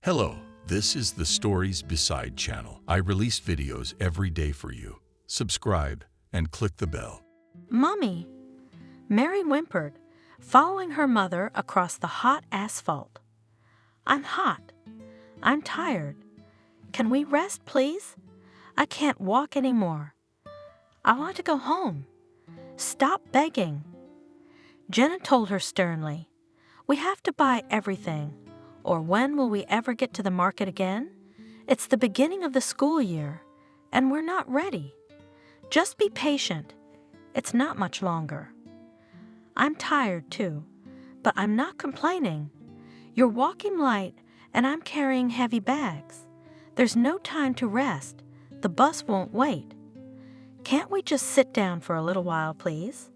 Hello, this is the Stories Beside channel. I release videos every day for you. Subscribe and click the bell. Mommy, Mary whimpered, following her mother across the hot asphalt. I'm hot. I'm tired. Can we rest, please? I can't walk anymore. I want to go home. Stop begging. Jenna told her sternly, we have to buy everything, or when will we ever get to the market again? It's the beginning of the school year, and we're not ready. Just be patient. It's not much longer. I'm tired too, but I'm not complaining. You're walking light, and I'm carrying heavy bags. There's no time to rest. The bus won't wait. Can't we just sit down for a little while, please?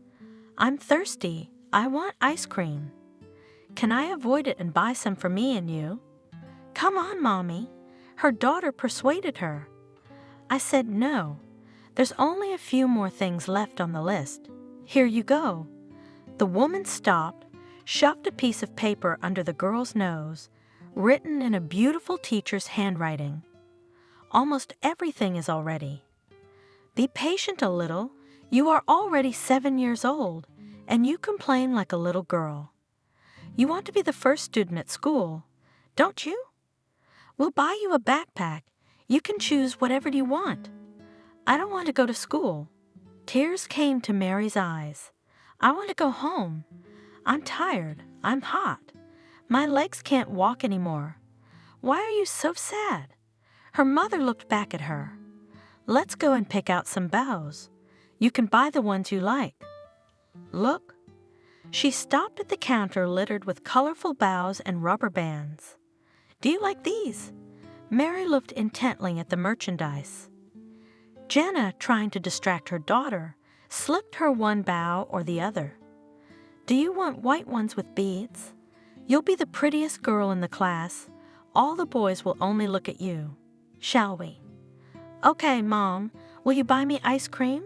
I'm thirsty. I want ice cream. Can I avoid it and buy some for me and you? Come on, Mommy. Her daughter persuaded her. I said no. There's only a few more things left on the list. Here you go. The woman stopped, shoved a piece of paper under the girl's nose, written in a beautiful teacher's handwriting. Almost everything is already. Be patient a little. You are already 7 years old, and you complain like a little girl. You want to be the first student at school, don't you? We'll buy you a backpack. You can choose whatever you want. I don't want to go to school. Tears came to Mary's eyes. I want to go home. I'm tired. I'm hot. My legs can't walk anymore. Why are you so sad? Her mother looked back at her. Let's go and pick out some boughs. You can buy the ones you like. Look. She stopped at the counter littered with colorful boughs and rubber bands. Do you like these? Mary looked intently at the merchandise. Jenna, trying to distract her daughter, slipped her one bough or the other. Do you want white ones with beads? You'll be the prettiest girl in the class. All the boys will only look at you. Shall we? Okay, Mom. Will you buy me ice cream?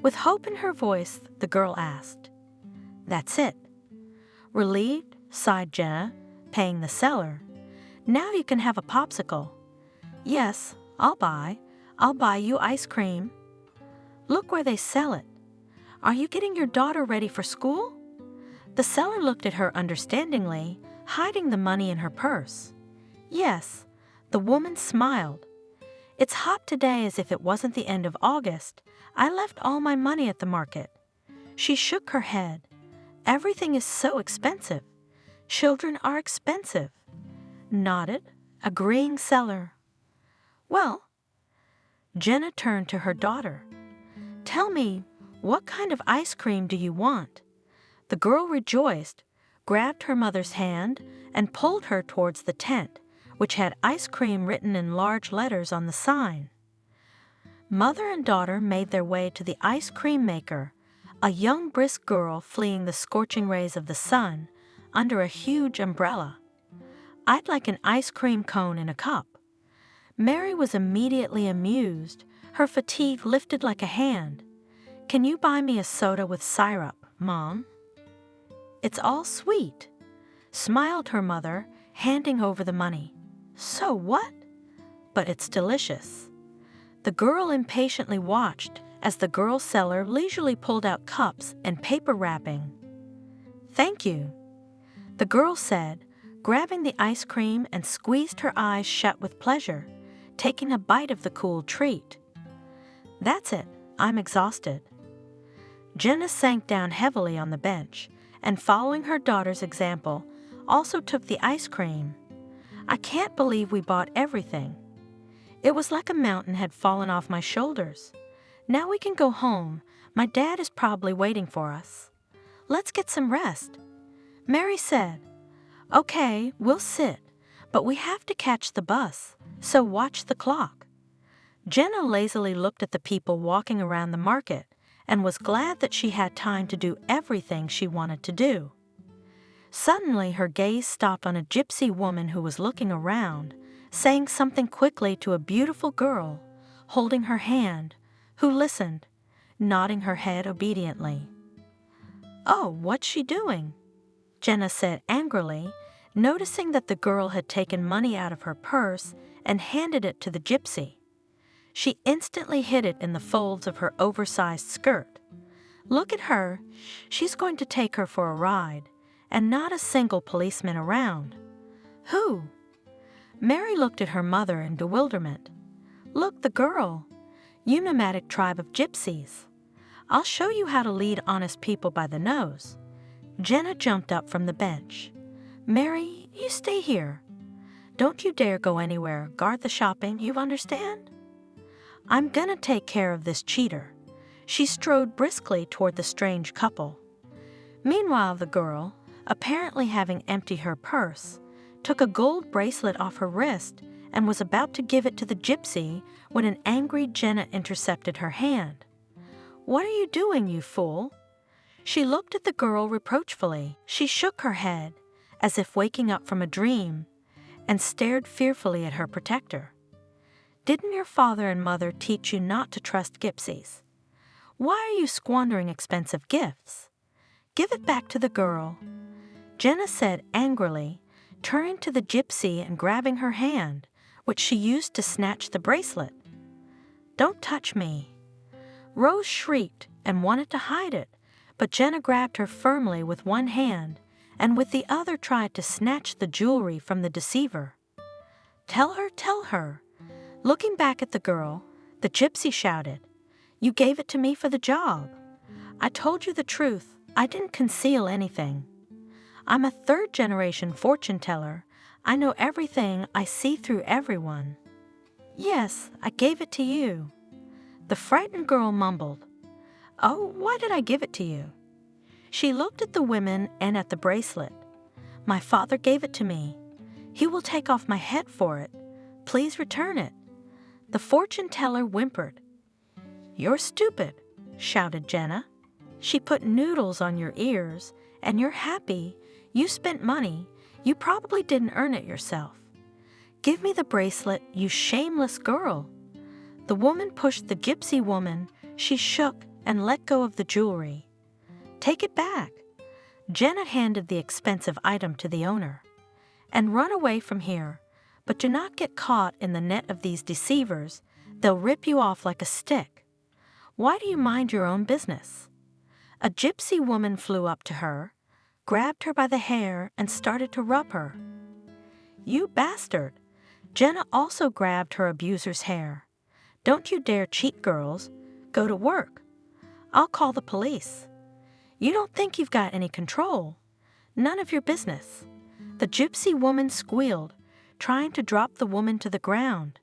With hope in her voice, the girl asked. That's it. Relieved, sighed Jenna, paying the seller. Now you can have a popsicle. Yes, I'll buy you ice cream. Look where they sell it. Are you getting your daughter ready for school? The seller looked at her understandingly, hiding the money in her purse. Yes, the woman smiled. It's hot today as if it wasn't the end of August. I left all my money at the market. She shook her head. Everything is so expensive. Children are expensive. Nodded, agreeing seller. Well, Jenna turned to her daughter. Tell me, what kind of ice cream do you want? The girl rejoiced, grabbed her mother's hand, and pulled her towards the tent, which had ice cream written in large letters on the sign. Mother and daughter made their way to the ice cream maker, a young brisk girl fleeing the scorching rays of the sun under a huge umbrella. I'd like an ice cream cone in a cup. Mary was immediately amused, her fatigue lifted like a hand. Can you buy me a soda with syrup, Mom? It's all sweet, smiled her mother, handing over the money. So what? But it's delicious. The girl impatiently watched as the girl seller leisurely pulled out cups and paper wrapping. Thank you, the girl said, grabbing the ice cream and squeezed her eyes shut with pleasure, taking a bite of the cool treat. That's it, I'm exhausted. Jenna sank down heavily on the bench and, following her daughter's example, also took the ice cream. I can't believe we bought everything. It was like a mountain had fallen off my shoulders. Now we can go home. My dad is probably waiting for us. Let's get some rest. Mary said, Okay, we'll sit, but we have to catch the bus, so watch the clock. Jenna lazily looked at the people walking around the market and was glad that she had time to do everything she wanted to do. Suddenly, her gaze stopped on a gypsy woman who was looking around, saying something quickly to a beautiful girl, holding her hand, who listened, nodding her head obediently. Oh, what's she doing? Jenna said angrily, noticing that the girl had taken money out of her purse and handed it to the gypsy. She instantly hid it in the folds of her oversized skirt. Look at her. She's going to take her for a ride, and not a single policeman around. Who? Mary looked at her mother in bewilderment. Look, the girl. You nomadic tribe of gypsies. I'll show you how to lead honest people by the nose. Jenna jumped up from the bench. Mary, you stay here. Don't you dare go anywhere. Guard the shopping, you understand? I'm gonna take care of this cheater. She strode briskly toward the strange couple. Meanwhile, the girl, apparently having emptied her purse, took a gold bracelet off her wrist and was about to give it to the gypsy when an angry Jenna intercepted her hand. What are you doing, you fool? She looked at the girl reproachfully. She shook her head, as if waking up from a dream, and stared fearfully at her protector. Didn't your father and mother teach you not to trust gypsies? Why are you squandering expensive gifts? Give it back to the girl, Jenna said angrily, turning to the gypsy and grabbing her hand, which she used to snatch the bracelet. Don't touch me. Rose shrieked and wanted to hide it, but Jenna grabbed her firmly with one hand and with the other tried to snatch the jewelry from the deceiver. Tell her, tell her. Looking back at the girl, the gypsy shouted, You gave it to me for the job. I told you the truth. I didn't conceal anything. I'm a third-generation fortune teller. I know everything. I see through everyone. Yes, I gave it to you. The frightened girl mumbled, Oh, why did I give it to you? She looked at the women and at the bracelet. My father gave it to me. He will take off my head for it. Please return it. The fortune teller whimpered. You're stupid, shouted Jenna. She put noodles on your ears, and you're happy. You spent money. You probably didn't earn it yourself. Give me the bracelet, you shameless girl. The woman pushed the gypsy woman. She shook and let go of the jewelry. Take it back. Jenna handed the expensive item to the owner. And run away from here, but do not get caught in the net of these deceivers. They'll rip you off like a stick. Why do you mind your own business? A gypsy woman flew up to her, grabbed her by the hair, and started to rub her. You bastard! Jenna also grabbed her abuser's hair. Don't you dare cheat, girls. Go to work. I'll call the police. You don't think you've got any control. None of your business. The gypsy woman squealed, trying to drop the woman to the ground.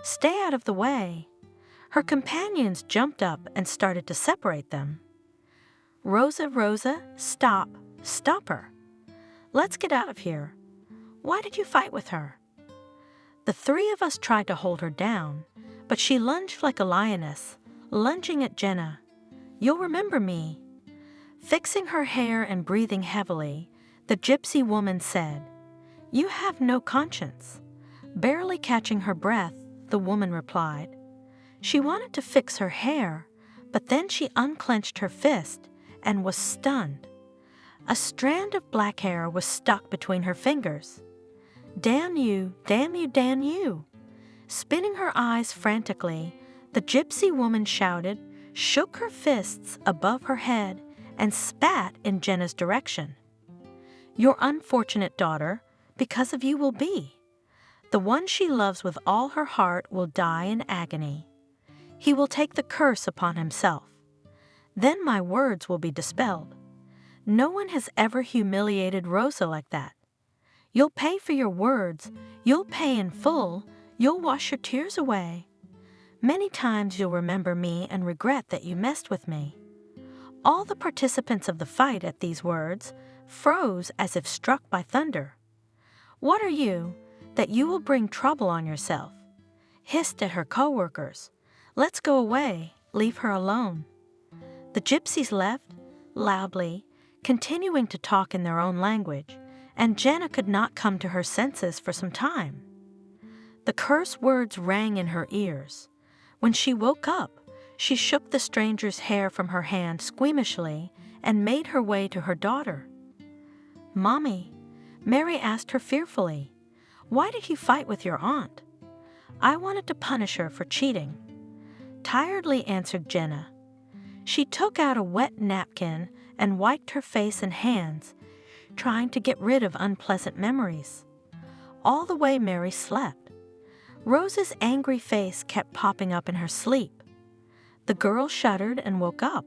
Stay out of the way. Her companions jumped up and started to separate them. Rosa, Rosa, stop. Stop her. Let's get out of here. Why did you fight with her? The three of us tried to hold her down, but she lunged like a lioness, lunging at Jenna. You'll remember me. Fixing her hair and breathing heavily, the gypsy woman said, You have no conscience. Barely catching her breath, the woman replied. She wanted to fix her hair, but then she unclenched her fist and was stunned. A strand of black hair was stuck between her fingers. Damn you, damn you, damn you. Spinning her eyes frantically, the gypsy woman shouted, shook her fists above her head, and spat in Jenna's direction. Your unfortunate daughter, because of you will be. The one she loves with all her heart will die in agony. He will take the curse upon himself. Then my words will be dispelled. No one has ever humiliated Rosa like that. You'll pay for your words. You'll pay in full. You'll wash your tears away. Many times you'll remember me and regret that you messed with me. All the participants of the fight at these words froze as if struck by thunder. What are you, that you will bring trouble on yourself? Hissed at her co-workers. Let's go away. Leave her alone. The gypsies left, loudly, continuing to talk in their own language, and Jenna could not come to her senses for some time. The curse words rang in her ears. When she woke up, she shook the stranger's hair from her hand squeamishly and made her way to her daughter. Mommy, Mary asked her fearfully, "Why did you fight with your aunt?" "I wanted to punish her for cheating," tiredly answered Jenna. She took out a wet napkin and wiped her face and hands, trying to get rid of unpleasant memories. All the way Mary slept. Rose's angry face kept popping up in her sleep. The girl shuddered and woke up.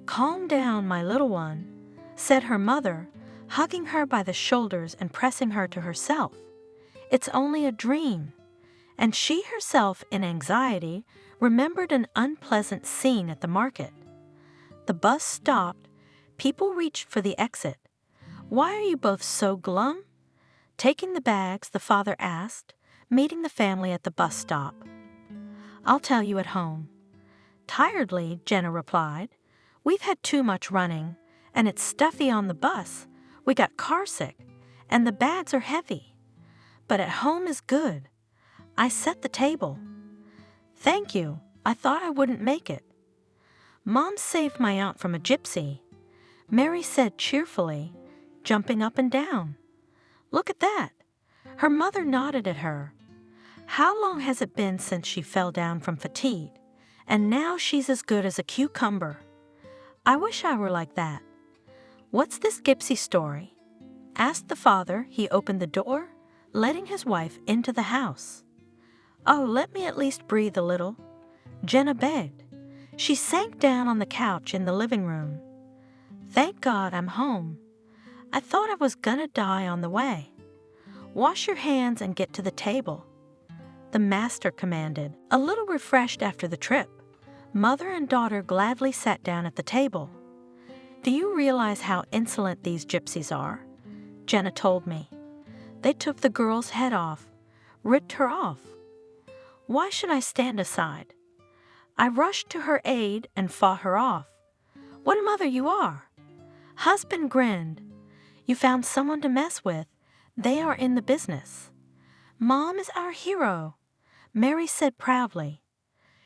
"Calm down, my little one," said her mother, hugging her by the shoulders and pressing her to herself. "It's only a dream." And she herself, in anxiety, remembered an unpleasant scene at the market. The bus stopped. People reached for the exit. "Why are you both so glum?" Taking the bags, the father asked, meeting the family at the bus stop. "I'll tell you at home." Tiredly, Jenna replied, "We've had too much running, and it's stuffy on the bus. We got carsick, and the bags are heavy. But at home is good. I set the table." "Thank you. I thought I wouldn't make it." "Mom saved my aunt from a gypsy," Mary said cheerfully, jumping up and down. "Look at that." Her mother nodded at her. "How long has it been since she fell down from fatigue? And now she's as good as a cucumber. I wish I were like that." "What's this Gypsy story?" asked the father. He opened the door, letting his wife into the house. "Oh, let me at least breathe a little," Jenna begged. She sank down on the couch in the living room. "Thank God I'm home. I thought I was gonna die on the way." "Wash your hands and get to the table," the master commanded. A little refreshed after the trip, mother and daughter gladly sat down at the table. "Do you realize how insolent these gypsies are?" Jenna told me. "They took the girl's head off, ripped her off. Why should I stand aside? I rushed to her aid and fought her off. What a mother you are!" Husband grinned. "You found someone to mess with. They are in the business." "Mom is our hero," Mary said proudly.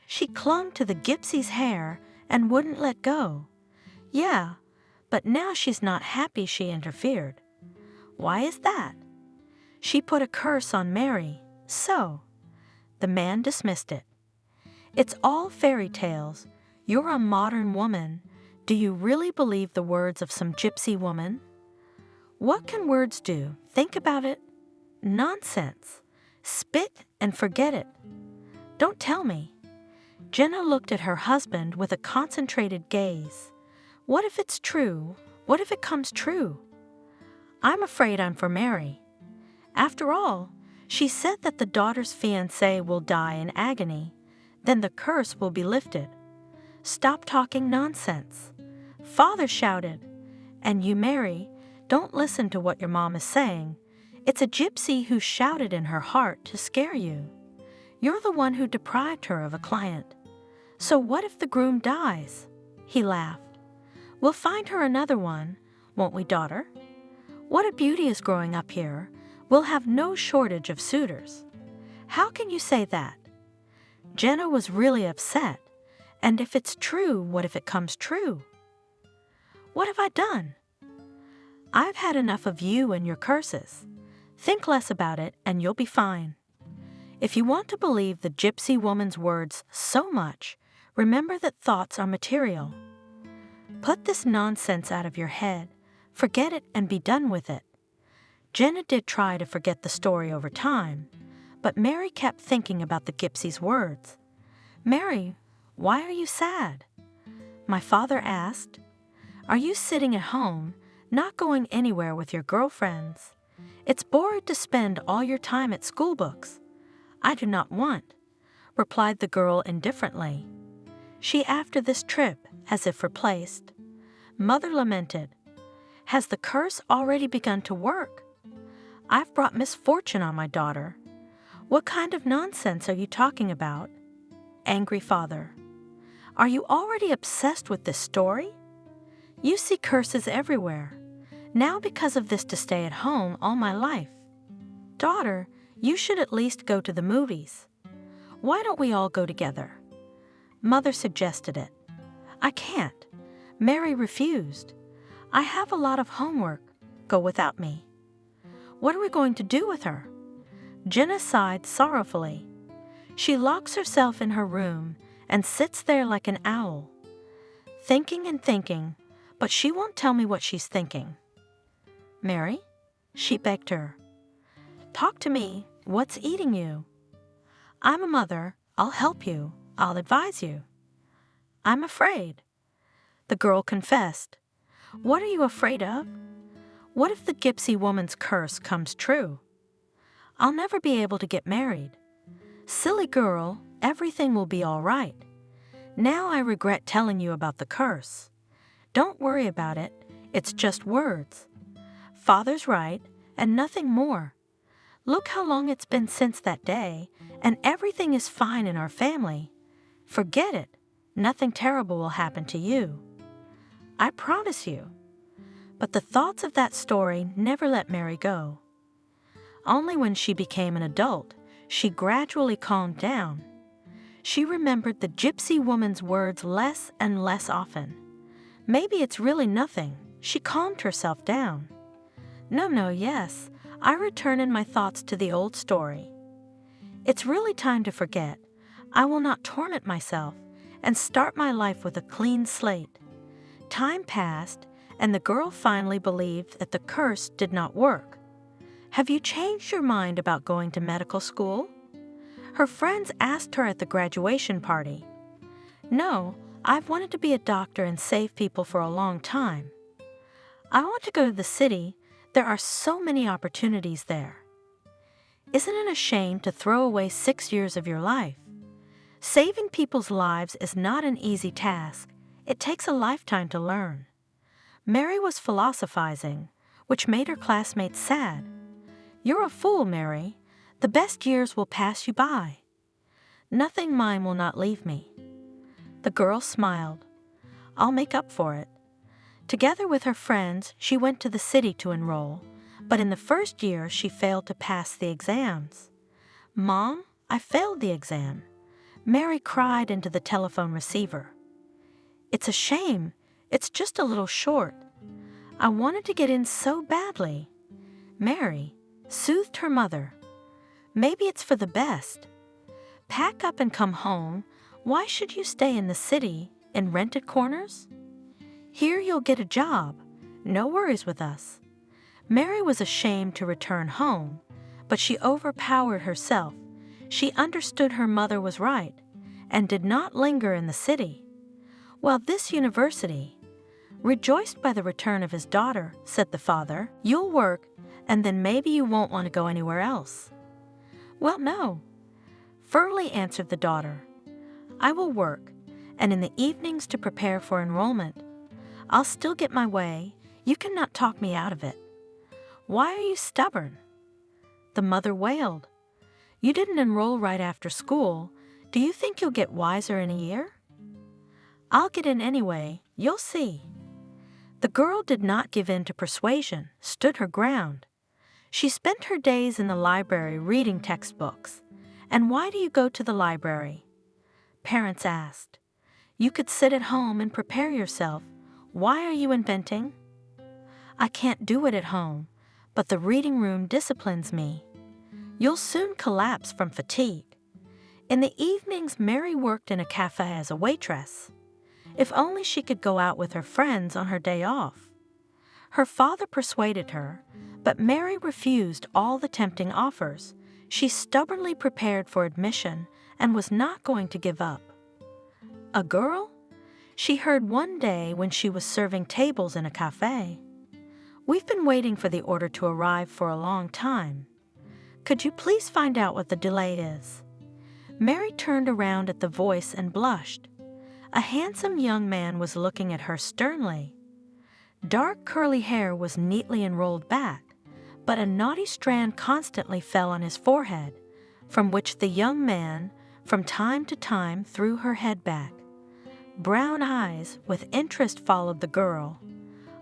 She clung to the Gypsy's hair and wouldn't let go. "Yeah, but now she's not happy she interfered." "Why is that?" "She put a curse on Mary, so." The man dismissed it. "It's all fairy tales. You're a modern woman. Do you really believe the words of some gypsy woman?" "What can words do? Think about it." "Nonsense. Spit and forget it." "Don't tell me." Jenna looked at her husband with a concentrated gaze. "What if it's true? What if it comes true?" "I'm afraid I'm for Mary. After all, she said that the daughter's fiancé will die in agony. Then the curse will be lifted." "Stop talking nonsense." Father shouted. "And you, Mary, don't listen to what your mom is saying. It's a gypsy who shouted in her heart to scare you. You're the one who deprived her of a client. So what if the groom dies?" He laughed. "We'll find her another one, won't we, daughter? What a beauty is growing up here. We'll have no shortage of suitors." "How can you say that?" Jenna was really upset. And if it's true, what if it comes true? "What have I done?" "I've had enough of you and your curses. Think less about it and you'll be fine." If you want to believe the gypsy woman's words so much, remember that thoughts are material. Put this nonsense out of your head, forget it and be done with it. Jenna did try to forget the story over time, but Mary kept thinking about the gypsy's words. "Mary, why are you sad?" My father asked. "Are you sitting at home, not going anywhere with your girlfriends? It's boring to spend all your time at school books." "I do not want," replied the girl indifferently. She after this trip, as if replaced. Mother lamented. "Has the curse already begun to work? I've brought misfortune on my daughter." "What kind of nonsense are you talking about?" Angry father. "Are you already obsessed with this story? You see curses everywhere. Now because of this to stay at home all my life. Daughter, you should at least go to the movies. Why don't we all go together?" Mother suggested it. "I can't." Mary refused. "I have a lot of homework. Go without me." What are we going to do with her?" Jenna sighed sorrowfully. She locks herself in her room and sits there like an owl, thinking and thinking, but she won't tell me what she's thinking. "Mary," she begged her, "talk to me. What's eating you?" "I'm a mother. I'll help you. I'll advise you." "I'm afraid," the girl confessed. "What are you afraid of? What if the Gypsy woman's curse comes true? I'll never be able to get married." "Silly girl, everything will be all right. Now I regret telling you about the curse. Don't worry about it. It's just words. Father's right, and nothing more. Look how long it's been since that day, and everything is fine in our family. Forget it. Nothing terrible will happen to you. I promise you." But the thoughts of that story never let Mary go. Only when she became an adult, she gradually calmed down. She remembered the Gypsy woman's words less and less often. Maybe it's really nothing. She calmed herself down. No, yes, I return in my thoughts to the old story. It's really time to forget. I will not torment myself and start my life with a clean slate. Time passed, and the girl finally believed that the curse did not work. "Have you changed your mind about going to medical school?" Her friends asked her at the graduation party. "No, I've wanted to be a doctor and save people for a long time. I want to go to the city. There are so many opportunities there." Isn't it a shame to throw away 6 years of your life? Saving people's lives is not an easy task. It takes a lifetime to learn. Mary was philosophizing, which made her classmates sad. "You're a fool, Mary. The best years will pass you by." "Nothing mine will not leave me." The girl smiled. "I'll make up for it." Together with her friends, she went to the city to enroll, but in the first year she failed to pass the exams. "Mom, I failed the exam." Mary cried into the telephone receiver. "It's a shame. It's just a little short. I wanted to get in so badly." Mary soothed her mother. "Maybe it's for the best. Pack up and come home. Why should you stay in the city in rented corners? Here you'll get a job. No worries with us." Mary was ashamed to return home, but she overpowered herself. She understood her mother was right and did not linger in the city. "Well, this university." Rejoiced by the return of his daughter, said the father, "You'll work, and then maybe you won't want to go anywhere else." "Well, no," firmly answered the daughter. "I will work, and in the evenings to prepare for enrollment. I'll still get my way. You cannot talk me out of it." "Why are you stubborn?" The mother wailed. "You didn't enroll right after school. Do you think you'll get wiser in a year?" "I'll get in anyway. You'll see." The girl did not give in to persuasion, stood her ground. She spent her days in the library reading textbooks. "And why do you go to the library?" Parents asked. "You could sit at home and prepare yourself. Why are you inventing?" "I can't do it at home, but the reading room disciplines me." "You'll soon collapse from fatigue." In the evenings, Mary worked in a cafe as a waitress. If only she could go out with her friends on her day off. Her father persuaded her, but Mary refused all the tempting offers. She stubbornly prepared for admission and was not going to give up. A girl? She heard one day when she was serving tables in a cafe. "We've been waiting for the order to arrive for a long time. Could you please find out what the delay is?" Mary turned around at the voice and blushed. A handsome young man was looking at her sternly. Dark curly hair was neatly enrolled back, but a knotty strand constantly fell on his forehead, from which the young man, from time to time, threw her head back. Brown eyes with interest followed the girl.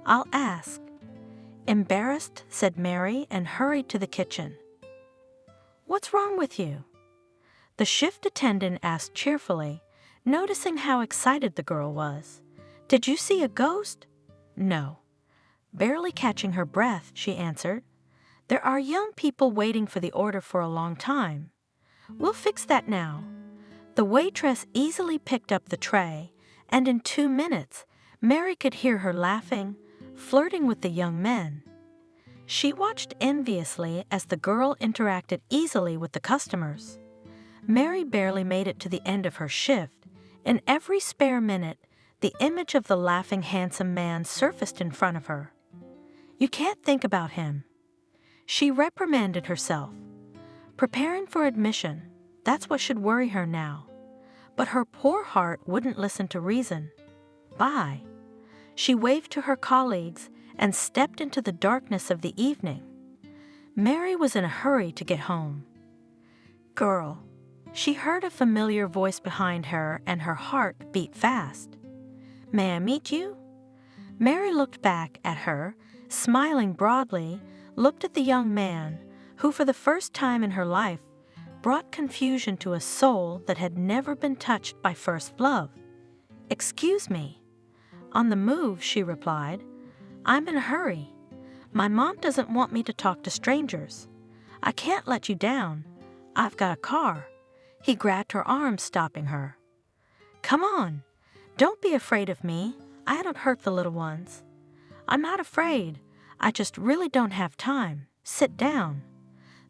"I'll ask." Embarrassed, said Mary and hurried to the kitchen. "What's wrong with you?" The shift attendant asked cheerfully, noticing how excited the girl was. "Did you see a ghost?" "No." Barely catching her breath, she answered. There are young people waiting for the order for a long time. We'll fix that now. The waitress easily picked up the tray, and in 2 minutes, Mary could hear her laughing, flirting with the young men. She watched enviously as the girl interacted easily with the customers. Mary barely made it to the end of her shift. In every spare minute, the image of the laughing handsome man surfaced in front of her. You can't think about him. She reprimanded herself. Preparing for admission, that's what should worry her now. But her poor heart wouldn't listen to reason. Bye. She waved to her colleagues and stepped into the darkness of the evening. Mary was in a hurry to get home. Girl. She heard a familiar voice behind her and her heart beat fast. May I meet you? Mary looked back at her, smiling broadly, looked at the young man, who for the first time in her life brought confusion to a soul that had never been touched by first love. Excuse me. On the move, she replied. I'm in a hurry. My mom doesn't want me to talk to strangers. I can't let you down. I've got a car. He grabbed her arm, stopping her. Come on. Don't be afraid of me. I don't hurt the little ones. I'm not afraid. I just really don't have time. Sit down.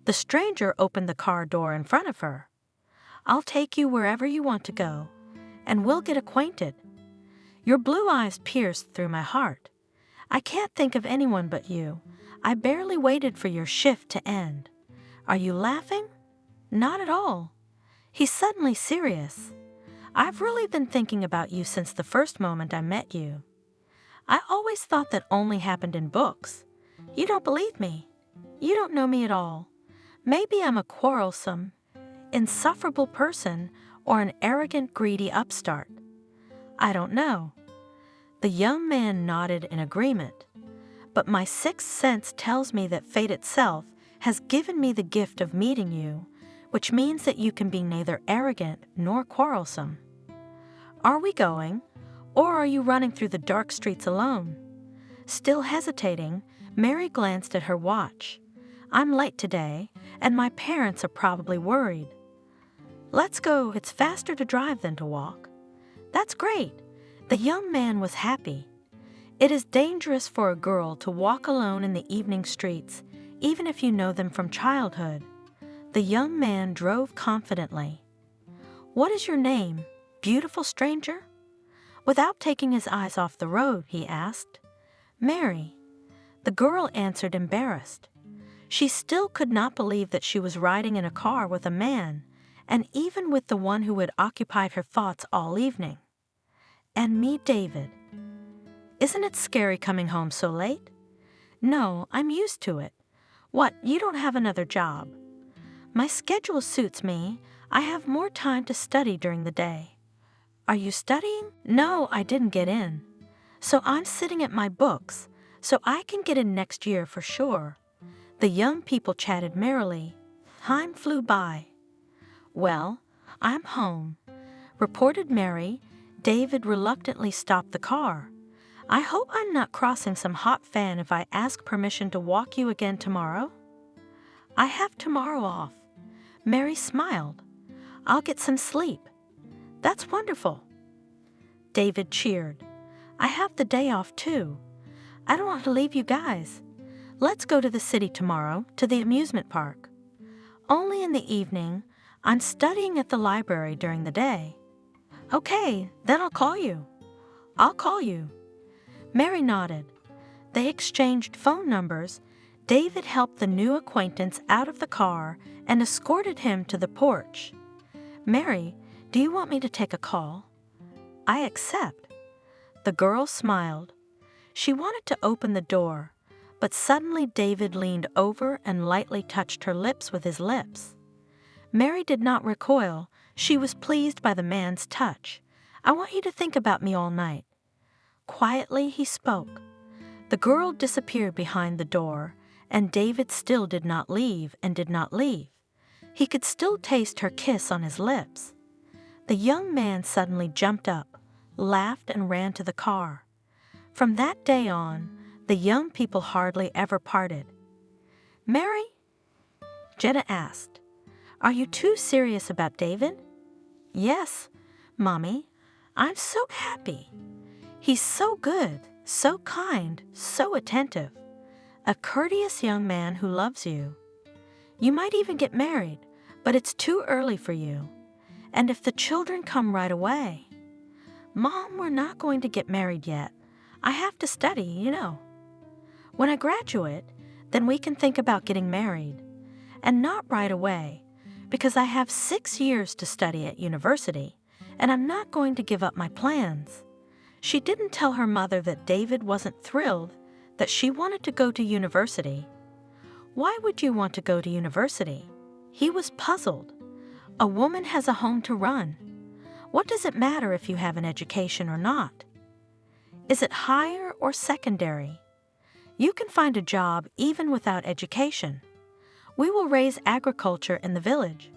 The stranger opened the car door in front of her. I'll take you wherever you want to go, and we'll get acquainted. Your blue eyes pierced through my heart. I can't think of anyone but you. I barely waited for your shift to end. Are you laughing? Not at all. He's suddenly serious. I've really been thinking about you since the first moment I met you. I always thought that only happened in books. You don't believe me. You don't know me at all. Maybe I'm a quarrelsome, insufferable person or an arrogant, greedy upstart. I don't know. The young man nodded in agreement. But my sixth sense tells me that fate itself has given me the gift of meeting you, which means that you can be neither arrogant nor quarrelsome. Are we going, or are you running through the dark streets alone? Still hesitating, Mary glanced at her watch. I'm late today, and my parents are probably worried. Let's go. It's faster to drive than to walk. That's great. The young man was happy. It is dangerous for a girl to walk alone in the evening streets, even if you know them from childhood. The young man drove confidently. What is your name, beautiful stranger? Without taking his eyes off the road, he asked. Mary. The girl answered, embarrassed. She still could not believe that she was riding in a car with a man, and even with the one who had occupied her thoughts all evening. And me, David. Isn't it scary coming home so late? No, I'm used to it. What, you don't have another job? My schedule suits me. I have more time to study during the day. Are you studying? No, I didn't get in. So I'm sitting at my books, so I can get in next year for sure. The young people chatted merrily. Time flew by. Well, I'm home, reported Mary. David reluctantly stopped the car. I hope I'm not crossing some hot fan if I ask permission to walk you again tomorrow. I have tomorrow off. Mary smiled. I'll get some sleep. That's wonderful. David cheered. I have the day off too. I don't want to leave you guys. Let's go to the city tomorrow, to the amusement park. Only in the evening. I'm studying at the library during the day. Okay, then I'll call you. I'll call you. Mary nodded. They exchanged phone numbers. David helped the new acquaintance out of the car and escorted him to the porch. Mary, do you want me to take a call? I accept. The girl smiled. She wanted to open the door, but suddenly David leaned over and lightly touched her lips with his lips. Mary did not recoil. She was pleased by the man's touch. I want you to think about me all night. Quietly he spoke. The girl disappeared behind the door, and David still did not leave and did not leave. He could still taste her kiss on his lips. The young man suddenly jumped up, laughed, and ran to the car. From that day on, the young people hardly ever parted. Mary? Jenna asked. Are you too serious about David? Yes, Mommy. I'm so happy. He's so good, so kind, so attentive. A courteous young man who loves you. You might even get married, but it's too early for you. And if the children come right away. Mom, we're not going to get married yet. I have to study, you know. When I graduate, then we can think about getting married. And not right away, because I have 6 years to study at university, and I'm not going to give up my plans. She didn't tell her mother that David wasn't thrilled that she wanted to go to university. Why would you want to go to university? He was puzzled. A woman has a home to run. What does it matter if you have an education or not? Is it higher or secondary? You can find a job even without education. We will raise agriculture in the village.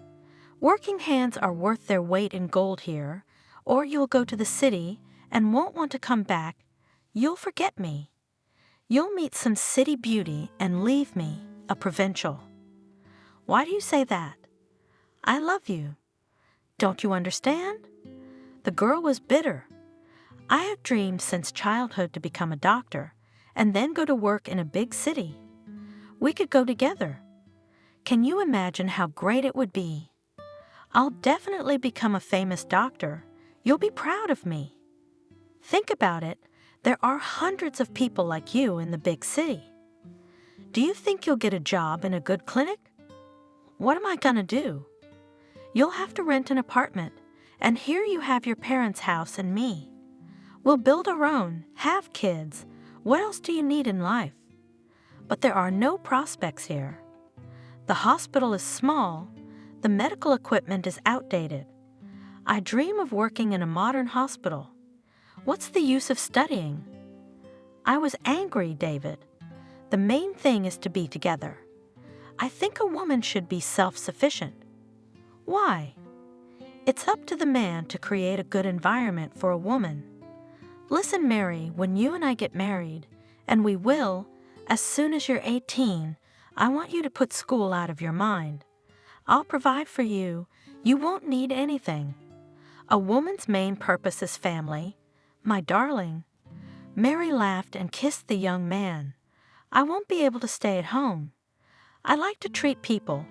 Working hands are worth their weight in gold here, or you'll go to the city and won't want to come back. You'll forget me. You'll meet some city beauty and leave me, a provincial. Why do you say that? I love you. Don't you understand? The girl was bitter. I have dreamed since childhood to become a doctor and then go to work in a big city. We could go together. Can you imagine how great it would be? I'll definitely become a famous doctor. You'll be proud of me. Think about it. There are hundreds of people like you in the big city. Do you think you'll get a job in a good clinic? What am I gonna do? You'll have to rent an apartment, and here you have your parents' house and me. We'll build our own, have kids. What else do you need in life? But there are no prospects here. The hospital is small. The medical equipment is outdated. I dream of working in a modern hospital. What's the use of studying? I was angry, David. The main thing is to be together. I think a woman should be self-sufficient. Why? It's up to the man to create a good environment for a woman. Listen, Mary, when you and I get married, and we will, as soon as you're 18, I want you to put school out of your mind. I'll provide for you. You won't need anything. A woman's main purpose is family. My darling. Mary laughed and kissed the young man. I won't be able to stay at home. I like to treat people,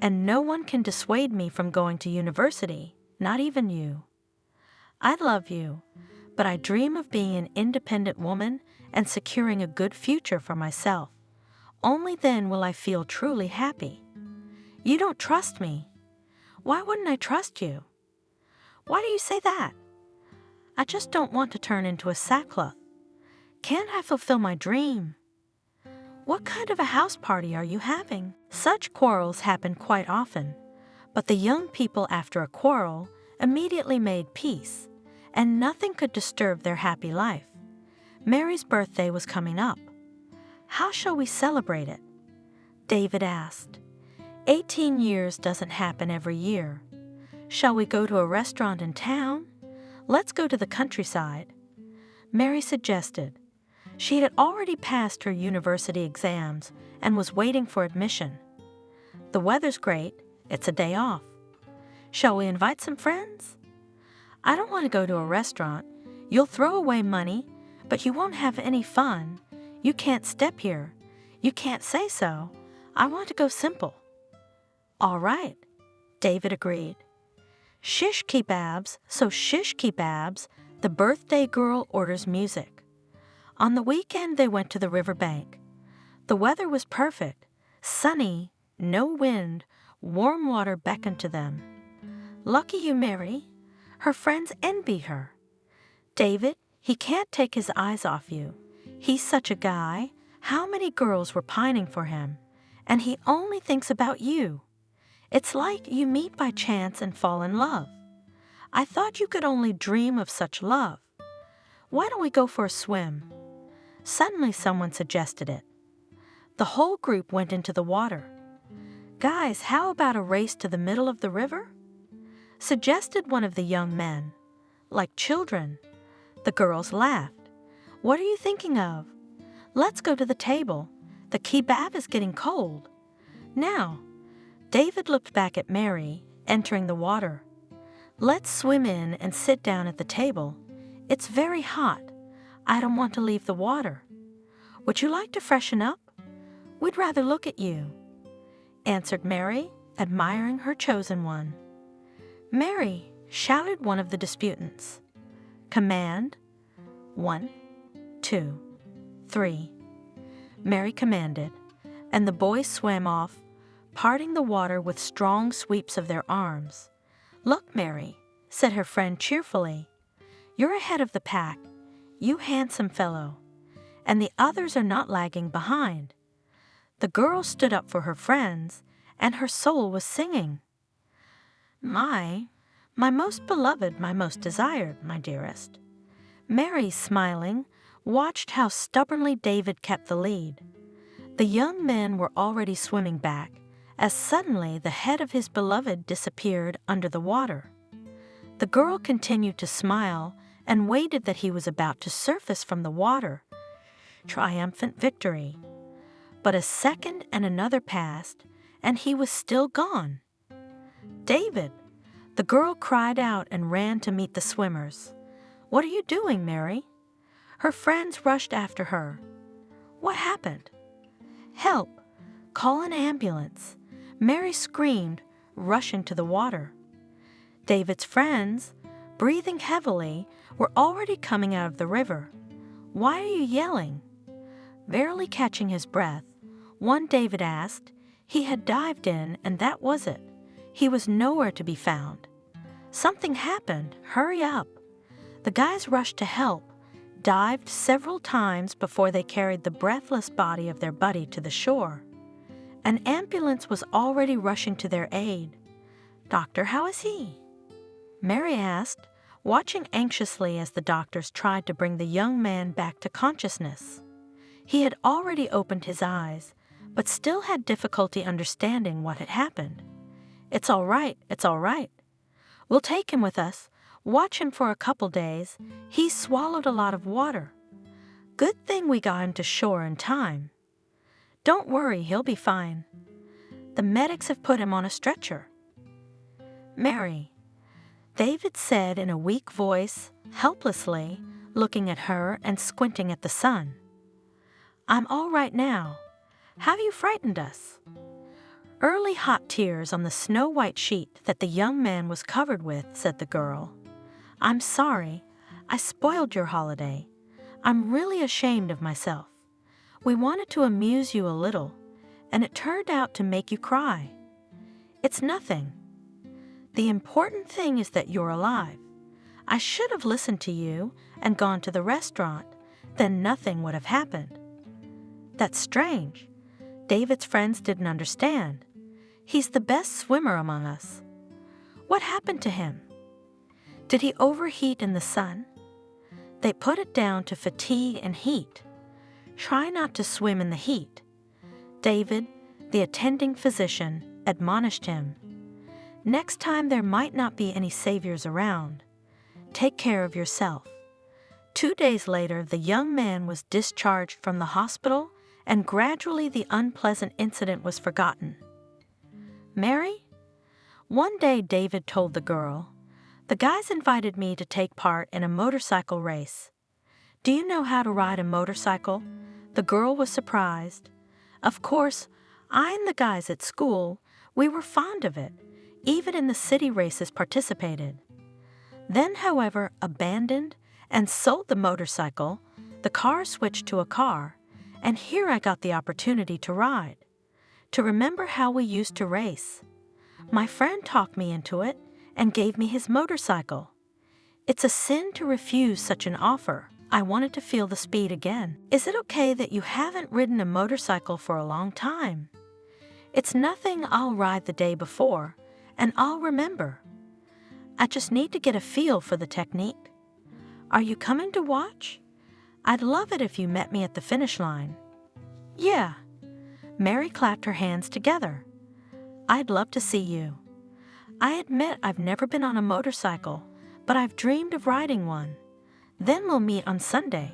and no one can dissuade me from going to university, not even you. I love you, but I dream of being an independent woman and securing a good future for myself. Only then will I feel truly happy. You don't trust me. Why wouldn't I trust you? Why do you say that? I just don't want to turn into a sackcloth. Can't I fulfill my dream? What kind of a house party are you having? Such quarrels happen quite often, but the young people after a quarrel immediately made peace, and nothing could disturb their happy life. Mary's birthday was coming up. How shall we celebrate it? David asked. 18 years doesn't happen every year. Shall we go to a restaurant in town? Let's go to the countryside. Mary suggested. She had already passed her university exams and was waiting for admission. The weather's great. It's a day off. Shall we invite some friends? I don't want to go to a restaurant. You'll throw away money, but you won't have any fun. You can't step here. You can't say so. I want to go simple. All right, David agreed. Shish kebabs, so shish kebabs, the birthday girl orders music. On the weekend, they went to the riverbank. The weather was perfect, sunny, no wind, warm water beckoned to them. Lucky you, Mary. Her friends envy her. David, he can't take his eyes off you. He's such a guy. How many girls were pining for him? And he only thinks about you. It's like you meet by chance and fall in love. I thought you could only dream of such love. Why don't we go for a swim? Suddenly someone suggested it. The whole group went into the water. Guys, how about a race to the middle of the river? Suggested one of the young men. Like children. The girls laughed. What are you thinking of? Let's go to the table. The kebab is getting cold. Now, David looked back at Mary, entering the water. Let's swim in and sit down at the table. It's very hot. I don't want to leave the water. Would you like to freshen up? We'd rather look at you, answered Mary, admiring her chosen one. Mary, shouted one of the disputants. Command. 1, 2, 3. Mary commanded, and the boys swam off, parting the water with strong sweeps of their arms. Look, Mary, said her friend cheerfully. You're ahead of the pack, you handsome fellow, and the others are not lagging behind. The girl stood up for her friends, and her soul was singing. My most beloved, my most desired, my dearest. Mary, smiling, watched how stubbornly David kept the lead. The young men were already swimming back, as suddenly the head of his beloved disappeared under the water. The girl continued to smile and waited that he was about to surface from the water. Triumphant victory. But a second and another passed, and he was still gone. David! The girl cried out and ran to meet the swimmers. What are you doing, Mary? Her friends rushed after her. What happened? Help! Call an ambulance! Mary screamed, rushing to the water. David's friends, breathing heavily, were already coming out of the river. Why are you yelling? Barely catching his breath, one David asked. He had dived in, and that was it. He was nowhere to be found. Something happened. Hurry up. The guys rushed to help, dived several times before they carried the breathless body of their buddy to the shore. An ambulance was already rushing to their aid. Doctor, how is he? Mary asked, watching anxiously as the doctors tried to bring the young man back to consciousness. He had already opened his eyes, but still had difficulty understanding what had happened. It's all right, it's all right. We'll take him with us. Watch him for a couple days. He's swallowed a lot of water. Good thing we got him to shore in time. Don't worry, he'll be fine. The medics have put him on a stretcher. Mary, David said in a weak voice, helplessly, looking at her and squinting at the sun. I'm all right now. Have you frightened us? Early hot tears on the snow-white sheet that the young man was covered with, said the girl. I'm sorry. I spoiled your holiday. I'm really ashamed of myself. We wanted to amuse you a little, and it turned out to make you cry. It's nothing. The important thing is that you're alive. I should have listened to you and gone to the restaurant. Then nothing would have happened. That's strange. David's friends didn't understand. He's the best swimmer among us. What happened to him? Did he overheat in the sun? They put it down to fatigue and heat. Try not to swim in the heat. David, the attending physician, admonished him. Next time there might not be any saviors around. Take care of yourself. 2 days later, the young man was discharged from the hospital, and gradually the unpleasant incident was forgotten. Mary? One day David told the girl, the guys invited me to take part in a motorcycle race. Do you know how to ride a motorcycle? The girl was surprised. Of course, I and the guys at school, we were fond of it. Even in the city races participated. Then, however, abandoned and sold the motorcycle, the car switched to a car, and here I got the opportunity to ride, to remember how we used to race. My friend talked me into it and gave me his motorcycle. It's a sin to refuse such an offer. I wanted to feel the speed again. Is it okay that you haven't ridden a motorcycle for a long time? It's nothing. I'll ride the day before, and I'll remember. I just need to get a feel for the technique. Are you coming to watch? I'd love it if you met me at the finish line. Yeah. Mary clapped her hands together. I'd love to see you. I admit I've never been on a motorcycle, but I've dreamed of riding one. Then we'll meet on Sunday.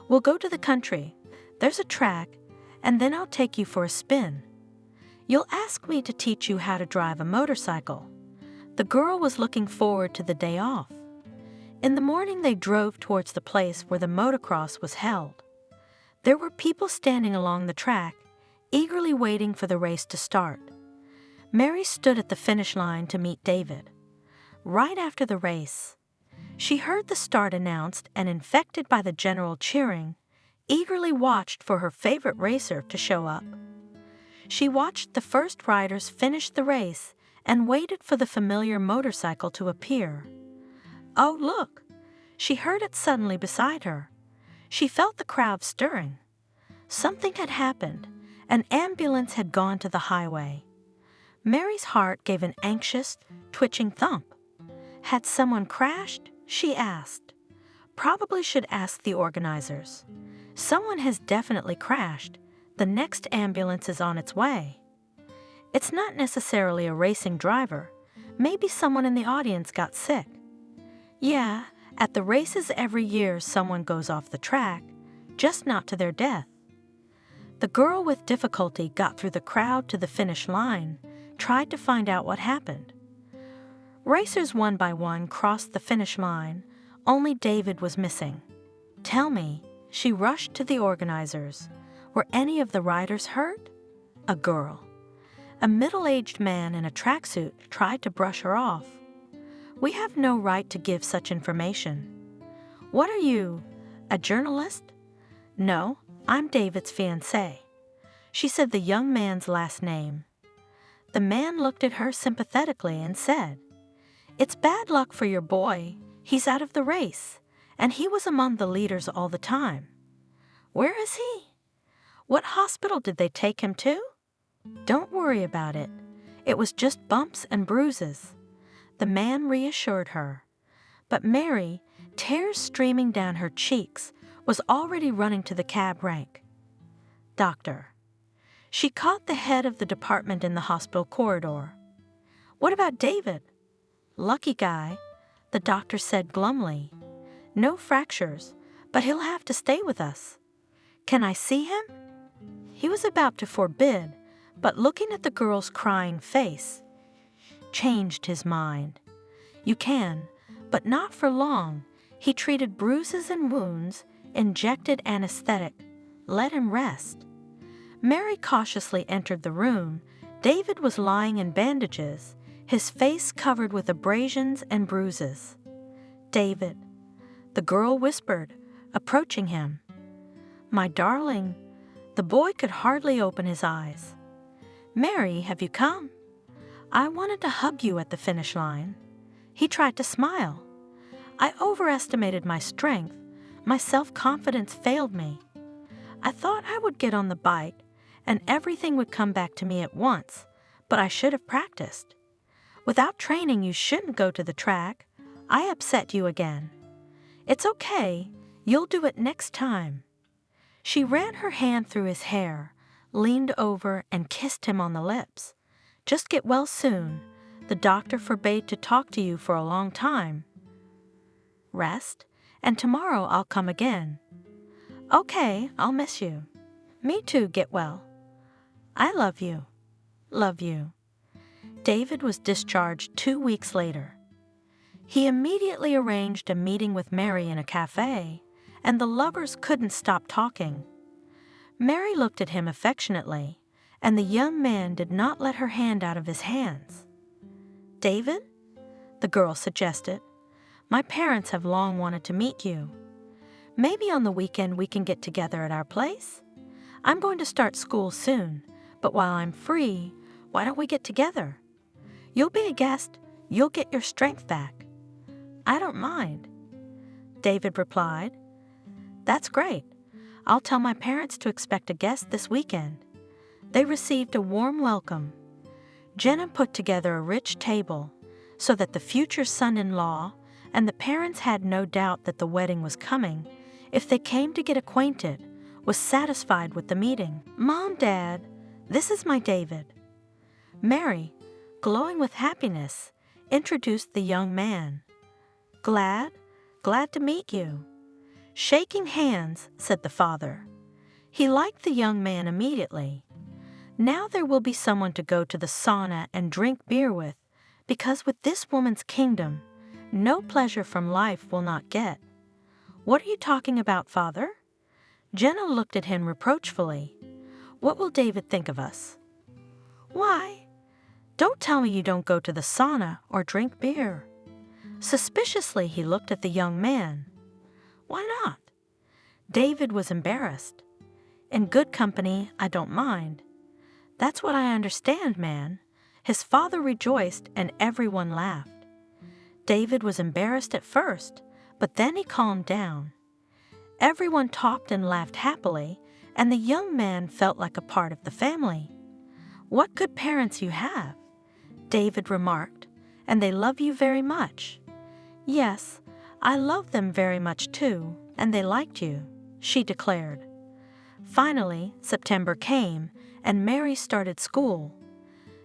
We'll go to the country. There's a track, and then I'll take you for a spin. You'll ask me to teach you how to drive a motorcycle. The girl was looking forward to the day off. In the morning, they drove towards the place where the motocross was held. There were people standing along the track, eagerly waiting for the race to start. Mary stood at the finish line to meet David. Right after the race, she heard the start announced and, infected by the general cheering, eagerly watched for her favorite racer to show up. She watched the first riders finish the race and waited for the familiar motorcycle to appear. Oh, look! She heard it suddenly beside her. She felt the crowd stirring. Something had happened. An ambulance had gone to the highway. Mary's heart gave an anxious, twitching thump. Had someone crashed? She asked. Probably should ask the organizers. Someone has definitely crashed. The next ambulance is on its way. It's not necessarily a racing driver. Maybe someone in the audience got sick. Yeah, at the races every year someone goes off the track, just not to their death. The girl with difficulty got through the crowd to the finish line, tried to find out what happened. Racers one by one crossed the finish line. Only David was missing. Tell me, she rushed to the organizers. Were any of the riders hurt? A girl. A middle-aged man in a tracksuit tried to brush her off. We have no right to give such information. What are you, a journalist? No, I'm David's fiancé. She said the young man's last name. The man looked at her sympathetically and said, It's bad luck for your boy. He's out of the race, and he was among the leaders all the time. Where is he? What hospital did they take him to? Don't worry about it. It was just bumps and bruises. The man reassured her. But Mary, tears streaming down her cheeks, was already running to the cab rank. Doctor. She caught the head of the department in the hospital corridor. What about David? Lucky guy, the doctor said glumly. No fractures, but he'll have to stay with us. Can I see him? He was about to forbid, but looking at the girl's crying face, changed his mind. You can, but not for long. He treated bruises and wounds, injected anesthetic. Let him rest. Mary cautiously entered the room. David was lying in bandages, his face covered with abrasions and bruises. David, the girl whispered, approaching him. My darling. The boy could hardly open his eyes. Mary, have you come? I wanted to hug you at the finish line. He tried to smile. I overestimated my strength. My self-confidence failed me. I thought I would get on the bike and everything would come back to me at once, but I should have practiced. Without training, you shouldn't go to the track. I upset you again. It's okay. You'll do it next time. She ran her hand through his hair, leaned over and kissed him on the lips. Just get well soon. The doctor forbade to talk to you for a long time. Rest, and tomorrow I'll come again. Okay, I'll miss you. Me too, get well. I love you. Love you. David was discharged 2 weeks later. He immediately arranged a meeting with Mary in a cafe, and the lovers couldn't stop talking. Mary looked at him affectionately, and the young man did not let her hand out of his hands. David? The girl suggested. My parents have long wanted to meet you. Maybe on the weekend we can get together at our place? I'm going to start school soon, but while I'm free, why don't we get together? You'll be a guest. You'll get your strength back. I don't mind. David replied. That's great. I'll tell my parents to expect a guest this weekend. They received a warm welcome. Jenna put together a rich table so that the future son-in-law and the parents had no doubt that the wedding was coming if they came to get acquainted, was satisfied with the meeting. Mom, Dad, this is my David. Mary, glowing with happiness, introduced the young man. Glad to meet you. Shaking hands, said the father. He liked the young man immediately. Now there will be someone to go to the sauna and drink beer with, because with this woman's kingdom, no pleasure from life will not get. What are you talking about, Father? Jenna looked at him reproachfully. What will David think of us? Why? Don't tell me you don't go to the sauna or drink beer. Suspiciously, he looked at the young man. Why not? David was embarrassed. In good company, I don't mind. That's what I understand, man. His father rejoiced and everyone laughed. David was embarrassed at first, but then he calmed down. Everyone talked and laughed happily, and the young man felt like a part of the family. What good parents you have, David remarked, and they love you very much. Yes, I love them very much too, and they liked you, she declared. Finally, September came, and Mary started school.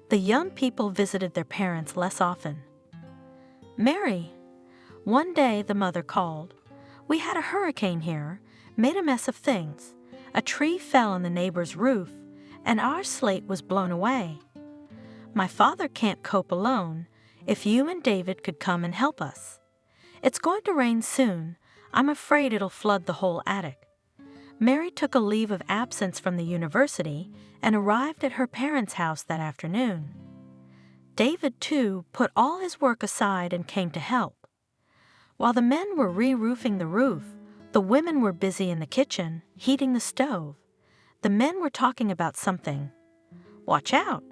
The young people visited their parents less often. Mary, one day the mother called. We had a hurricane here, made a mess of things. A tree fell on the neighbor's roof, and our slate was blown away. My father can't cope alone. If you and David could come and help us. It's going to rain soon. I'm afraid it'll flood the whole attic. Mary took a leave of absence from the university and arrived at her parents' house that afternoon. David, too, put all his work aside and came to help. While the men were re-roofing the roof, the women were busy in the kitchen, heating the stove. The men were talking about something. Watch out!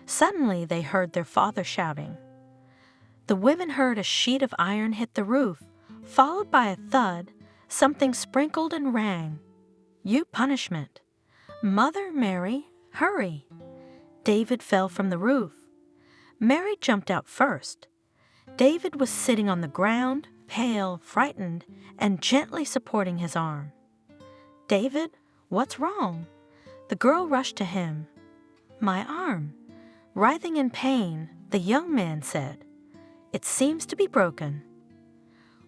Suddenly they heard their father shouting. The women heard a sheet of iron hit the roof, followed by a thud, something sprinkled and rang. You punishment. Mother, Mary, hurry. David fell from the roof. Mary jumped out first. David was sitting on the ground, pale, frightened, and gently supporting his arm. David, what's wrong? The girl rushed to him. My arm. Writhing in pain, the young man said, It seems to be broken.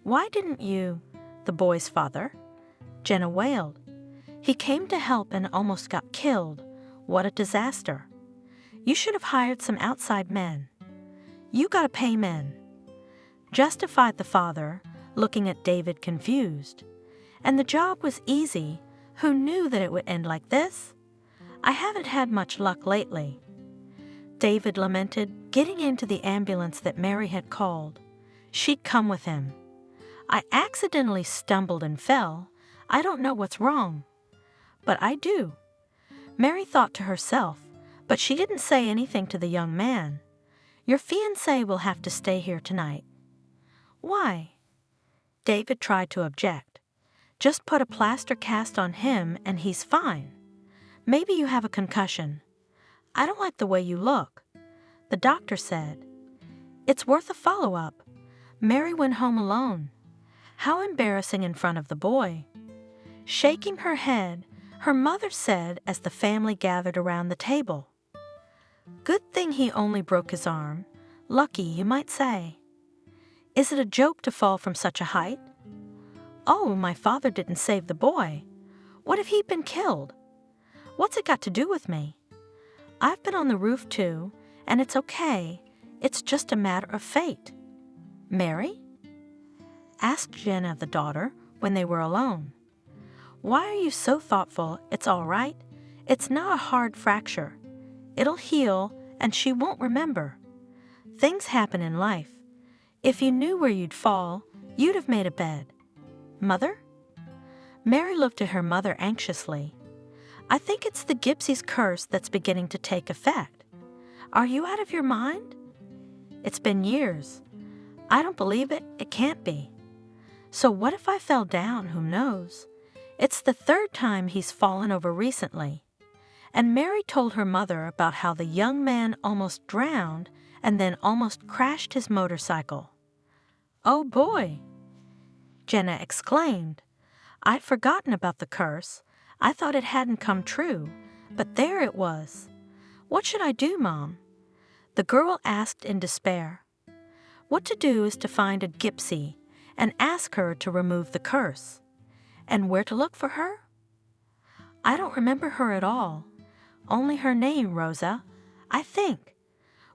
Why didn't you? The boy's father. Jenna wailed. He came to help and almost got killed. What a disaster. You should have hired some outside men. You gotta pay men. Justified the father, looking at David confused. And the job was easy. Who knew that it would end like this? I haven't had much luck lately. David lamented, getting into the ambulance that Mary had called. She'd come with him. I accidentally stumbled and fell. I don't know what's wrong. But I do. Mary thought to herself, but she didn't say anything to the young man. Your fiancé will have to stay here tonight. Why? David tried to object. Just put a plaster cast on him and he's fine. Maybe you have a concussion. I don't like the way you look. The doctor said. It's worth a follow-up. Mary went home alone. How embarrassing in front of the boy. Shaking her head, her mother said as the family gathered around the table. Good thing he only broke his arm. Lucky, you might say. Is it a joke to fall from such a height? Oh, my father didn't save the boy. What if he'd been killed? What's it got to do with me? I've been on the roof too, and it's okay. It's just a matter of fate. Mary? Asked Jenna, the daughter, when they were alone. Why are you so thoughtful? It's all right. It's not a hard fracture. It'll heal, and she won't remember. Things happen in life. If you knew where you'd fall, you'd have made a bed. Mother? Mary looked at her mother anxiously. I think it's the Gypsy's curse that's beginning to take effect. Are you out of your mind? It's been years. I don't believe it. It can't be. So what if I fell down? Who knows? It's the third time he's fallen over recently. And Mary told her mother about how the young man almost drowned and then almost crashed his motorcycle. Oh boy! Jenna exclaimed. I'd forgotten about the curse. I thought it hadn't come true, but there it was. What should I do, Mom? The girl asked in despair. What to do is to find a Gypsy and ask her to remove the curse. And where to look for her? I don't remember her at all. Only her name, Rosa. I think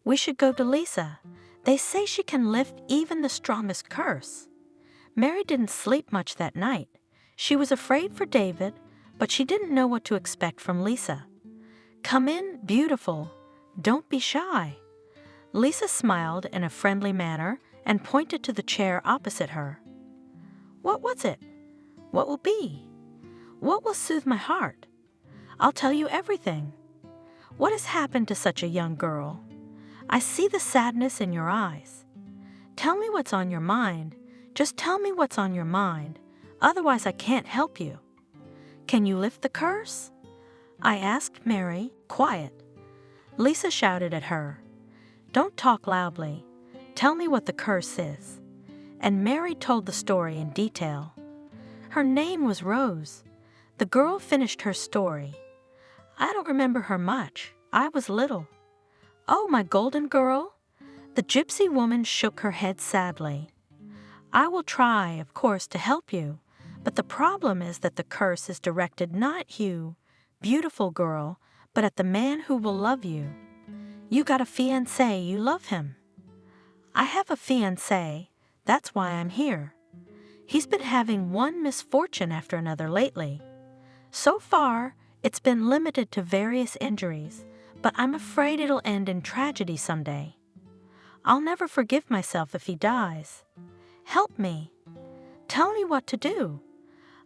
we should go to Lisa. They say she can lift even the strongest curse. Mary didn't sleep much that night. She was afraid for David, but she didn't know what to expect from Lisa. Come in, beautiful. Don't be shy. Lisa smiled in a friendly manner and pointed to the chair opposite her. What was it? What will be? What will soothe my heart? I'll tell you everything. What has happened to such a young girl? I see the sadness in your eyes. Tell me what's on your mind. Just tell me what's on your mind. Otherwise, I can't help you. Can you lift the curse? I asked Mary, quiet. Lisa shouted at her. Don't talk loudly. Tell me what the curse is. And Mary told the story in detail. Her name was Rose. The girl finished her story. I don't remember her much. I was little. Oh, my golden girl? The gypsy woman shook her head sadly. I will try, of course, to help you, but the problem is that the curse is directed not at you, beautiful girl, but at the man who will love you. You got a fiancé, you love him. I have a fiancé, that's why I'm here. He's been having one misfortune after another lately. So far, it's been limited to various injuries, but I'm afraid it'll end in tragedy someday. I'll never forgive myself if he dies. Help me. Tell me what to do.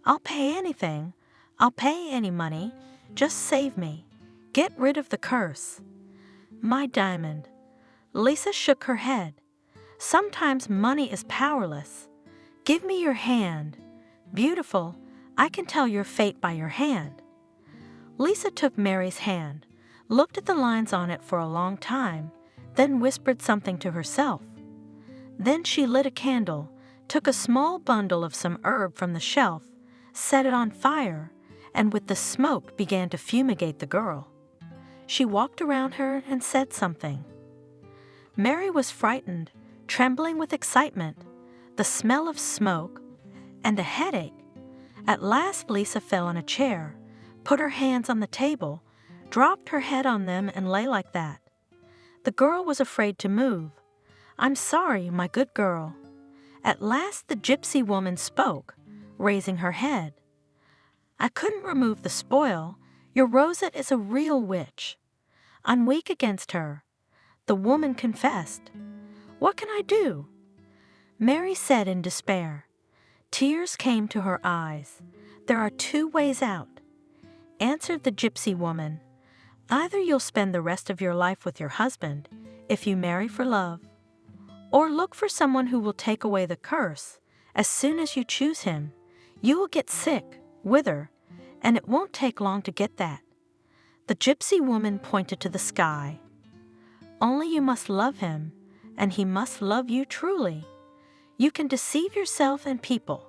I'll pay anything. I'll pay any money. Just save me. Get rid of the curse. My diamond. Lisa shook her head. Sometimes money is powerless. Give me your hand. Beautiful, I can tell your fate by your hand. Lisa took Mary's hand, looked at the lines on it for a long time, then whispered something to herself. Then she lit a candle, took a small bundle of some herb from the shelf, set it on fire, and with the smoke began to fumigate the girl. She walked around her and said something. Mary was frightened, trembling with excitement, the smell of smoke, and a headache. At last Lisa fell on a chair, put her hands on the table, dropped her head on them and lay like that. The girl was afraid to move. I'm sorry, my good girl. At last the gypsy woman spoke, raising her head. I couldn't remove the spoil. Your Rosette is a real witch. I'm weak against her. The woman confessed. What can I do? Mary said in despair. Tears came to her eyes. There are two ways out. Answered the gypsy woman. Either you'll spend the rest of your life with your husband, if you marry for love, or look for someone who will take away the curse. As soon as you choose him, you will get sick, wither, and it won't take long to get that. The gypsy woman pointed to the sky. Only you must love him, and he must love you truly. You can deceive yourself and people.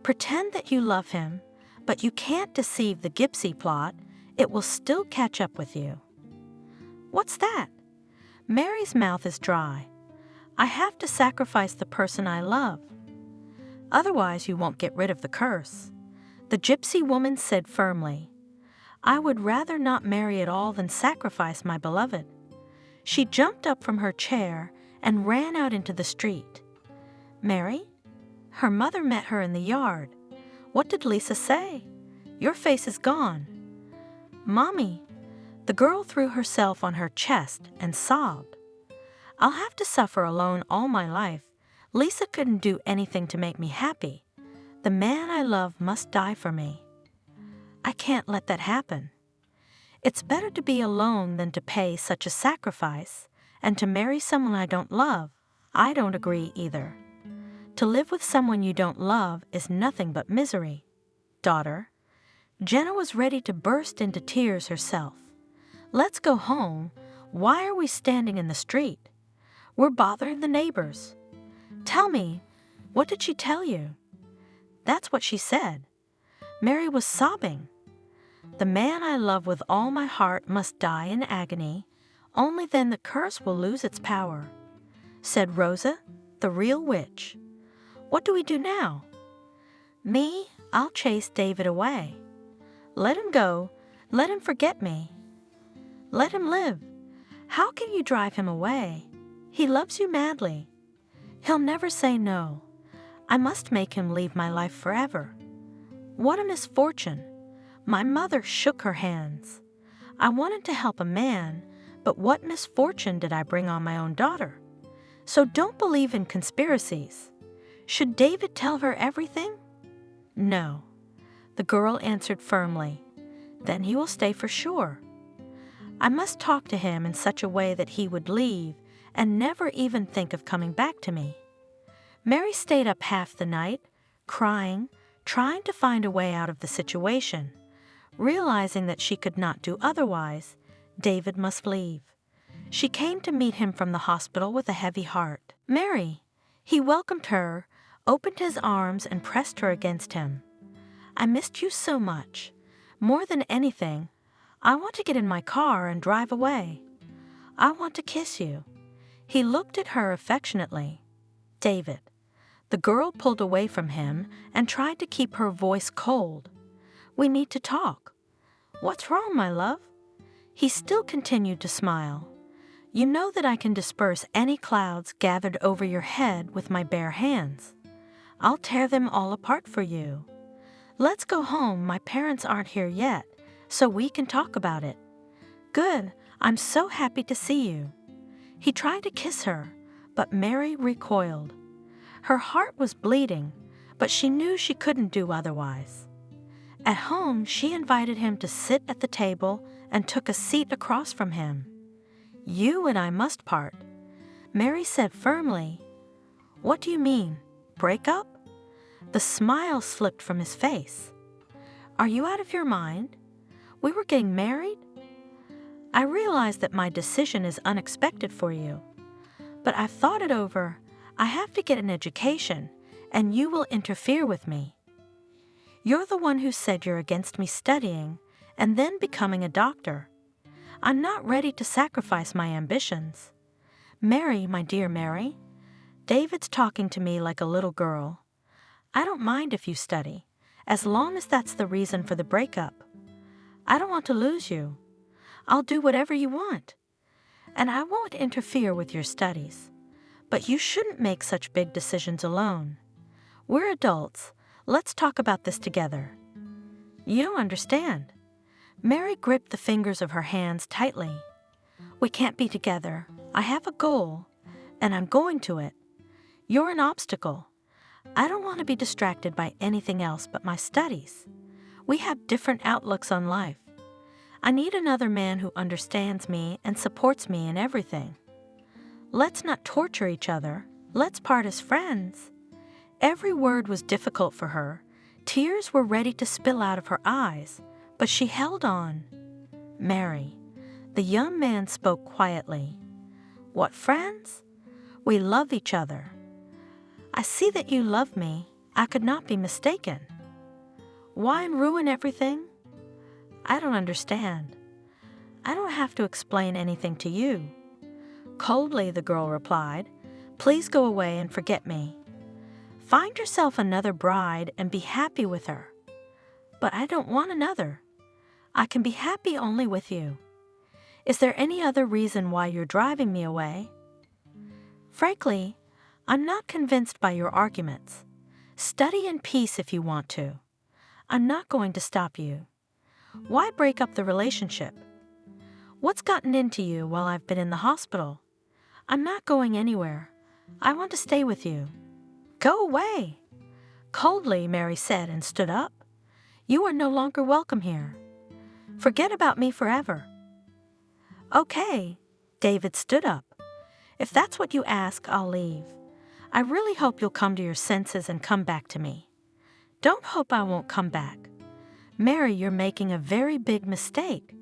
Pretend that you love him, but you can't deceive the gypsy plot. It will still catch up with you. What's that? Mary's mouth is dry. I have to sacrifice the person I love. Otherwise, you won't get rid of the curse. The gypsy woman said firmly, I would rather not marry at all than sacrifice my beloved. She jumped up from her chair and ran out into the street. Mary? Her mother met her in the yard. What did Lisa say? Your face is gone. Mommy. The girl threw herself on her chest and sobbed. I'll have to suffer alone all my life. Lisa couldn't do anything to make me happy. The man I love must die for me. I can't let that happen. It's better to be alone than to pay such a sacrifice, and to marry someone I don't love. I don't agree either. To live with someone you don't love is nothing but misery. Daughter, Jenna was ready to burst into tears herself. Let's go home. Why are we standing in the street? We're bothering the neighbors. Tell me, what did she tell you? That's what she said. Mary was sobbing. The man I love with all my heart must die in agony. Only then the curse will lose its power, said Rosa, the real witch. What do we do now? Me, I'll chase David away. Let him go. Let him forget me. Let him live. How can you drive him away? He loves you madly. He'll never say no. I must make him leave my life forever. What a misfortune. My mother shook her hands. I wanted to help a man, but what misfortune did I bring on my own daughter? So don't believe in conspiracies. Should David tell her everything? No. The girl answered firmly. Then he will stay for sure. I must talk to him in such a way that he would leave and never even think of coming back to me. Mary stayed up half the night, crying, trying to find a way out of the situation. Realizing that she could not do otherwise, David must leave. She came to meet him from the hospital with a heavy heart. Mary! He welcomed her, opened his arms, and pressed her against him. I missed you so much. More than anything, I want to get in my car and drive away. I want to kiss you. He looked at her affectionately. David. The girl pulled away from him and tried to keep her voice cold. We need to talk. What's wrong, my love? He still continued to smile. You know that I can disperse any clouds gathered over your head with my bare hands. I'll tear them all apart for you. Let's go home. My parents aren't here yet, so we can talk about it. Good. I'm so happy to see you. He tried to kiss her, but Mary recoiled. Her heart was bleeding, but she knew she couldn't do otherwise. At home, she invited him to sit at the table and took a seat across from him. You and I must part. Mary said firmly. What do you mean? Break up? The smile slipped from his face. Are you out of your mind? We were getting married? I realize that my decision is unexpected for you, but I've thought it over. I have to get an education, and you will interfere with me. You're the one who said you're against me studying and then becoming a doctor. I'm not ready to sacrifice my ambitions. Mary, my dear Mary, David's talking to me like a little girl. I don't mind if you study, as long as that's the reason for the breakup. I don't want to lose you. I'll do whatever you want. And I won't interfere with your studies. But you shouldn't make such big decisions alone. We're adults. Let's talk about this together. You don't understand. Mary gripped the fingers of her hands tightly. We can't be together. I have a goal, and I'm going to it. You're an obstacle. I don't want to be distracted by anything else but my studies. We have different outlooks on life. I need another man who understands me and supports me in everything. Let's not torture each other. Let's part as friends. Every word was difficult for her. Tears were ready to spill out of her eyes, but she held on. Mary. The young man spoke quietly. What friends? We love each other. I see that you love me. I could not be mistaken. Why ruin everything? I don't understand. I don't have to explain anything to you. Coldly, the girl replied, Please go away and forget me. Find yourself another bride and be happy with her. But I don't want another. I can be happy only with you. Is there any other reason why you're driving me away? Frankly, I'm not convinced by your arguments. Study in peace if you want to. I'm not going to stop you. Why break up the relationship? What's gotten into you while I've been in the hospital? I'm not going anywhere. I want to stay with you. Go away. Coldly, Mary said and stood up. You are no longer welcome here. Forget about me forever. Okay. David stood up. If that's what you ask, I'll leave. I really hope you'll come to your senses and come back to me. Don't hope I won't come back. Mary, you're making a very big mistake.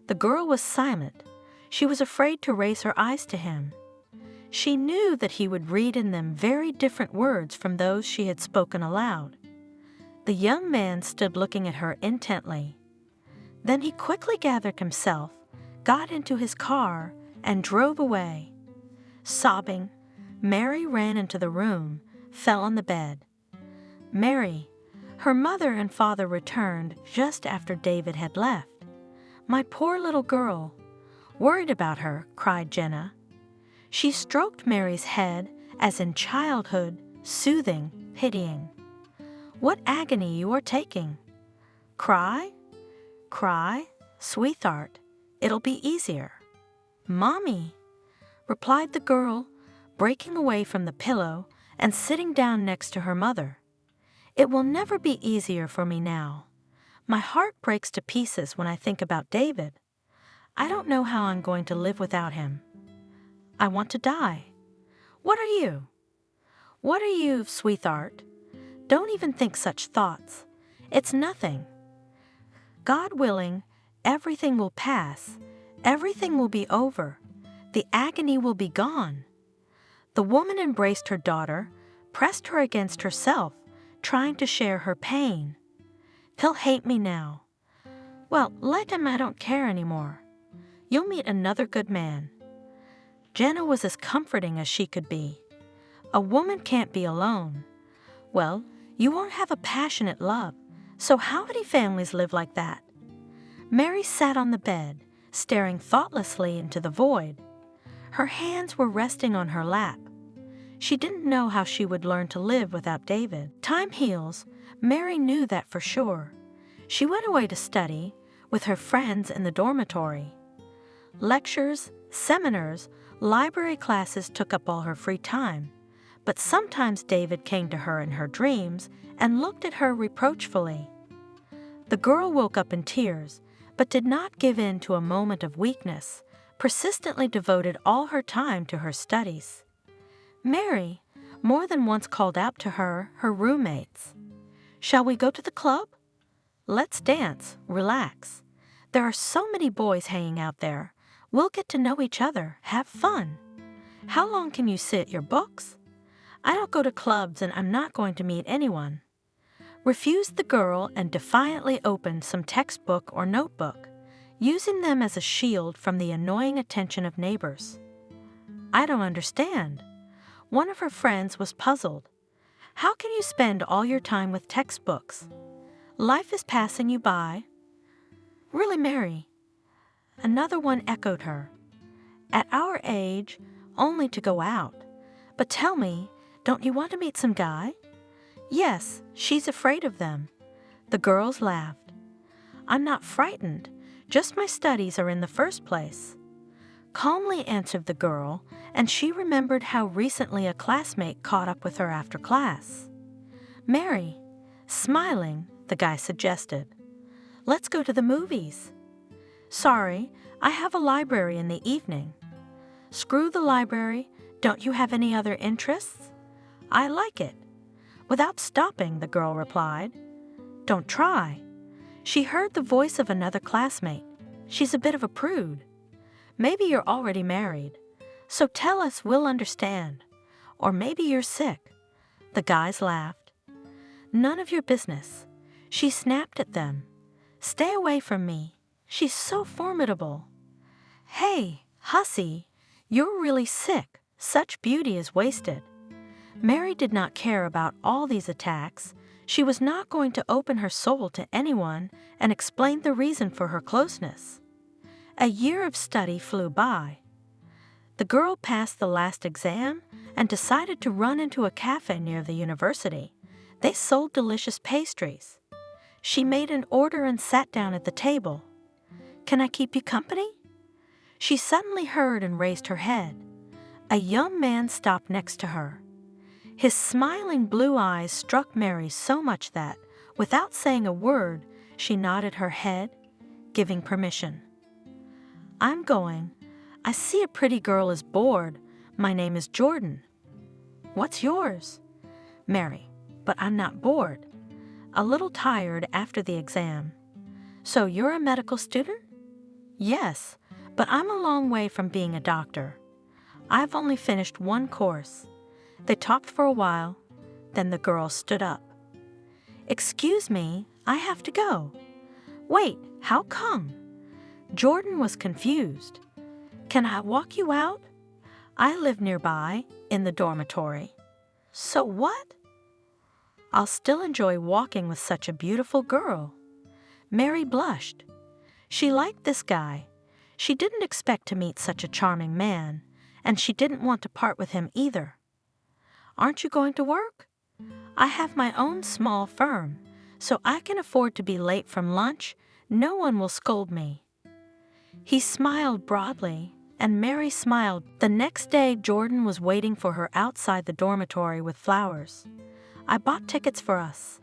The girl was silent. She was afraid to raise her eyes to him. She knew that he would read in them very different words from those she had spoken aloud. The young man stood looking at her intently. Then he quickly gathered himself, got into his car, and drove away. Sobbing, Mary ran into the room, fell on the bed. Mary, her mother and father returned just after David had left. My poor little girl, Worried about her, cried Jenna. She stroked Mary's head, as in childhood, soothing, pitying. What agony you are taking! Cry? Cry, sweetheart. It'll be easier. Mommy, replied the girl, breaking away from the pillow and sitting down next to her mother. It will never be easier for me now. My heart breaks to pieces when I think about David. I don't know how I'm going to live without him. I want to die. What are you? What are you, sweetheart? Don't even think such thoughts. It's nothing. God willing, everything will pass. Everything will be over. The agony will be gone. The woman embraced her daughter, pressed her against herself, trying to share her pain. He'll hate me now. Well, let him, I don't care anymore. You'll meet another good man. Jenna was as comforting as she could be. A woman can't be alone. Well, you won't have a passionate love, so how many families live like that? Mary sat on the bed, staring thoughtlessly into the void. Her hands were resting on her lap. She didn't know how she would learn to live without David. Time heals. Mary knew that for sure. She went away to study with her friends in the dormitory. Lectures, seminars, library classes took up all her free time, but sometimes David came to her in her dreams and looked at her reproachfully. The girl woke up in tears, but did not give in to a moment of weakness, persistently devoted all her time to her studies. Mary more than once called out to her roommates. Shall we go to the club? Let's dance, relax. There are so many boys hanging out there. We'll get to know each other, have fun. How long can you sit your books? I don't go to clubs and I'm not going to meet anyone. Refused the girl and defiantly opened some textbook or notebook, using them as a shield from the annoying attention of neighbors. I don't understand. One of her friends was puzzled. How can you spend all your time with textbooks? Life is passing you by. Really, Mary? Another one echoed her. At our age, only to go out. But tell me, don't you want to meet some guy? Yes, she's afraid of them. The girls laughed. I'm not frightened, just my studies are in the first place. Calmly answered the girl, and she remembered how recently a classmate caught up with her after class. Mary, smiling, the guy suggested. Let's go to the movies. Sorry, I have a library in the evening. Screw the library, don't you have any other interests? I like it. Without stopping, the girl replied. Don't try. She heard the voice of another classmate. She's a bit of a prude. Maybe you're already married, so tell us, we'll understand. Or maybe you're sick. The guys laughed. None of your business. She snapped at them. Stay away from me. She's so formidable. Hey, hussy, you're really sick. Such beauty is wasted. Mary did not care about all these attacks. She was not going to open her soul to anyone and explain the reason for her closeness. A year of study flew by. The girl passed the last exam and decided to run into a cafe near the university. They sold delicious pastries. She made an order and sat down at the table. Can I keep you company? She suddenly heard and raised her head. A young man stopped next to her. His smiling blue eyes struck Mary so much that, without saying a word, she nodded her head, giving permission. I'm going. I see a pretty girl is bored. My name is Jordan. What's yours? Mary, but I'm not bored. A little tired after the exam. So you're a medical student? Yes, but I'm a long way from being a doctor. I've only finished one course. They talked for a while, then the girl stood up. Excuse me, I have to go. Wait, how come? Jordan was confused. Can I walk you out? I live nearby, in the dormitory. So what? I'll still enjoy walking with such a beautiful girl. Mary blushed. She liked this guy. She didn't expect to meet such a charming man, and she didn't want to part with him either. "Aren't you going to work?" "I have my own small firm, so I can afford to be late from lunch. No one will scold me." He smiled broadly, and Mary smiled. The next day, Jordan was waiting for her outside the dormitory with flowers. "I bought tickets for us,"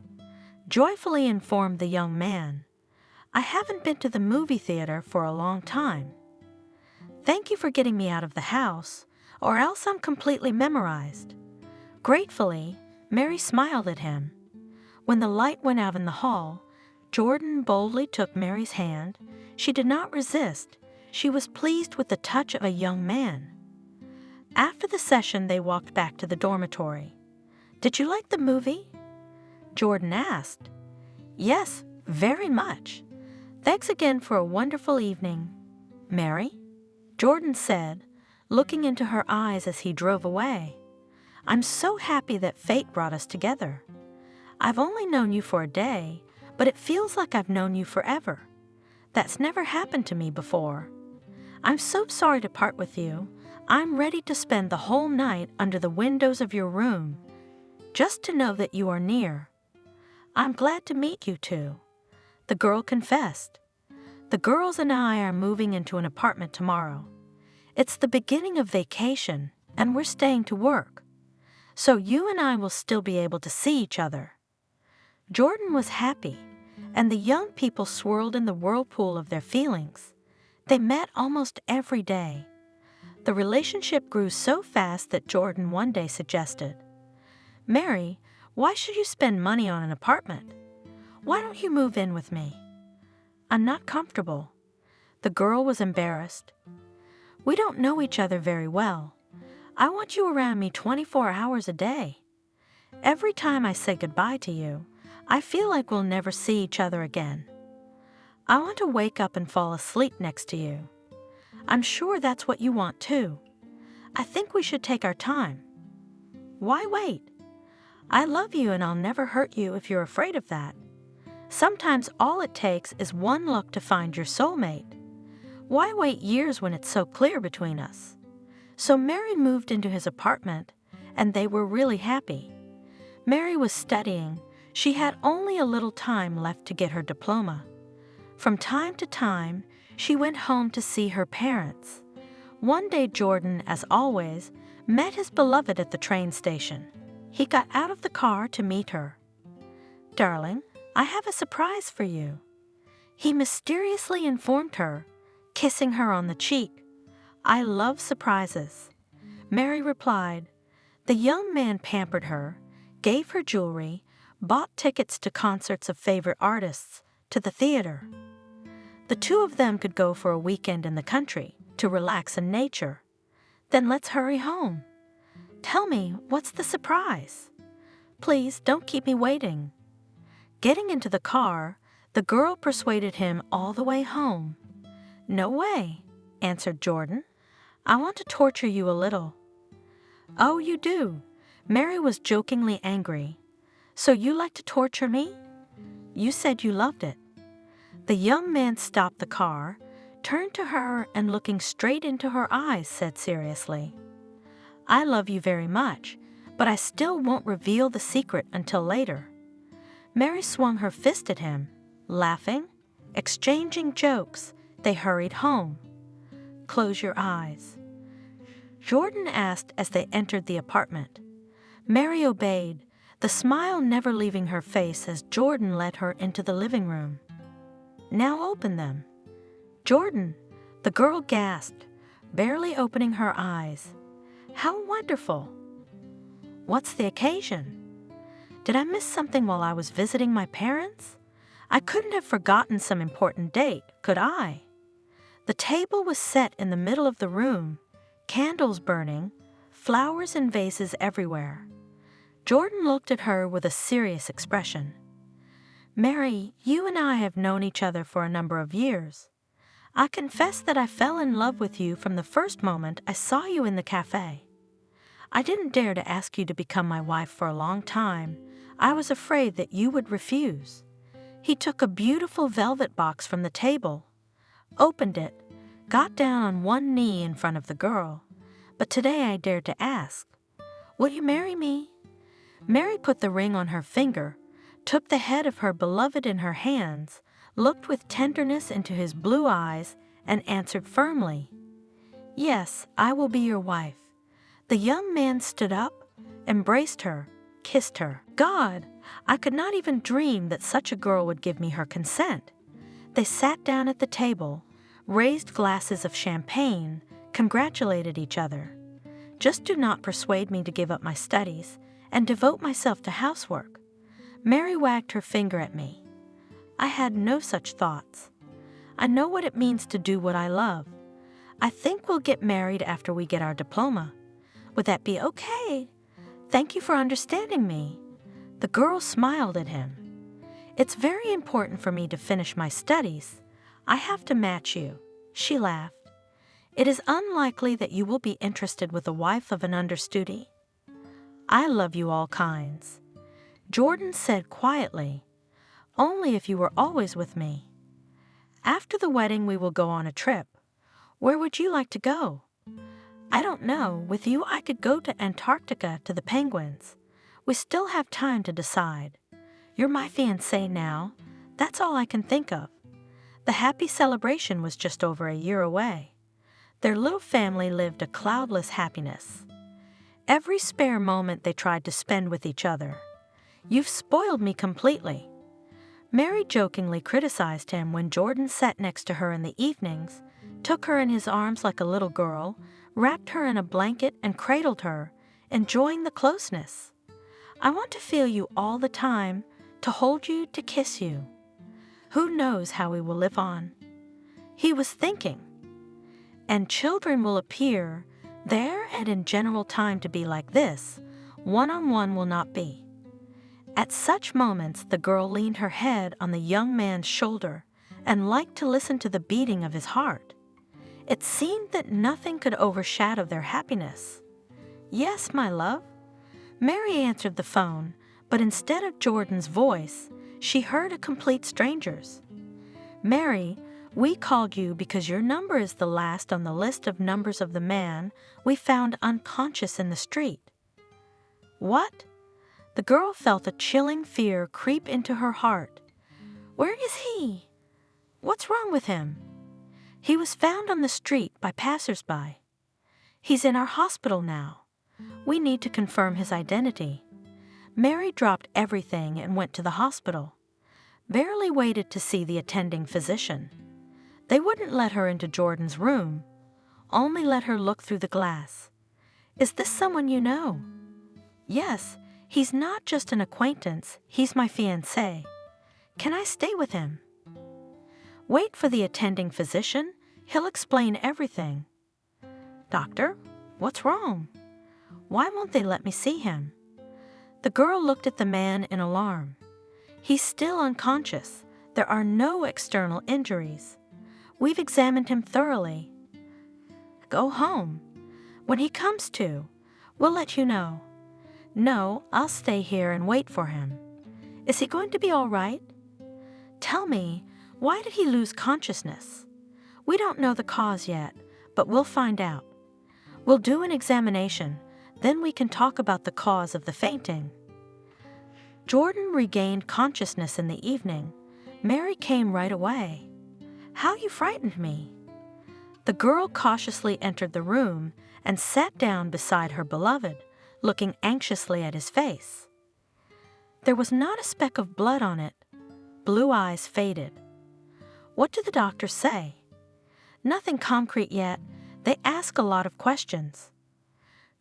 joyfully informed the young man. "I haven't been to the movie theater for a long time." "Thank you for getting me out of the house, or else I'm completely memorized." Gratefully, Mary smiled at him. When the light went out in the hall, Jordan boldly took Mary's hand. She did not resist. She was pleased with the touch of a young man. After the session, they walked back to the dormitory. "Did you like the movie?" Jordan asked. "Yes, very much. Thanks again for a wonderful evening, Mary," Jordan said, looking into her eyes as he drove away. "I'm so happy that fate brought us together. I've only known you for a day, but it feels like I've known you forever. That's never happened to me before. I'm so sorry to part with you. I'm ready to spend the whole night under the windows of your room, just to know that you are near. I'm glad to meet you two," the girl confessed. "The girls and I are moving into an apartment tomorrow. It's the beginning of vacation, and we're staying to work. So you and I will still be able to see each other." Jordan was happy, and the young people swirled in the whirlpool of their feelings. They met almost every day. The relationship grew so fast that Jordan one day suggested, "Mary, why should you spend money on an apartment? Why don't you move in with me?" "I'm not comfortable." The girl was embarrassed. "We don't know each other very well. I want you around me 24 hours a day. Every time I say goodbye to you, I feel like we'll never see each other again. I want to wake up and fall asleep next to you. I'm sure that's what you want too. I think we should take our time." "Why wait? I love you and I'll never hurt you if you're afraid of that. Sometimes all it takes is one look to find your soulmate. Why wait years when it's so clear between us?" So Mary moved into his apartment, and they were really happy. Mary was studying. She had only a little time left to get her diploma. From time to time, she went home to see her parents. One day Jordan, as always, met his beloved at the train station. He got out of the car to meet her. "Darling, I have a surprise for you," he mysteriously informed her, kissing her on the cheek. "I love surprises," Mary replied. The young man pampered her, gave her jewelry, bought tickets to concerts of favorite artists, to the theater. The two of them could go for a weekend in the country to relax in nature. "Then let's hurry home. Tell me, what's the surprise? Please don't keep me waiting." Getting into the car, the girl persuaded him all the way home. "No way," answered Jordan. "I want to torture you a little." "Oh, you do?" Mary was jokingly angry. "So you like to torture me? You said you loved it." The young man stopped the car, turned to her, and looking straight into her eyes, said seriously, "I love you very much, but I still won't reveal the secret until later." Mary swung her fist at him. Laughing, exchanging jokes, they hurried home. "Close your eyes," Jordan asked as they entered the apartment. Mary obeyed, the smile never leaving her face as Jordan led her into the living room. "Now open them." "Jordan," the girl gasped, barely opening her eyes. "How wonderful." "What's the occasion? Did I miss something while I was visiting my parents? I couldn't have forgotten some important date, could I?" The table was set in the middle of the room, candles burning, flowers in vases everywhere. Jordan looked at her with a serious expression. "Mary, you and I have known each other for a number of years. I confess that I fell in love with you from the first moment I saw you in the cafe. I didn't dare to ask you to become my wife for a long time. I was afraid that you would refuse." He took a beautiful velvet box from the table, opened it, got down on one knee in front of the girl, but today I dared to ask, "Will you marry me?" Mary put the ring on her finger, took the head of her beloved in her hands, looked with tenderness into his blue eyes, and answered firmly, "Yes, I will be your wife." The young man stood up, embraced her, kissed her. God, I could not even dream that such a girl would give me her consent. They sat down at the table, raised glasses of champagne, congratulated each other. "Just do not persuade me to give up my studies and devote myself to housework." Mary wagged her finger at me. I had no such thoughts. I know what it means to do what I love. I think we'll get married after we get our diploma. Would that be okay? Thank you for understanding me. The girl smiled at him. It's very important for me to finish my studies. I have to match you. She laughed. It is unlikely that you will be interested with the wife of an understudy. I love you all kinds. Jordan said quietly, "Only if you were always with me." After the wedding, we will go on a trip. Where would you like to go? I don't know. With you, I could go to Antarctica to the penguins. We still have time to decide. You're my fiancé now. That's all I can think of. The happy celebration was just over a year away. Their little family lived a cloudless happiness. Every spare moment they tried to spend with each other. You've spoiled me completely. Mary jokingly criticized him when Jordan sat next to her in the evenings, took her in his arms like a little girl, wrapped her in a blanket and cradled her, enjoying the closeness. I want to feel you all the time, to hold you, to kiss you. Who knows how we will live on? He was thinking. And children will appear, there and in general time to be like this, one-on-one will not be. At such moments the girl leaned her head on the young man's shoulder and liked to listen to the beating of his heart. It seemed that nothing could overshadow their happiness. "Yes, my love." Mary answered the phone, but instead of Jordan's voice, she heard a complete stranger's. "Mary, we called you because your number is the last on the list of numbers of the man we found unconscious in the street." What? The girl felt a chilling fear creep into her heart. Where is he? What's wrong with him? He was found on the street by passers-by. He's in our hospital now. We need to confirm his identity. Mary dropped everything and went to the hospital. Barely waited to see the attending physician. They wouldn't let her into Jordan's room, only let her look through the glass. "Is this someone you know?" "Yes, he's not just an acquaintance, he's my fiancé. Can I stay with him?" "Wait for the attending physician. He'll explain everything." "Doctor, what's wrong? Why won't they let me see him?" The girl looked at the man in alarm. "He's still unconscious. There are no external injuries. We've examined him thoroughly." "Go home. When he comes to, we'll let you know." "No, I'll stay here and wait for him." "Is he going to be all right?" "Tell me, why did he lose consciousness?" "We don't know the cause yet, but we'll find out. We'll do an examination, then we can talk about the cause of the fainting." Jordan regained consciousness in the evening. Mary came right away. "How you frightened me." The girl cautiously entered the room and sat down beside her beloved, looking anxiously at his face. There was not a speck of blood on it. Blue eyes faded. "What did the doctor say?" "Nothing concrete yet. They ask a lot of questions."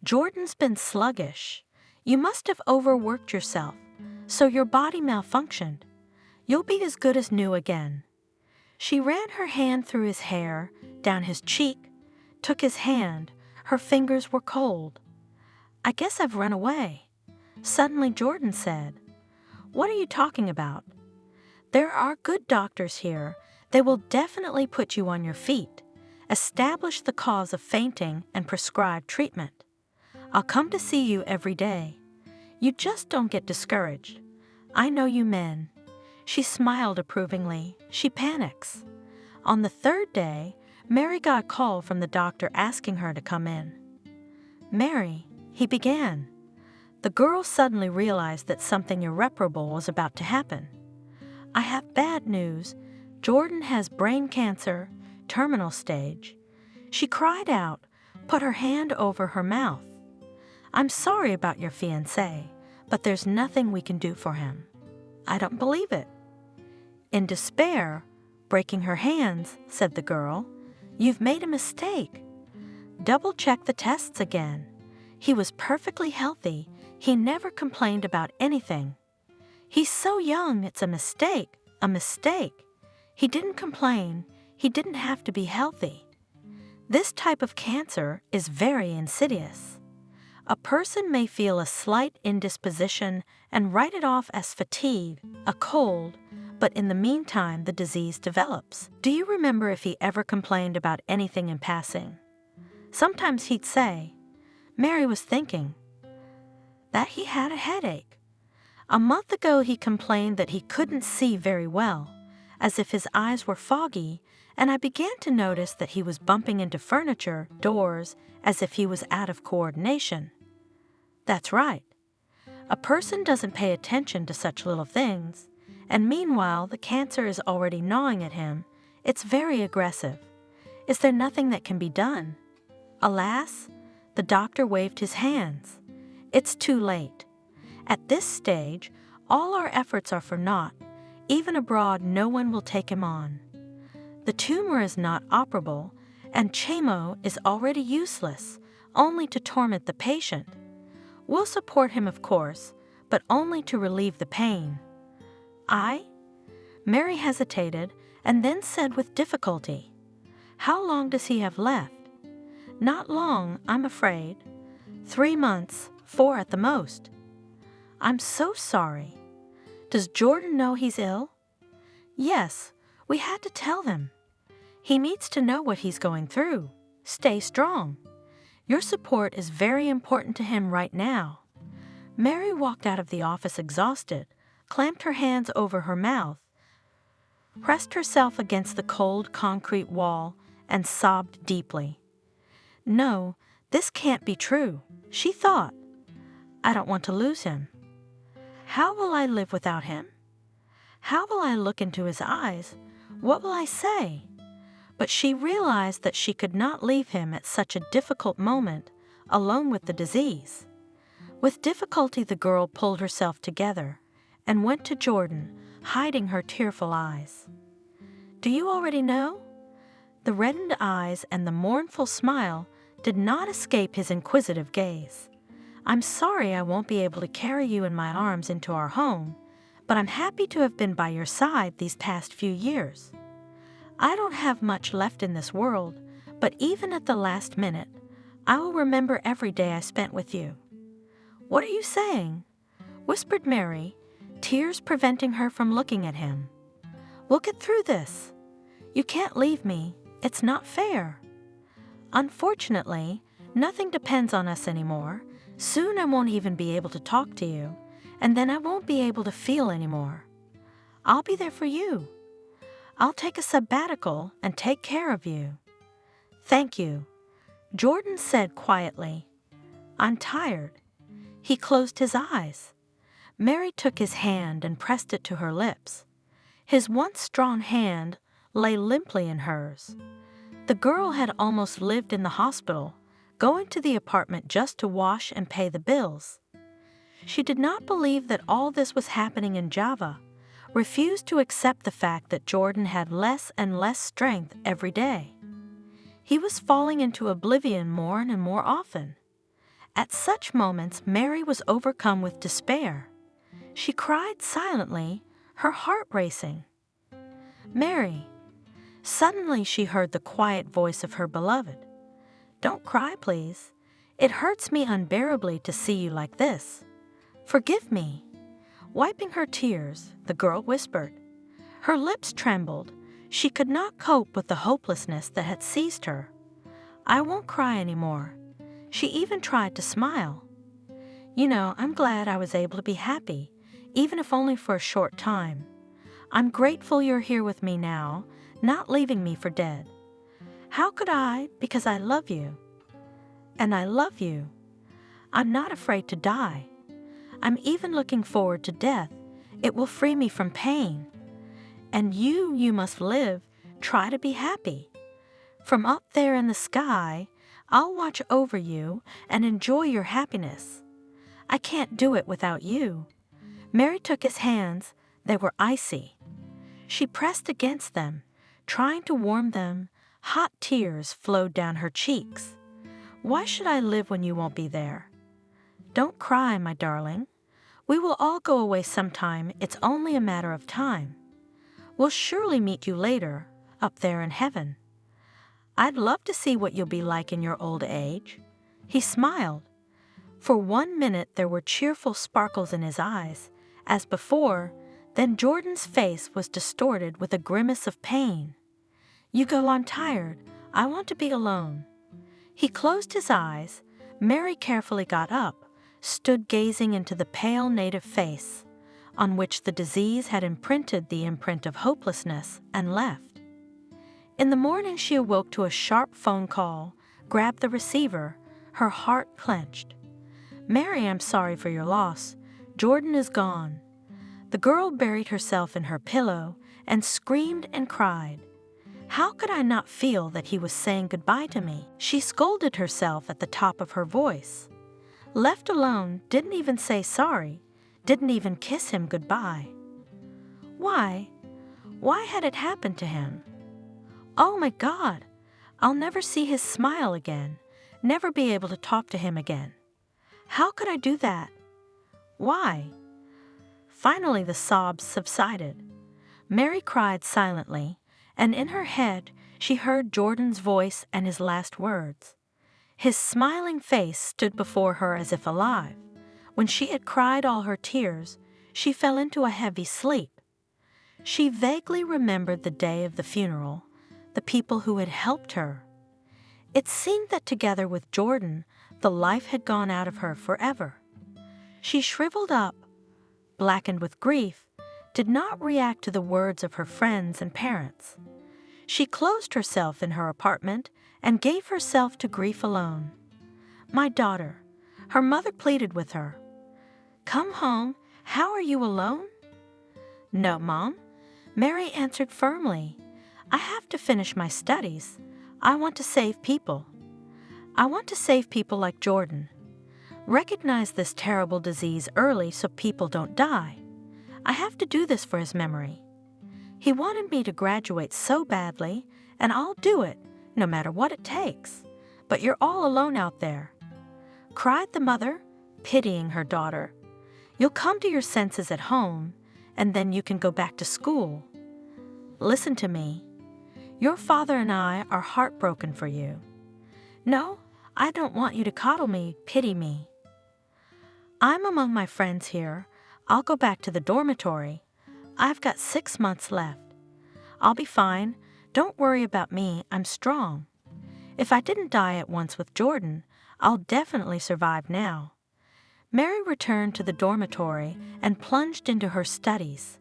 "Jordan's been sluggish. You must have overworked yourself, so your body malfunctioned. You'll be as good as new again." She ran her hand through his hair, down his cheek, took his hand. Her fingers were cold. "I guess I've run away." Suddenly Jordan said, "What are you talking about? There are good doctors here. They will definitely put you on your feet, establish the cause of fainting, and prescribe treatment. I'll come to see you every day. You just don't get discouraged. I know you men." She smiled approvingly. "She panics." On the third day, Mary got a call from the doctor asking her to come in. "Mary," he began. The girl suddenly realized that something irreparable was about to happen. "I have bad news. Jordan has brain cancer, terminal stage." She cried out, put her hand over her mouth. "I'm sorry about your fiancé, but there's nothing we can do for him." "I don't believe it." In despair, breaking her hands, said the girl, "You've made a mistake. Double-check the tests again. He was perfectly healthy. He never complained about anything. He's so young, it's a mistake, a mistake. He didn't complain. He didn't have to be healthy. This type of cancer is very insidious. A person may feel a slight indisposition and write it off as fatigue, a cold, but in the meantime the disease develops." Do you remember if he ever complained about anything in passing? Sometimes he'd say, Mary was thinking, that he had a headache. A month ago he complained that he couldn't see very well, as if his eyes were foggy, and I began to notice that he was bumping into furniture, doors, as if he was out of coordination. That's right. A person doesn't pay attention to such little things, and meanwhile the cancer is already gnawing at him. It's very aggressive. Is there nothing that can be done? Alas, the doctor waved his hands. It's too late. At this stage, all our efforts are for naught. Even abroad, no one will take him on. The tumor is not operable, and chemo is already useless, only to torment the patient. We'll support him, of course, but only to relieve the pain. I? Mary hesitated and then said with difficulty, "How long does he have left?" "Not long, I'm afraid. 3 months, 4 at the most." "I'm so sorry. Does Jordan know he's ill?" "Yes, we had to tell him. He needs to know what he's going through. Stay strong. Your support is very important to him right now." Mary walked out of the office exhausted, clamped her hands over her mouth, pressed herself against the cold concrete wall, and sobbed deeply. "No, this can't be true," she thought. "I don't want to lose him. How will I live without him? How will I look into his eyes? What will I say?" But she realized that she could not leave him at such a difficult moment, alone with the disease. With difficulty the girl pulled herself together and went to Jordan, hiding her tearful eyes. "Do you already know?" The reddened eyes and the mournful smile did not escape his inquisitive gaze. "I'm sorry I won't be able to carry you in my arms into our home, but I'm happy to have been by your side these past few years. I don't have much left in this world, but even at the last minute, I will remember every day I spent with you." "What are you saying?" whispered Mary, tears preventing her from looking at him. "We'll get through this. You can't leave me. It's not fair. Unfortunately, nothing depends on us anymore. Soon I won't even be able to talk to you, and then I won't be able to feel anymore. I'll be there for you. I'll take a sabbatical and take care of you." "Thank you," Jordan said quietly. "I'm tired." He closed his eyes. Mary took his hand and pressed it to her lips. His once strong hand lay limply in hers. The girl had almost lived in the hospital, going to the apartment just to wash and pay the bills. She did not believe that all this was happening in Java, refused to accept the fact that Jordan had less and less strength every day. He was falling into oblivion more and more often. At such moments, Mary was overcome with despair. She cried silently, her heart racing. "Mary!" Suddenly she heard the quiet voice of her beloved. "Don't cry, please. It hurts me unbearably to see you like this. Forgive me." Wiping her tears, the girl whispered. Her lips trembled. She could not cope with the hopelessness that had seized her. "I won't cry anymore." She even tried to smile. "You know, I'm glad I was able to be happy, even if only for a short time. I'm grateful you're here with me now, not leaving me for dead. How could I? Because I love you. And I love you. I'm not afraid to die. I'm even looking forward to death. It will free me from pain. And you must live. Try to be happy. From up there in the sky, I'll watch over you and enjoy your happiness. I can't do it without you. Mary took his hands. They were icy. She pressed against them, trying to warm them. Hot tears flowed down her cheeks. Why should I live when you won't be there? Don't cry, my darling. We will all go away sometime. It's only a matter of time. We'll surely meet you later, up there in heaven. I'd love to see what you'll be like in your old age. He smiled. For 1 minute there were cheerful sparkles in his eyes, as before. Then Jordan's face was distorted with a grimace of pain. You go on tired. I want to be alone. He closed his eyes. Mary carefully got up, stood gazing into the pale native face, on which the disease had imprinted the imprint of hopelessness, and left. In the morning she awoke to a sharp phone call, grabbed the receiver, her heart clenched. Mary, I'm sorry for your loss. Jordan is gone. The girl buried herself in her pillow and screamed and cried. How could I not feel that he was saying goodbye to me? She scolded herself at the top of her voice. Left alone, didn't even say sorry, didn't even kiss him goodbye. Why? Why had it happened to him? Oh my God! I'll never see his smile again, never be able to talk to him again. How could I do that? Why? Finally the sobs subsided. Mary cried silently, and in her head she heard Jordan's voice and his last words. His smiling face stood before her as if alive. When she had cried all her tears, she fell into a heavy sleep. She vaguely remembered the day of the funeral, the people who had helped her. It seemed that together with Jordan, the life had gone out of her forever. She shriveled up, blackened with grief, did not react to the words of her friends and parents. She closed herself in her apartment and gave herself to grief alone. My daughter, her mother pleaded with her. Come home, how are you alone? No, Mom, Mary answered firmly. I have to finish my studies. I want to save people. I want to save people like Jordan. Recognize this terrible disease early so people don't die. I have to do this for his memory. He wanted me to graduate so badly, and I'll do it, no matter what it takes. But you're all alone out there, cried the mother, pitying her daughter. You'll come to your senses at home, and then you can go back to school. Listen to me. Your father and I are heartbroken for you. No, I don't want you to coddle me, pity me. I'm among my friends here. I'll go back to the dormitory. I've got 6 months left. I'll be fine. Don't worry about me. I'm strong. If I didn't die at once with Jordan, I'll definitely survive now. Mary returned to the dormitory and plunged into her studies.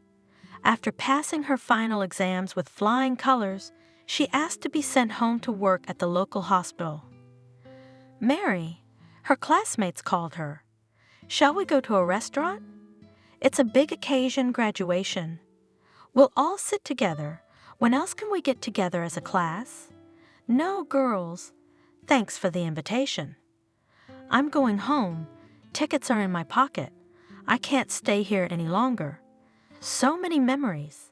After passing her final exams with flying colors, she asked to be sent home to work at the local hospital. Mary, her classmates called her. Shall we go to a restaurant? It's a big occasion, graduation. We'll all sit together. When else can we get together as a class? No, girls. Thanks for the invitation. I'm going home. Tickets are in my pocket. I can't stay here any longer. So many memories.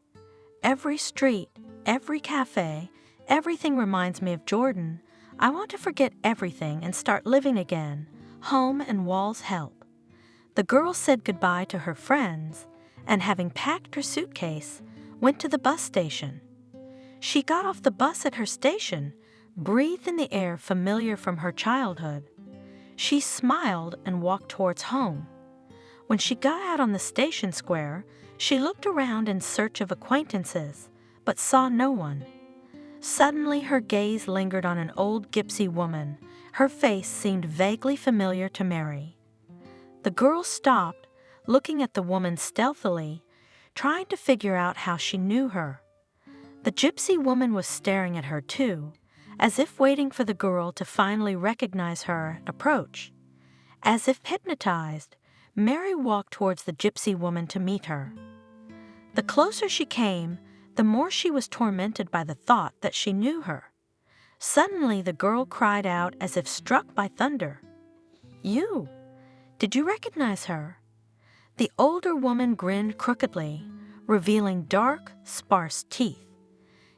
Every street, every cafe, everything reminds me of Jordan. I want to forget everything and start living again. Home and walls help. The girl said goodbye to her friends and, having packed her suitcase, went to the bus station. She got off the bus at her station, breathed in the air familiar from her childhood. She smiled and walked towards home. When she got out on the station square, she looked around in search of acquaintances, but saw no one. Suddenly her gaze lingered on an old Gypsy woman. Her face seemed vaguely familiar to Mary. The girl stopped, looking at the woman stealthily, trying to figure out how she knew her. The Gypsy woman was staring at her too, as if waiting for the girl to finally recognize her and approach. As if hypnotized, Mary walked towards the gypsy woman to meet her. The closer she came, the more she was tormented by the thought that she knew her. Suddenly the girl cried out as if struck by thunder. "You! Did you recognize her?" The older woman grinned crookedly, revealing dark, sparse teeth.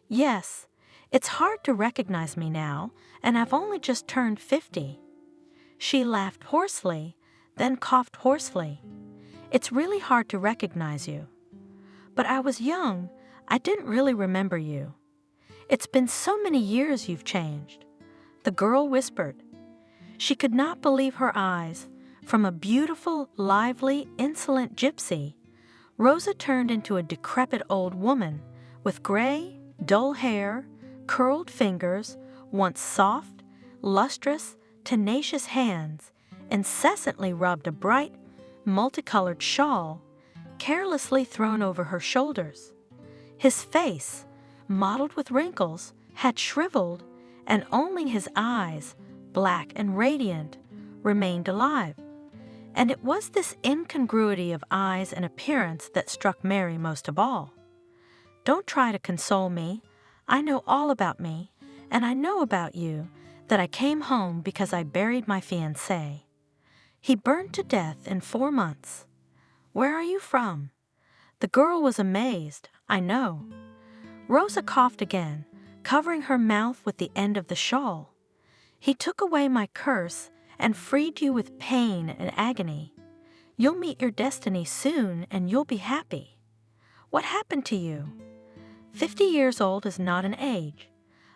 "Yes, it's hard to recognize me now, and I've only just turned 50. She laughed hoarsely, then coughed hoarsely. "It's really hard to recognize you. But I was young, I didn't really remember you. It's been so many years you've changed," the girl whispered. She could not believe her eyes. From a beautiful, lively, insolent gypsy, Rosa turned into a decrepit old woman with gray, dull hair, curled fingers, once soft, lustrous, tenacious hands, incessantly rubbed a bright, multicolored shawl, carelessly thrown over her shoulders. His face, mottled with wrinkles, had shriveled, and only his eyes, black and radiant, remained alive. And it was this incongruity of eyes and appearance that struck Mary most of all. "Don't try to console me. I know all about me, and I know about you, that I came home because I buried my fiancé. He burned to death in 4 months. Where are you from?" The girl was amazed, I know. Rosa coughed again, covering her mouth with the end of the shawl. "He took away my curse and freed you with pain and agony. You'll meet your destiny soon and you'll be happy. What happened to you? 50 years old is not an age.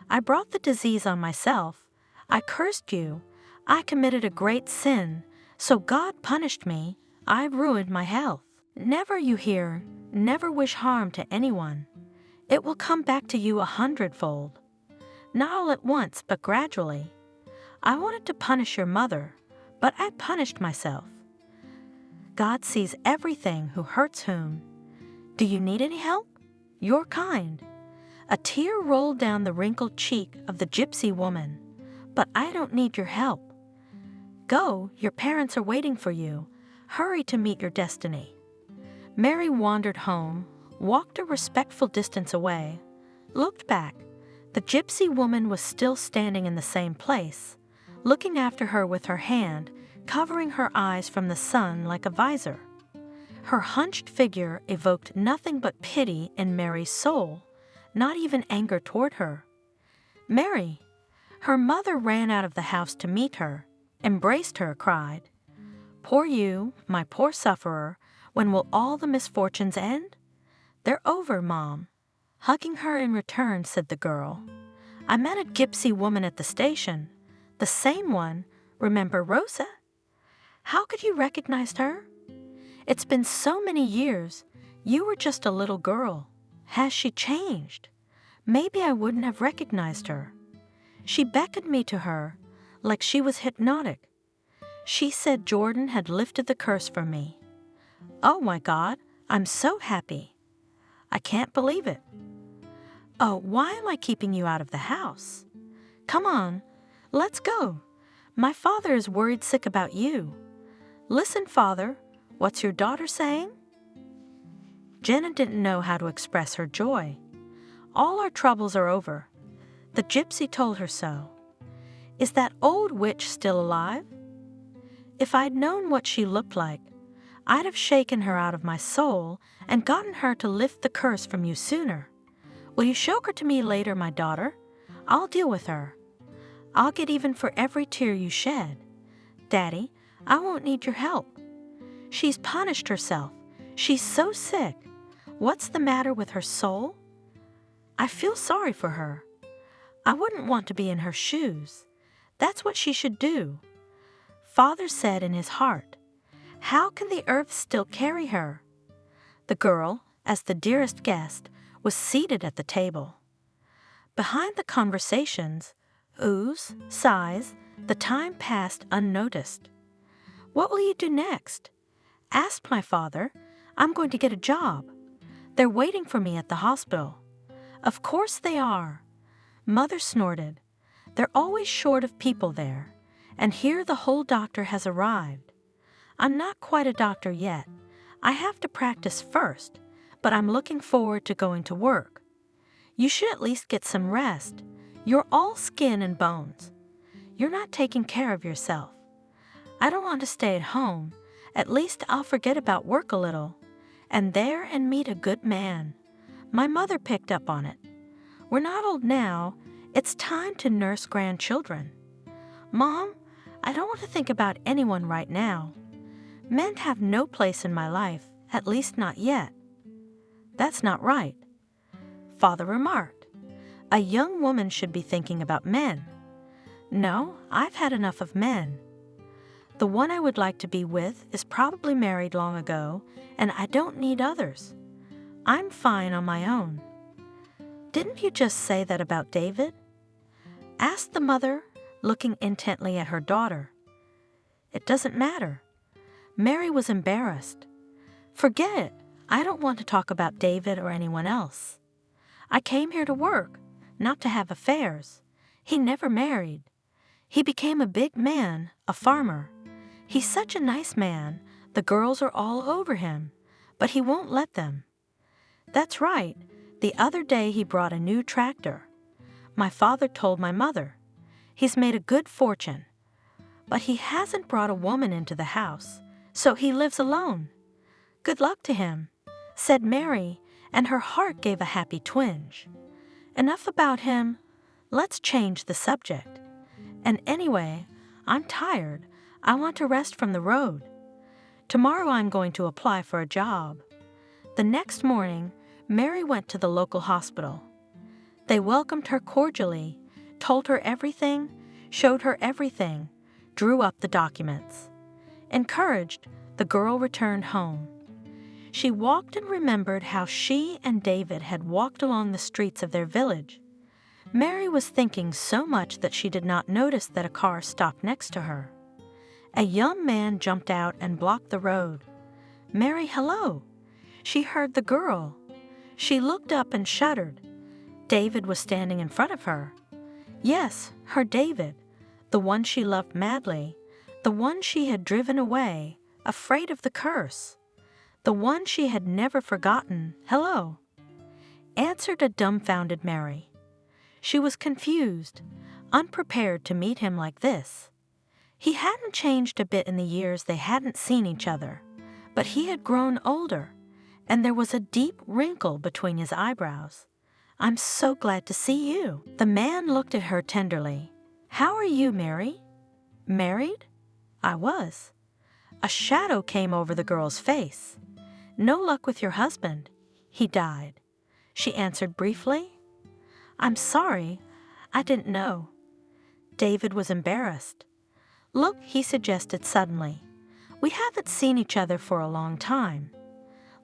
I brought the disease on myself. I cursed you. I committed a great sin, so God punished me. I ruined my health. Never, you hear, never wish harm to anyone. It will come back to you 100-fold. Not all at once, but gradually. I wanted to punish your mother, but I punished myself. God sees everything who hurts whom. Do you need any help? You're kind." A tear rolled down the wrinkled cheek of the gypsy woman. "But I don't need your help. Go, your parents are waiting for you. Hurry to meet your destiny." Mary wandered home, walked a respectful distance away, looked back. The gypsy woman was still standing in the same place, looking after her with her hand, covering her eyes from the sun like a visor. Her hunched figure evoked nothing but pity in Mary's soul, not even anger toward her. "Mary!" Her mother ran out of the house to meet her, embraced her, cried, "Poor you, my poor sufferer, when will all the misfortunes end?" "They're over, Mom." Hugging her in return, said the girl, "I met a gypsy woman at the station. The same one, remember Rosa? How could you recognize her? It's been so many years. You were just a little girl. Has she changed? Maybe I wouldn't have recognized her. She beckoned me to her, like she was hypnotic. She said Jordan had lifted the curse from me. Oh my God, I'm so happy. I can't believe it. Oh, why am I keeping you out of the house? Come on, let's go. My father is worried sick about you. Listen, Father, what's your daughter saying?" Jenna didn't know how to express her joy. "All our troubles are over. The gypsy told her so. Is that old witch still alive? If I'd known what she looked like, I'd have shaken her out of my soul and gotten her to lift the curse from you sooner. Will you show her to me later, my daughter? I'll deal with her. I'll get even for every tear you shed. Daddy, I won't need your help. She's punished herself. She's so sick. What's the matter with her soul? I feel sorry for her. I wouldn't want to be in her shoes. That's what she should do." Father said in his heart, "How can the earth still carry her?" The girl, as the dearest guest, was seated at the table. Behind the conversations, oohs, sighs, the time passed unnoticed. "What will you do next?" "Ask my father. I'm going to get a job. They're waiting for me at the hospital." "Of course they are." Mother snorted. They're always short of people there, and here the whole doctor has arrived. I'm not quite a doctor yet. I have to practice first, but I'm looking forward to going to work. You should at least get some rest. You're all skin and bones. You're not taking care of yourself. I don't want to stay at home. At least I'll forget about work a little, and there and meet a good man. My mother picked up on it. We're not old now. It's time to nurse grandchildren. Mom, I don't want to think about anyone right now. Men have no place in my life, at least not yet. That's not right. Father remarked. A young woman should be thinking about men. No, I've had enough of men. The one I would like to be with is probably married long ago, and I don't need others. I'm fine on my own. Didn't you just say that about David? Asked the mother, looking intently at her daughter. It doesn't matter. Mary was embarrassed. Forget it. I don't want to talk about David or anyone else. I came here to work, not to have affairs. He never married. He became a big man, a farmer. He's such a nice man, the girls are all over him, but he won't let them. That's right. The other day he brought a new tractor. My father told my mother. He's made a good fortune. But he hasn't brought a woman into the house, so he lives alone. Good luck to him, said Mary, and her heart gave a happy twinge. Enough about him. Let's change the subject. And anyway, I'm tired. I want to rest from the road. Tomorrow I'm going to apply for a job. The next morning, Mary went to the local hospital. They welcomed her cordially, told her everything, showed her everything, drew up the documents. Encouraged, the girl returned home. She walked and remembered how she and David had walked along the streets of their village. Mary was thinking so much that she did not notice that a car stopped next to her. A young man jumped out and blocked the road. Mary, hello. She heard the girl. She looked up and shuddered. David was standing in front of her. Yes, her David, the one she loved madly, the one she had driven away, afraid of the curse, the one she had never forgotten, hello, answered a dumbfounded Mary. She was confused, unprepared to meet him like this. He hadn't changed a bit in the years they hadn't seen each other, but he had grown older, and there was a deep wrinkle between his eyebrows. I'm so glad to see you. The man looked at her tenderly. How are you, Mary? Married? I was. A shadow came over the girl's face. No luck with your husband. He died. She answered briefly. I'm sorry. I didn't know. David was embarrassed. Look, he suggested suddenly. We haven't seen each other for a long time.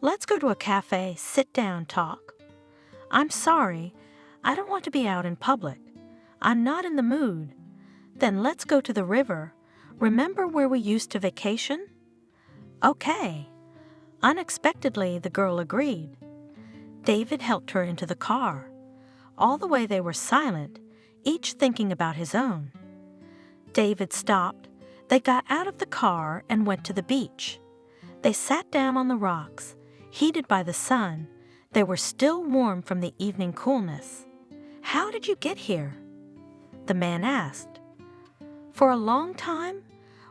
Let's go to a cafe, sit down, talk. I'm sorry. I don't want to be out in public. I'm not in the mood. Then let's go to the river. Remember where we used to vacation? Okay. Unexpectedly, the girl agreed. David helped her into the car. All the way they were silent, each thinking about his own. David stopped. They got out of the car and went to the beach. They sat down on the rocks, heated by the sun. They were still warm from the evening coolness. How did you get here? The man asked. For a long time?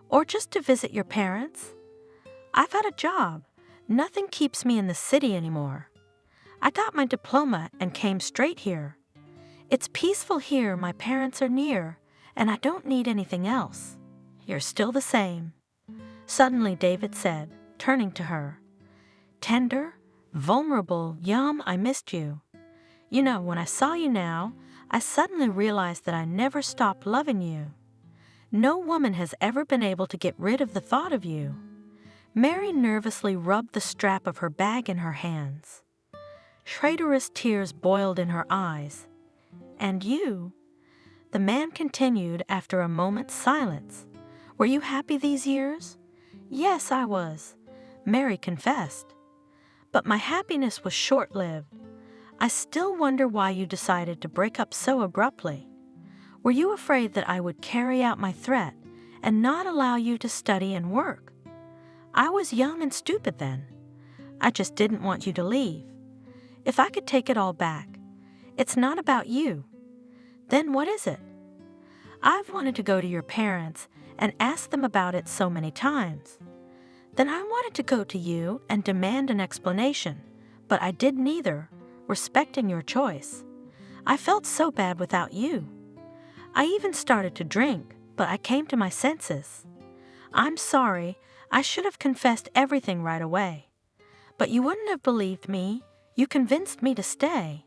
Or just to visit your parents? I've had a job. Nothing keeps me in the city anymore. I got my diploma and came straight here. It's peaceful here, my parents are near, and I don't need anything else. You're still the same. Suddenly David said, turning to her. Tender, vulnerable, yum, I missed you. You know, when I saw you now, I suddenly realized that I never stopped loving you. No woman has ever been able to get rid of the thought of you. Mary nervously rubbed the strap of her bag in her hands. Traitorous tears boiled in her eyes. And you? The man continued after a moment's silence. Were you happy these years? Yes, I was, Mary confessed. But my happiness was short-lived. I still wonder why you decided to break up so abruptly. Were you afraid that I would carry out my threat and not allow you to study and work? I was young and stupid then. I just didn't want you to leave. If I could take it all back, it's not about you. Then what is it? I've wanted to go to your parents and ask them about it so many times. Then I wanted to go to you and demand an explanation, but I did neither, respecting your choice. I felt so bad without you. I even started to drink, but I came to my senses. I'm sorry, I should have confessed everything right away. But you wouldn't have believed me. You convinced me to stay.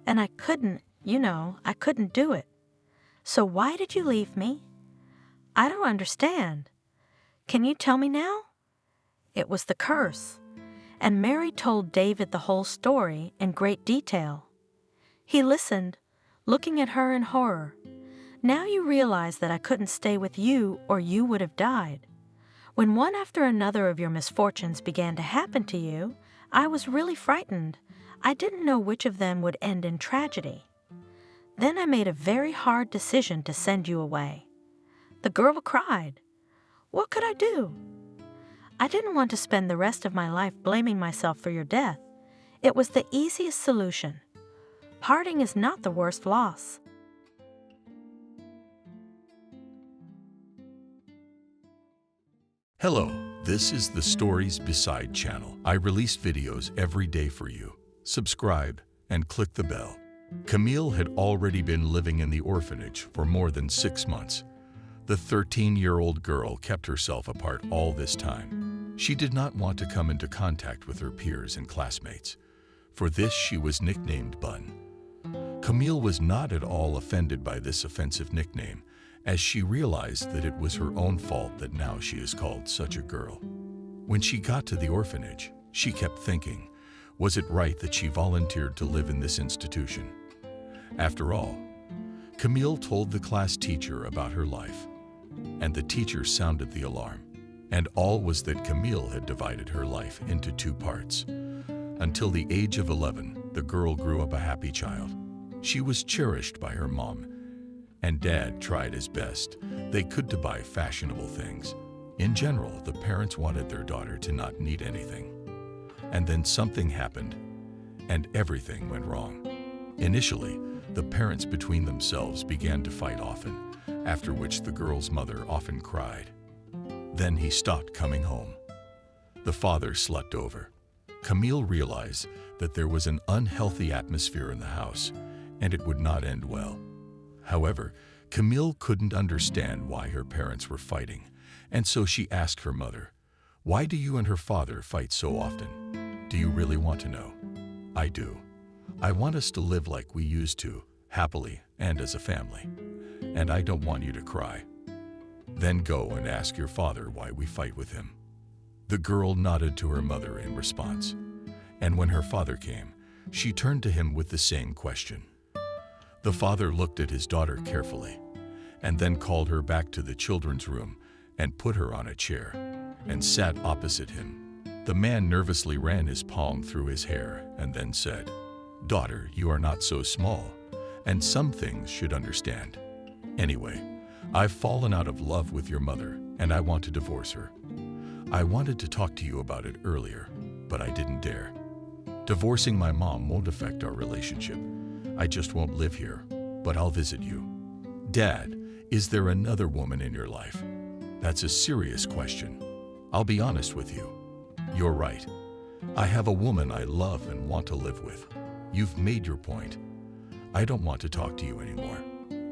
And I couldn't, I couldn't do it. So why did you leave me? I don't understand. Can you tell me now? It was the curse. And Mary told David the whole story in great detail. He listened, looking at her in horror. Now you realize that I couldn't stay with you or you would have died. When one after another of your misfortunes began to happen to you, I was really frightened. I didn't know which of them would end in tragedy. Then I made a very hard decision to send you away. The girl cried. What could I do? I didn't want to spend the rest of my life blaming myself for your death. It was the easiest solution. Parting is not the worst loss. Hello, this is the Stories Beside channel. I release videos every day for you. Subscribe and click the bell. Camille had already been living in the orphanage for more than 6 months. The 13-year-old girl kept herself apart all this time. She did not want to come into contact with her peers and classmates. For this, she was nicknamed Bun. Camille was not at all offended by this offensive nickname, as she realized that it was her own fault that now she is called such a girl. When she got to the orphanage, she kept thinking, was it right that she volunteered to live in this institution? After all, Camille told the class teacher about her life, and the teacher sounded the alarm. And all was that Camille had divided her life into 2 parts. Until the age of 11, the girl grew up a happy child. She was cherished by her mom, and Dad tried his best they could to buy fashionable things. In general, the parents wanted their daughter to not need anything. And then something happened, and everything went wrong. Initially, the parents between themselves began to fight often, after which the girl's mother often cried. Then he stopped coming home. The father slept over. Camille realized that there was an unhealthy atmosphere in the house, and it would not end well. However, Camille couldn't understand why her parents were fighting, and so she asked her mother, "Why do you and her father fight so often? Do you really want to know?" "I do. I want us to live like we used to, happily and as a family. And I don't want you to cry." "Then go and ask your father why we fight with him." The girl nodded to her mother in response, and when her father came, she turned to him with the same question. The father looked at his daughter carefully, and then called her back to the children's room and put her on a chair, and sat opposite him. The man nervously ran his palm through his hair and then said, "Daughter, you are not so small, and some things should understand. Anyway, I've fallen out of love with your mother, and I want to divorce her. I wanted to talk to you about it earlier, but I didn't dare. Divorcing my mom won't affect our relationship. I just won't live here, but I'll visit you." "Dad, is there another woman in your life?" "That's a serious question. I'll be honest with you. You're right. I have a woman I love and want to live with. You've made your point. I don't want to talk to you anymore,"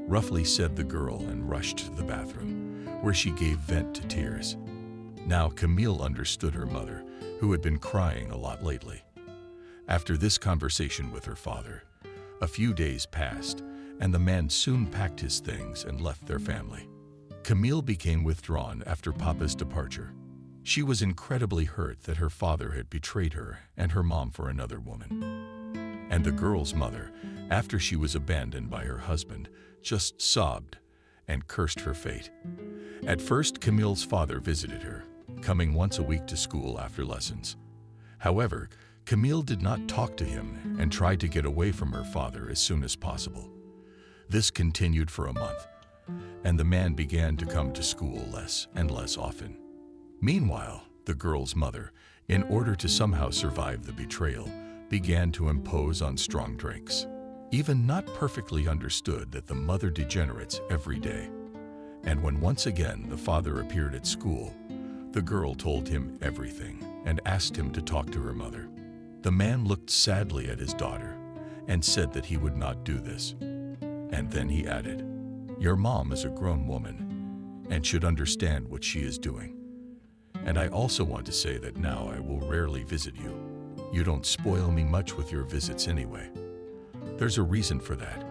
roughly said the girl and rushed to the bathroom, where she gave vent to tears. Now Camille understood her mother, who had been crying a lot lately. After this conversation with her father, a few days passed, and the man soon packed his things and left their family. Camille became withdrawn after Papa's departure. She was incredibly hurt that her father had betrayed her and her mom for another woman. And the girl's mother, after she was abandoned by her husband, just sobbed and cursed her fate. At first, Camille's father visited her, coming once a week to school after lessons. However, Camille did not talk to him and tried to get away from her father as soon as possible. This continued for a month, and the man began to come to school less and less often. Meanwhile, the girl's mother, in order to somehow survive the betrayal, began to impose on strong drinks. Even not perfectly understood that the mother degenerates every day. And when once again the father appeared at school, the girl told him everything and asked him to talk to her mother. The man looked sadly at his daughter and said that he would not do this. And then he added, "Your mom is a grown woman and should understand what she is doing. And I also want to say that now I will rarely visit you. You don't spoil me much with your visits anyway. There's a reason for that.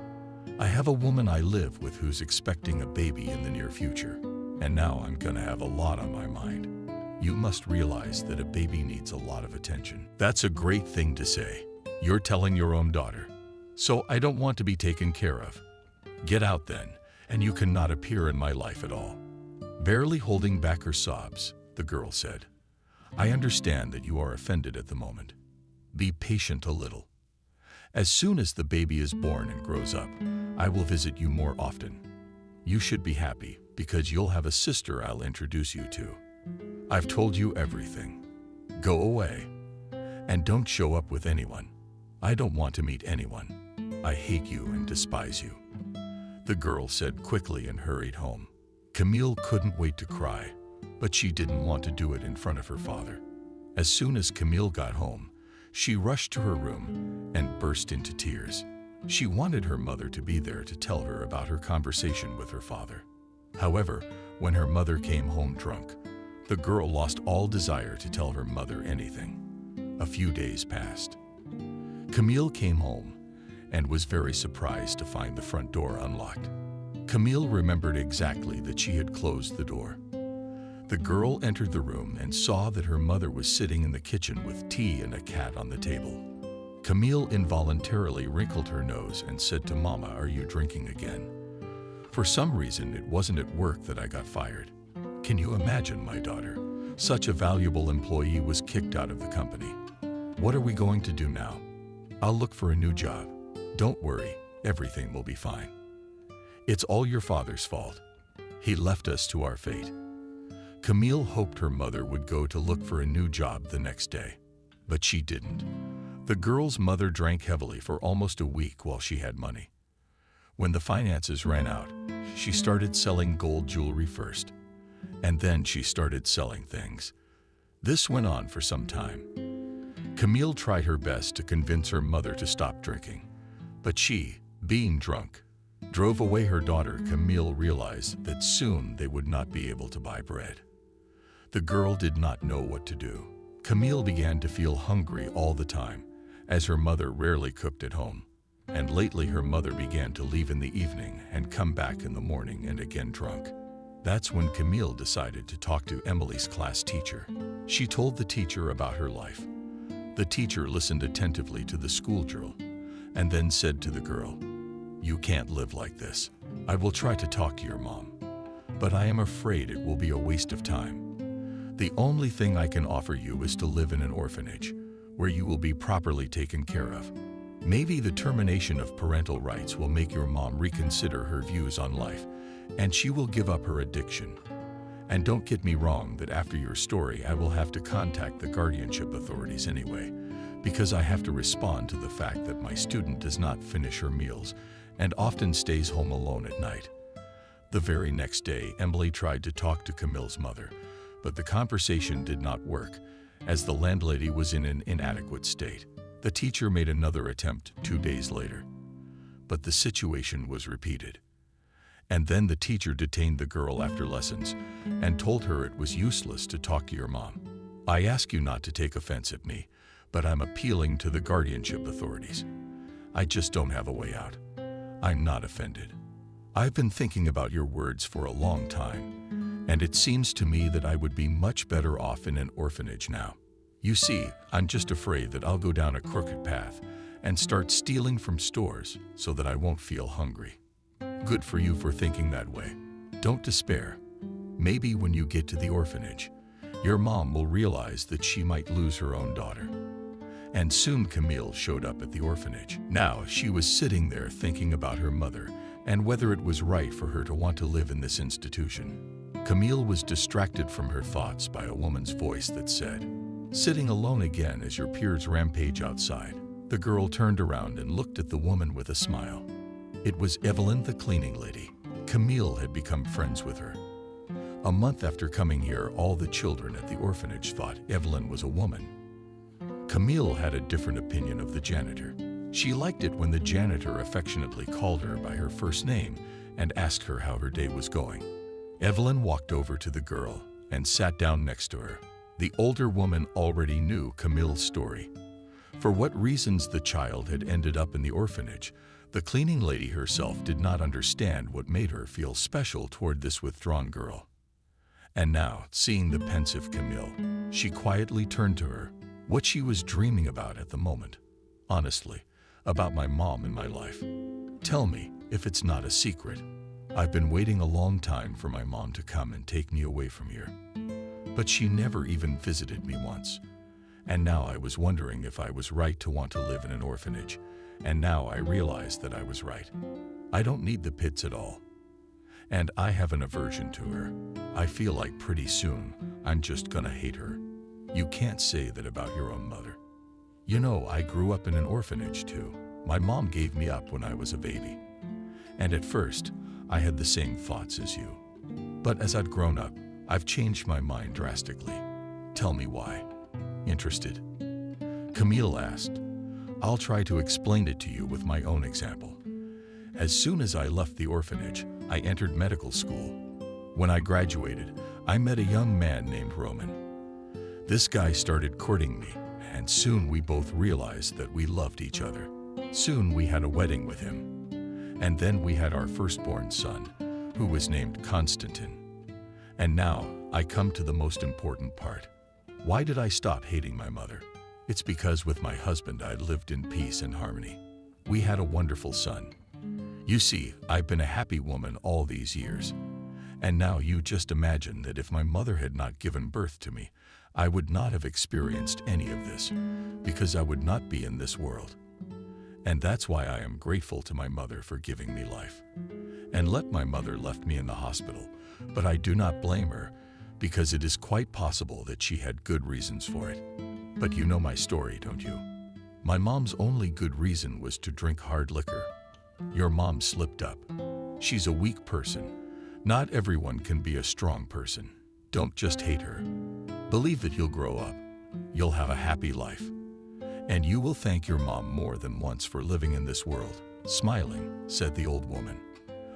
I have a woman I live with who's expecting a baby in the near future, and now I'm gonna have a lot on my mind. You must realize that a baby needs a lot of attention." That's a great thing to say. You're telling your own daughter. So I don't want to be taken care of. Get out then, and you cannot appear in my life at all. Barely holding back her sobs, the girl said, "I understand that you are offended at the moment. Be patient a little. As soon as the baby is born and grows up, I will visit you more often. You should be happy because you'll have a sister I'll introduce you to. I've told you everything. Go away and don't show up with anyone. I don't want to meet anyone. I hate you and despise you." The girl said quickly and hurried home. Camille couldn't wait to cry, but she didn't want to do it in front of her father. As soon as Camille got home, she rushed to her room and burst into tears. She wanted her mother to be there to tell her about her conversation with her father. However, when her mother came home drunk, the girl lost all desire to tell her mother anything. A few days passed. Camille came home and was very surprised to find the front door unlocked. Camille remembered exactly that she had closed the door. The girl entered the room and saw that her mother was sitting in the kitchen with tea and a cat on the table. Camille involuntarily wrinkled her nose and said to Mama, "Are you drinking again? For some reason, it wasn't at work that I got fired. Can you imagine, my daughter? Such a valuable employee was kicked out of the company. What are we going to do now? I'll look for a new job. Don't worry, everything will be fine. It's all your father's fault. He left us to our fate." Camille hoped her mother would go to look for a new job the next day, but she didn't. The girl's mother drank heavily for almost a week while she had money. When the finances ran out, she started selling gold jewelry first, and then she started selling things. This went on for some time. Camille tried her best to convince her mother to stop drinking, but she, being drunk, drove away her daughter. Camille realized that soon they would not be able to buy bread. The girl did not know what to do. Camille began to feel hungry all the time, as her mother rarely cooked at home. And lately her mother began to leave in the evening and come back in the morning and again drunk. That's when Camille decided to talk to Emily's class teacher. She told the teacher about her life. The teacher listened attentively to the school drill and then said to the girl, "You can't live like this. I will try to talk to your mom, but I am afraid it will be a waste of time. The only thing I can offer you is to live in an orphanage where you will be properly taken care of. Maybe the termination of parental rights will make your mom reconsider her views on life, and she will give up her addiction. And don't get me wrong that after your story I will have to contact the guardianship authorities anyway, because I have to respond to the fact that my student does not finish her meals and often stays home alone at night." The very next day, Emily tried to talk to Camille's mother, but the conversation did not work, as the landlady was in an inadequate state. The teacher made another attempt 2 days later, but the situation was repeated. And then the teacher detained the girl after lessons and told her it was useless to talk to your mom. "I ask you not to take offense at me, but I'm appealing to the guardianship authorities. I just don't have a way out. I'm not offended. I've been thinking about your words for a long time, and it seems to me that I would be much better off in an orphanage now. You see, I'm just afraid that I'll go down a crooked path and start stealing from stores so that I won't feel hungry." Good for you for thinking that way. Don't despair. Maybe when you get to the orphanage, your mom will realize that she might lose her own daughter. And soon Camille showed up at the orphanage. Now she was sitting there thinking about her mother and whether it was right for her to want to live in this institution. Camille was distracted from her thoughts by a woman's voice that said, "Sitting alone again as your peers rampage outside." The girl turned around and looked at the woman with a smile. It was Evelyn, the cleaning lady. Camille had become friends with her. A month after coming here, all the children at the orphanage thought Evelyn was a woman. Camille had a different opinion of the janitor. She liked it when the janitor affectionately called her by her first name and asked her how her day was going. Evelyn walked over to the girl and sat down next to her. The older woman already knew Camille's story. For what reasons the child had ended up in the orphanage, the cleaning lady herself did not understand what made her feel special toward this withdrawn girl. And now, seeing the pensive Camille, she quietly turned to her. What she was dreaming about at the moment. Honestly, about my mom in my life. Tell me if it's not a secret. I've been waiting a long time for my mom to come and take me away from here. But she never even visited me once. And now I was wondering if I was right to want to live in an orphanage. And now I realized that I was right. I don't need the pits at all. And I have an aversion to her. I feel like pretty soon I'm just gonna hate her. You can't say that about your own mother. You know, I grew up in an orphanage too. My mom gave me up when I was a baby. And at first, I had the same thoughts as you. But as I've grown up, I've changed my mind drastically. Tell me why. Interested? Camille asked. I'll try to explain it to you with my own example. As soon as I left the orphanage, I entered medical school. When I graduated, I met a young man named Roman. This guy started courting me, and soon we both realized that we loved each other. Soon we had a wedding with him. And then we had our firstborn son, who was named Constantine. And now I come to the most important part. Why did I stop hating my mother? It's because with my husband I lived in peace and harmony. We had a wonderful son. You see, I've been a happy woman all these years. And now you just imagine that if my mother had not given birth to me, I would not have experienced any of this, because I would not be in this world. And that's why I am grateful to my mother for giving me life. And let my mother left me in the hospital, but I do not blame her, because it is quite possible that she had good reasons for it. But you know my story, don't you? My mom's only good reason was to drink hard liquor. Your mom slipped up. She's a weak person. Not everyone can be a strong person. Don't just hate her. Believe that you'll grow up. You'll have a happy life. And you will thank your mom more than once for living in this world. Smiling, said the old woman.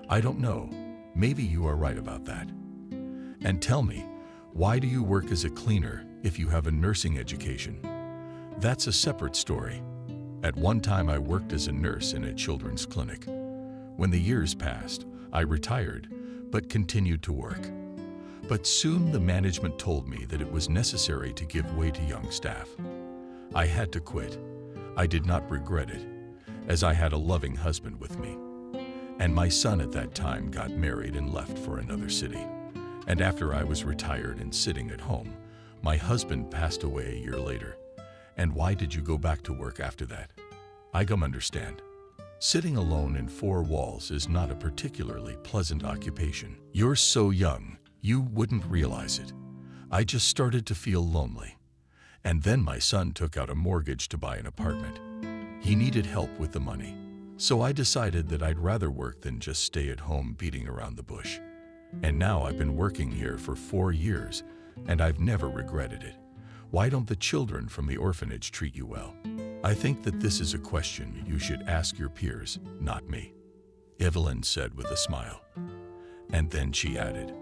I don't know. Maybe you are right about that. And tell me, why do you work as a cleaner if you have a nursing education? That's a separate story. At one time I worked as a nurse in a children's clinic. When the years passed, I retired, but continued to work. But soon the management told me that it was necessary to give way to young staff. I had to quit. I did not regret it, as I had a loving husband with me. And my son at that time got married and left for another city. And after I was retired and sitting at home, my husband passed away a year later. And why did you go back to work after that? I don't understand. Sitting alone in four walls is not a particularly pleasant occupation. You're so young, you wouldn't realize it. I just started to feel lonely. And then my son took out a mortgage to buy an apartment. He needed help with the money. So I decided that I'd rather work than just stay at home beating around the bush. And now I've been working here for 4 years, and I've never regretted it. Why don't the children from the orphanage treat you well? I think that this is a question you should ask your peers, not me, Evelyn said with a smile. And then she added,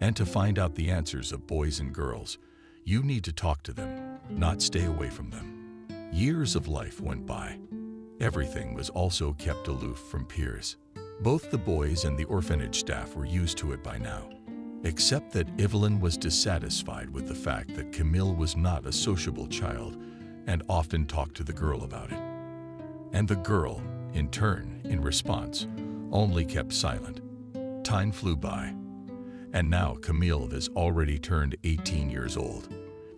and to find out the answers of boys and girls, you need to talk to them, not stay away from them. Years of life went by. Everything was also kept aloof from peers. Both the boys and the orphanage staff were used to it by now, except that Evelyn was dissatisfied with the fact that Camille was not a sociable child and often talked to the girl about it. And the girl, in turn, in response, only kept silent. Time flew by. And now Camille has already turned 18 years old.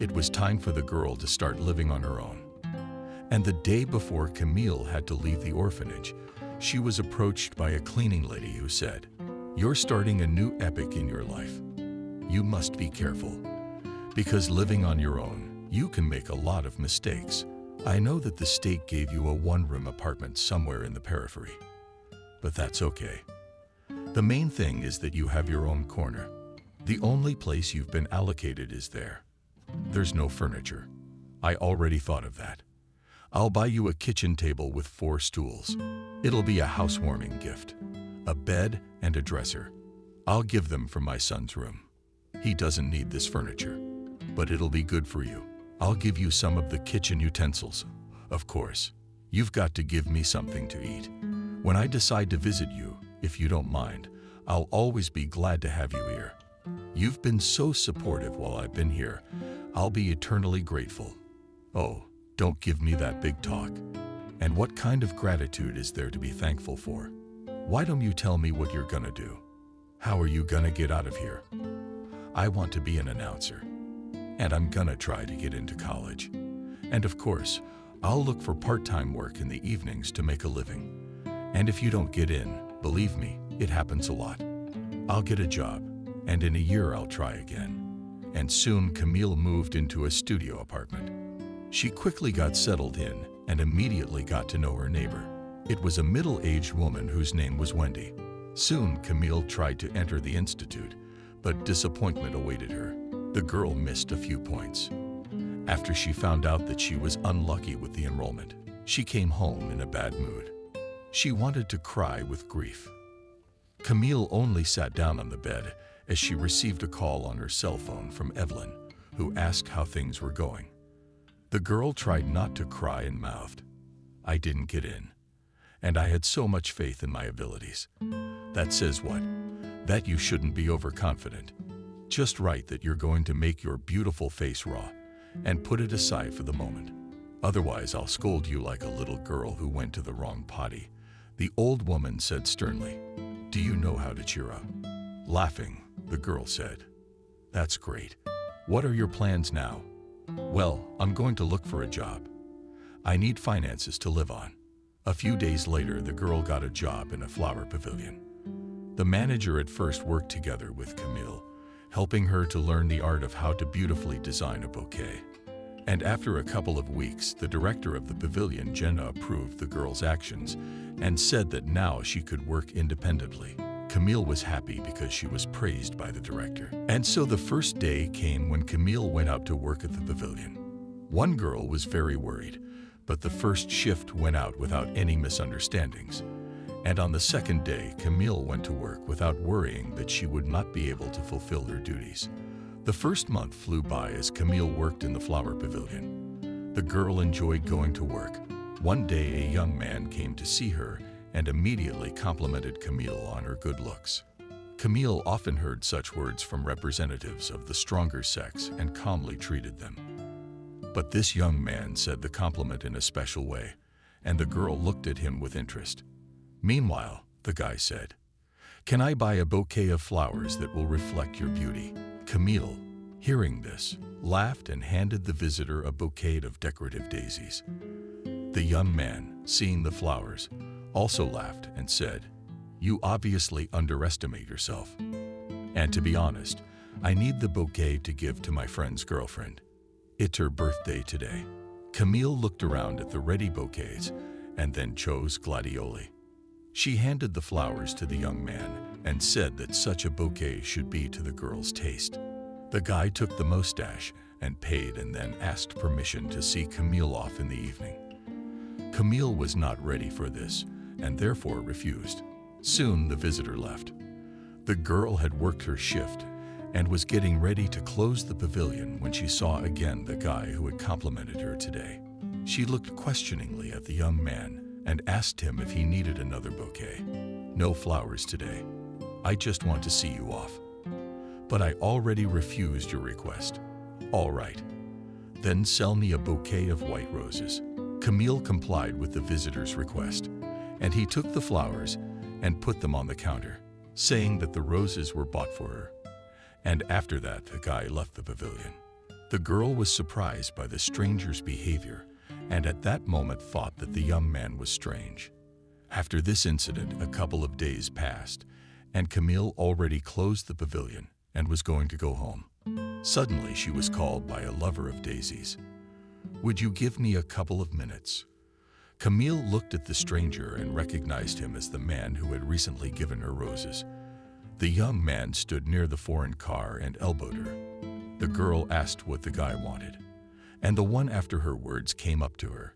It was time for the girl to start living on her own. And the day before Camille had to leave the orphanage, She was approached by a cleaning lady who said, "You're starting a new epic in your life. You must be careful, because living on your own, you can make a lot of mistakes. I know that the state gave you a one-room apartment somewhere in the periphery, but that's okay. The main thing is that you have your own corner. The only place you've been allocated is there. There's no furniture. I already thought of that. I'll buy you a kitchen table with 4 stools. It'll be a housewarming gift. A bed and a dresser. I'll give them from my son's room. He doesn't need this furniture, but it'll be good for you. I'll give you some of the kitchen utensils. Of course, you've got to give me something to eat. When I decide to visit you, if you don't mind, I'll always be glad to have you here. You've been so supportive while I've been here. I'll be eternally grateful. Oh, don't give me that big talk. And what kind of gratitude is there to be thankful for? Why don't you tell me what you're gonna do? How are you gonna get out of here? I want to be an announcer, and I'm gonna try to get into college. And of course, I'll look for part-time work in the evenings to make a living. And if you don't get in, believe me, it happens a lot. I'll get a job, and in a year I'll try again." And soon Camille moved into a studio apartment. She quickly got settled in and immediately got to know her neighbor. It was a middle-aged woman whose name was Wendy. Soon Camille tried to enter the institute, but disappointment awaited her. The girl missed a few points. After she found out that she was unlucky with the enrollment, she came home in a bad mood. She wanted to cry with grief. Camille only sat down on the bed as she received a call on her cell phone from Evelyn, who asked how things were going. The girl tried not to cry and mouthed, "I didn't get in, and I had so much faith in my abilities." That says what? That you shouldn't be overconfident. Just write that you're going to make your beautiful face raw and put it aside for the moment. Otherwise, I'll scold you like a little girl who went to the wrong potty. The old woman said sternly, "Do you know how to cheer up?" Laughing, the girl said, "That's great. What are your plans now?" "Well, I'm going to look for a job. I need finances to live on." A few days later, the girl got a job in a flower pavilion. The manager at first worked together with Camille, helping her to learn the art of how to beautifully design a bouquet. And after a couple of weeks, the director of the pavilion, Jenna, approved the girl's actions and said that now she could work independently. Camille was happy because she was praised by the director. And so the first day came when Camille went out to work at the pavilion. One girl was very worried, but the first shift went out without any misunderstandings. And on the second day, Camille went to work without worrying that she would not be able to fulfill her duties. The first month flew by as Camille worked in the flower pavilion. The girl enjoyed going to work. One day, a young man came to see her and immediately complimented Camille on her good looks. Camille often heard such words from representatives of the stronger sex and calmly treated them. But this young man said the compliment in a special way, and the girl looked at him with interest. Meanwhile, the guy said, "Can I buy a bouquet of flowers that will reflect your beauty?" Camille, hearing this, laughed and handed the visitor a bouquet of decorative daisies. The young man, seeing the flowers, also laughed and said, "You obviously underestimate yourself. And to be honest, I need the bouquet to give to my friend's girlfriend. It's her birthday today." Camille looked around at the ready bouquets and then chose gladioli. She handed the flowers to the young man and said that such a bouquet should be to the girl's taste. The guy took the mustache and paid and then asked permission to see Camille off in the evening. Camille was not ready for this and therefore refused. Soon the visitor left. The girl had worked her shift and was getting ready to close the pavilion when she saw again the guy who had complimented her today. She looked questioningly at the young man and asked him if he needed another bouquet. "No flowers today. I just want to see you off." "But I already refused your request." "All right. Then sell me a bouquet of white roses." Camille complied with the visitor's request, and he took the flowers and put them on the counter, saying that the roses were bought for her. And after that, the guy left the pavilion. The girl was surprised by the stranger's behavior and at that moment thought that the young man was strange. After this incident, a couple of days passed, and Camille already closed the pavilion and was going to go home. Suddenly, she was called by a lover of daisies. "Would you give me a couple of minutes?" Camille looked at the stranger and recognized him as the man who had recently given her roses. The young man stood near the foreign car and elbowed her. The girl asked what the guy wanted, and the one after her words came up to her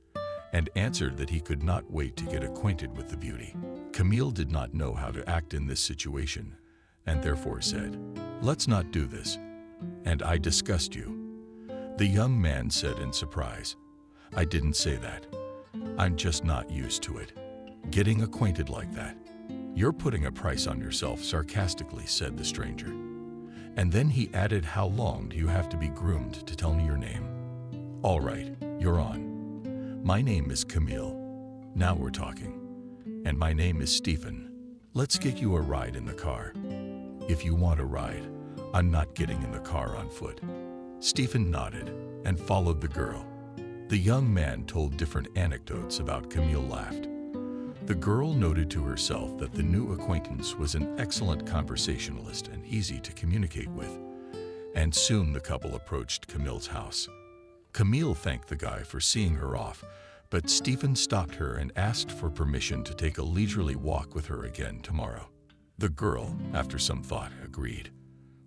and answered that he could not wait to get acquainted with the beauty. Camille did not know how to act in this situation and therefore said, "Let's not do this, and I disgust you." The young man said in surprise, "I didn't say that. I'm just not used to it. Getting acquainted like that. You're putting a price on yourself," sarcastically said the stranger. And then he added, "How long do you have to be groomed to tell me your name?" "All right, you're on. My name is Camille. Now we're talking. And my name is Stephen. Let's get you a ride in the car." "If you want a ride, I'm not getting in the car on foot." Stephen nodded and followed the girl. The young man told different anecdotes about Camille laughed. The girl noted to herself that the new acquaintance was an excellent conversationalist and easy to communicate with, and soon the couple approached Camille's house. Camille thanked the guy for seeing her off, but Stephen stopped her and asked for permission to take a leisurely walk with her again tomorrow. The girl, after some thought, agreed.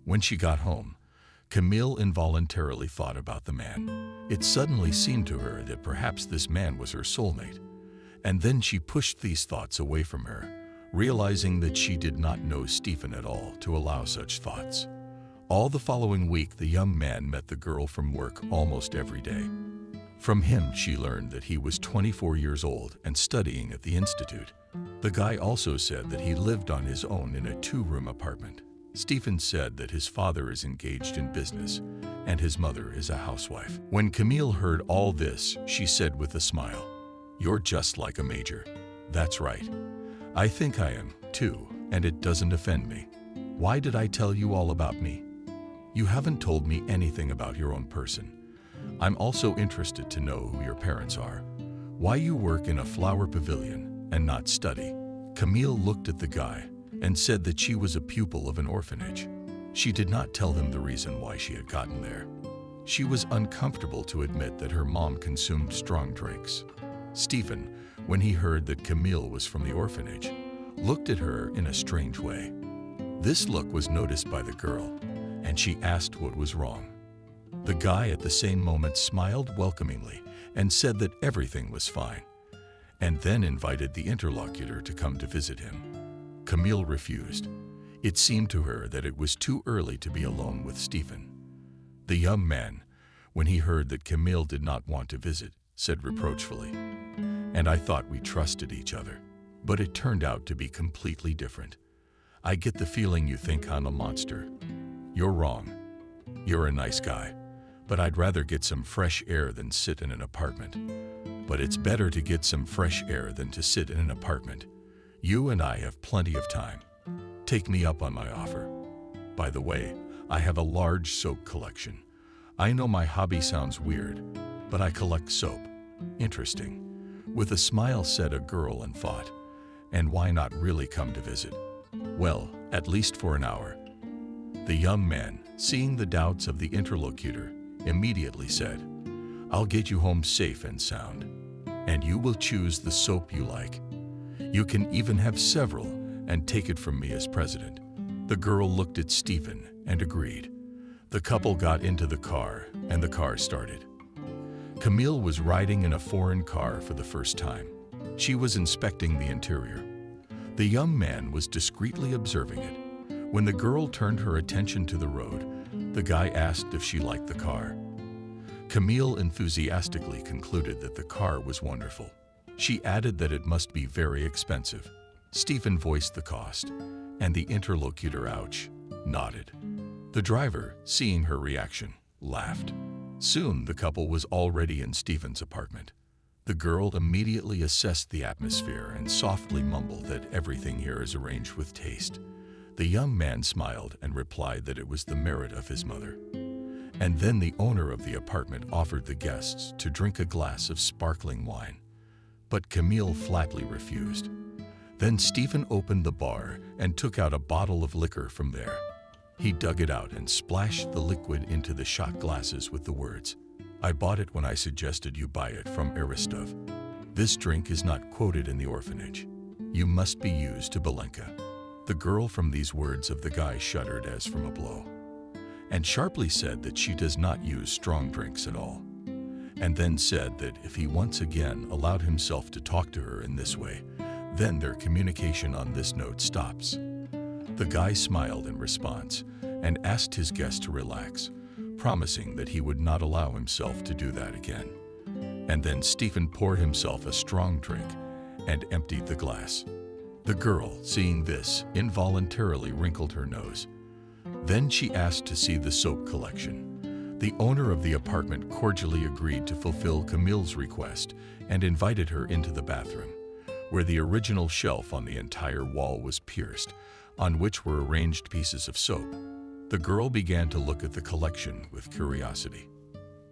When she got home, Camille involuntarily thought about the man. It suddenly seemed to her that perhaps this man was her soulmate. And then she pushed these thoughts away from her, realizing that she did not know Stephen at all to allow such thoughts. All the following week, the young man met the girl from work almost every day. From him, she learned that he was 24 years old and studying at the institute. The guy also said that he lived on his own in a 2-room apartment. Stephen said that his father is engaged in business and his mother is a housewife. When Camille heard all this, she said with a smile, "You're just like a major." "That's right. I think I am, too, and it doesn't offend me. Why did I tell you all about me? You haven't told me anything about your own person. I'm also interested to know who your parents are, why you work in a flower pavilion and not study." Camille looked at the guy and said that she was a pupil of an orphanage. She did not tell him the reason why she had gotten there. She was uncomfortable to admit that her mom consumed strong drinks. Stephen, when he heard that Camille was from the orphanage, looked at her in a strange way. This look was noticed by the girl, and she asked what was wrong. The guy at the same moment smiled welcomingly and said that everything was fine, and then invited the interlocutor to come to visit him. Camille refused. It seemed to her that it was too early to be alone with Stephen. The young man, when he heard that Camille did not want to visit, said reproachfully, "And I thought we trusted each other, but it turned out to be completely different. I get the feeling you think I'm a monster. You're wrong. You're a nice guy, but I'd rather get some fresh air than sit in an apartment. But it's better to get some fresh air than to sit in an apartment. You and I have plenty of time. Take me up on my offer. By the way, I have a large soap collection. I know my hobby sounds weird, but I collect soap. Interesting." With a smile said a girl and thought, "And why not really come to visit? Well, at least for an hour." The young man, seeing the doubts of the interlocutor, immediately said, "I'll get you home safe and sound, and you will choose the soap you like. You can even have several and take it from me as president." The girl looked at Stephen and agreed. The couple got into the car and the car started. Camille was riding in a foreign car for the first time. She was inspecting the interior. The young man was discreetly observing it. When the girl turned her attention to the road, the guy asked if she liked the car. Camille enthusiastically concluded that the car was wonderful. She added that it must be very expensive. Stephen voiced the cost, and the interlocutor, ouch, nodded. The driver, seeing her reaction, laughed. Soon the couple was already in Stephen's apartment. The girl immediately assessed the atmosphere and softly mumbled that everything here is arranged with taste. The young man smiled and replied that it was the merit of his mother. And then the owner of the apartment offered the guests to drink a glass of sparkling wine. But Camille flatly refused. Then Stephen opened the bar and took out a bottle of liquor from there. He dug it out and splashed the liquid into the shot glasses with the words, "I bought it when I suggested you buy it from Aristov. This drink is not quoted in the orphanage. You must be used to Belenka." The girl from these words of the guy shuddered as from a blow, and sharply said that she does not use strong drinks at all, and then said that if he once again allowed himself to talk to her in this way, then their communication on this note stops. The guy smiled in response and asked his guest to relax, promising that he would not allow himself to do that again. And then Stephen poured himself a strong drink and emptied the glass. The girl, seeing this, involuntarily wrinkled her nose. Then she asked to see the soap collection. The owner of the apartment cordially agreed to fulfill Camille's request and invited her into the bathroom, where the original shelf on the entire wall was pierced, on which were arranged pieces of soap. The girl began to look at the collection with curiosity.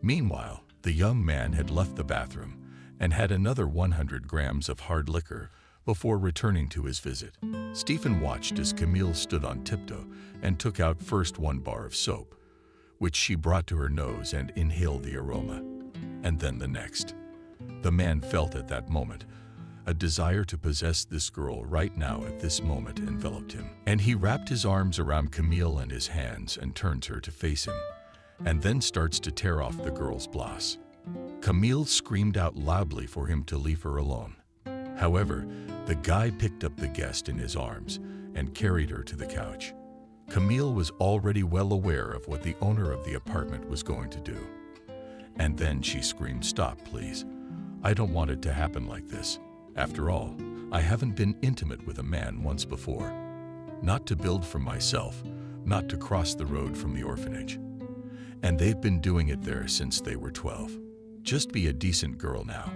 Meanwhile, the young man had left the bathroom and had another 100 grams of hard liquor before returning to his visit. Stephen watched as Camille stood on tiptoe and took out first one bar of soap, which she brought to her nose and inhaled the aroma, and then the next. The man felt at that moment a desire to possess this girl right now at this moment enveloped him, and he wrapped his arms around Camille and his hands and turns her to face him, and then starts to tear off the girl's blouse. Camille screamed out loudly for him to leave her alone. However, the guy picked up the guest in his arms and carried her to the couch. Camille was already well aware of what the owner of the apartment was going to do. And then she screamed, "Stop, please. I don't want it to happen like this. After all, I haven't been intimate with a man once before. Not to build for myself, not to cross the road from the orphanage. And they've been doing it there since they were 12. Just be a decent girl now,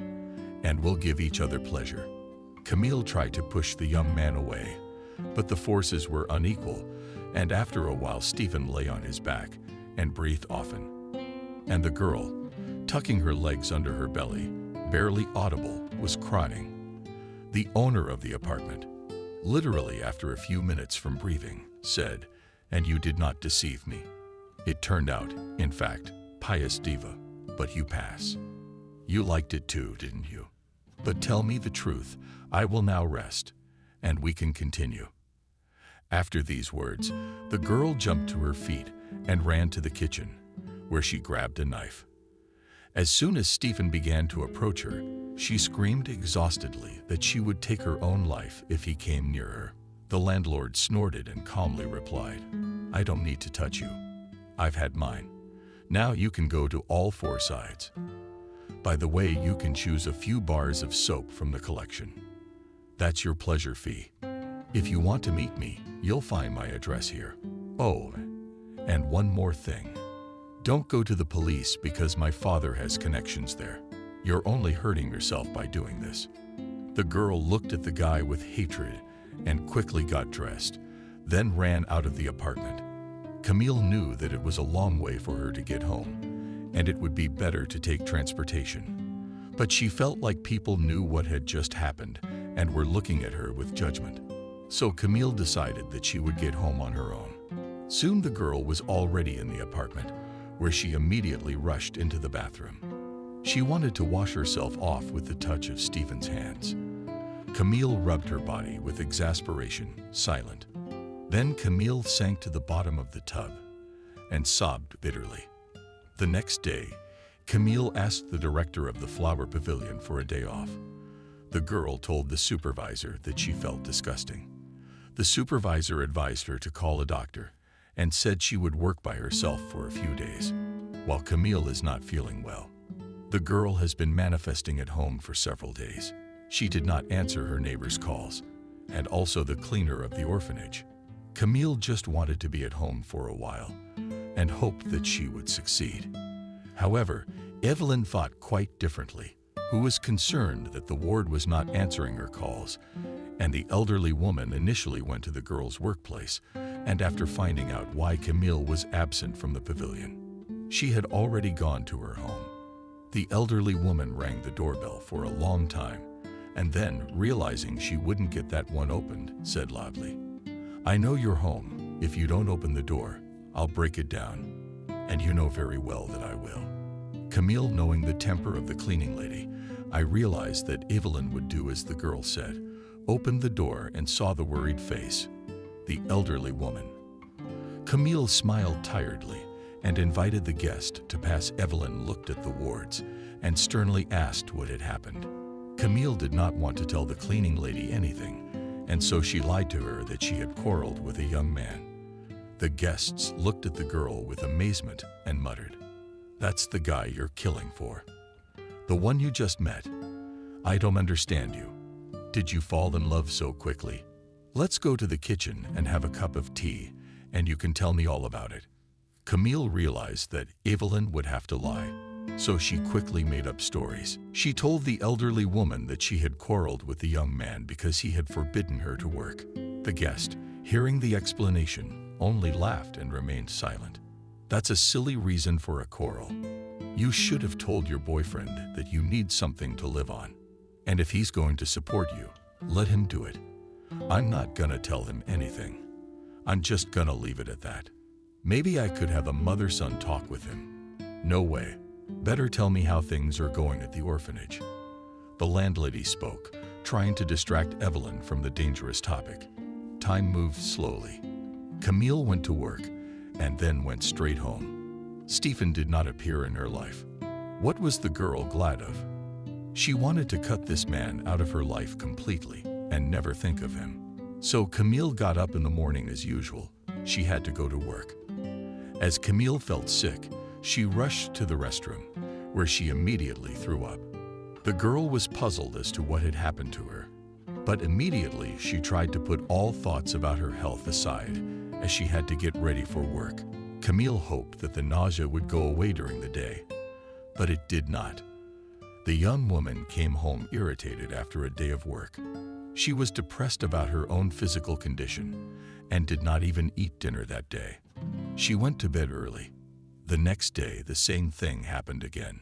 and we'll give each other pleasure." Camille tried to push the young man away, but the forces were unequal, and after a while Stephen lay on his back and breathed often. And the girl, tucking her legs under her belly, barely audible, was crying. The owner of the apartment, literally after a few minutes from breathing, said, "And you did not deceive me. It turned out, in fact, pious diva, but you pass. You liked it too, didn't you? But tell me the truth. I will now rest, and we can continue." After these words, the girl jumped to her feet and ran to the kitchen, where she grabbed a knife. As soon as Stephen began to approach her, she screamed exhaustedly that she would take her own life if he came near her. The landlord snorted and calmly replied, "I don't need to touch you. I've had mine. Now you can go to all four sides. By the way, you can choose a few bars of soap from the collection. That's your pleasure fee. If you want to meet me, you'll find my address here. Oh, and one more thing. Don't go to the police because my father has connections there. You're only hurting yourself by doing this." The girl looked at the guy with hatred and quickly got dressed, then ran out of the apartment. Camille knew that it was a long way for her to get home, and it would be better to take transportation. But she felt like people knew what had just happened and were looking at her with judgment. So Camille decided that she would get home on her own. Soon the girl was already in the apartment, where she immediately rushed into the bathroom. She wanted to wash herself off with the touch of Stephen's hands. Camille rubbed her body with exasperation, silent. Then Camille sank to the bottom of the tub and sobbed bitterly. The next day, Camille asked the director of the flower pavilion for a day off. The girl told the supervisor that she felt disgusting. The supervisor advised her to call a doctor and said she would work by herself for a few days, while Camille is not feeling well. The girl has been manifesting at home for several days. She did not answer her neighbor's calls, and also the cleaner of the orphanage. Camille just wanted to be at home for a while and hoped that she would succeed. However, Evelyn thought quite differently, who was concerned that the ward was not answering her calls, and the elderly woman initially went to the girl's workplace, and after finding out why Camille was absent from the pavilion, she had already gone to her home. The elderly woman rang the doorbell for a long time, and then, realizing she wouldn't get that one opened, said loudly, "I know you're home. If you don't open the door, I'll break it down. And you know very well that I will." Camille, knowing the temper of the cleaning lady, I realized that Evelyn would do as the girl said, opened the door and saw the worried face, the elderly woman. Camille smiled tiredly and invited the guest to pass. Evelyn looked at the wards and sternly asked what had happened. Camille did not want to tell the cleaning lady anything, and so she lied to her that she had quarreled with a young man. The guests looked at the girl with amazement and muttered, "That's the guy you're killing for. The one you just met. I don't understand you. Did you fall in love so quickly? Let's go to the kitchen and have a cup of tea, and you can tell me all about it." Camille realized that Evelyn would have to lie, so she quickly made up stories. She told the elderly woman that she had quarreled with the young man because he had forbidden her to work. The guest, hearing the explanation, only laughed and remained silent. "That's a silly reason for a quarrel. You should have told your boyfriend that you need something to live on. And if he's going to support you, let him do it. I'm not gonna tell him anything. I'm just gonna leave it at that. Maybe I could have a mother-son talk with him. No way. Better tell me how things are going at the orphanage." The landlady spoke, trying to distract Evelyn from the dangerous topic. Time moved slowly. Camille went to work and then went straight home. Stephen did not appear in her life. What was the girl glad of? She wanted to cut this man out of her life completely and never think of him. So Camille got up in the morning as usual. She had to go to work. As Camille felt sick, she rushed to the restroom, where she immediately threw up. The girl was puzzled as to what had happened to her, but immediately she tried to put all thoughts about her health aside as she had to get ready for work. Camille hoped that the nausea would go away during the day, but it did not. The young woman came home irritated after a day of work. She was depressed about her own physical condition and did not even eat dinner that day. She went to bed early. The next day, the same thing happened again.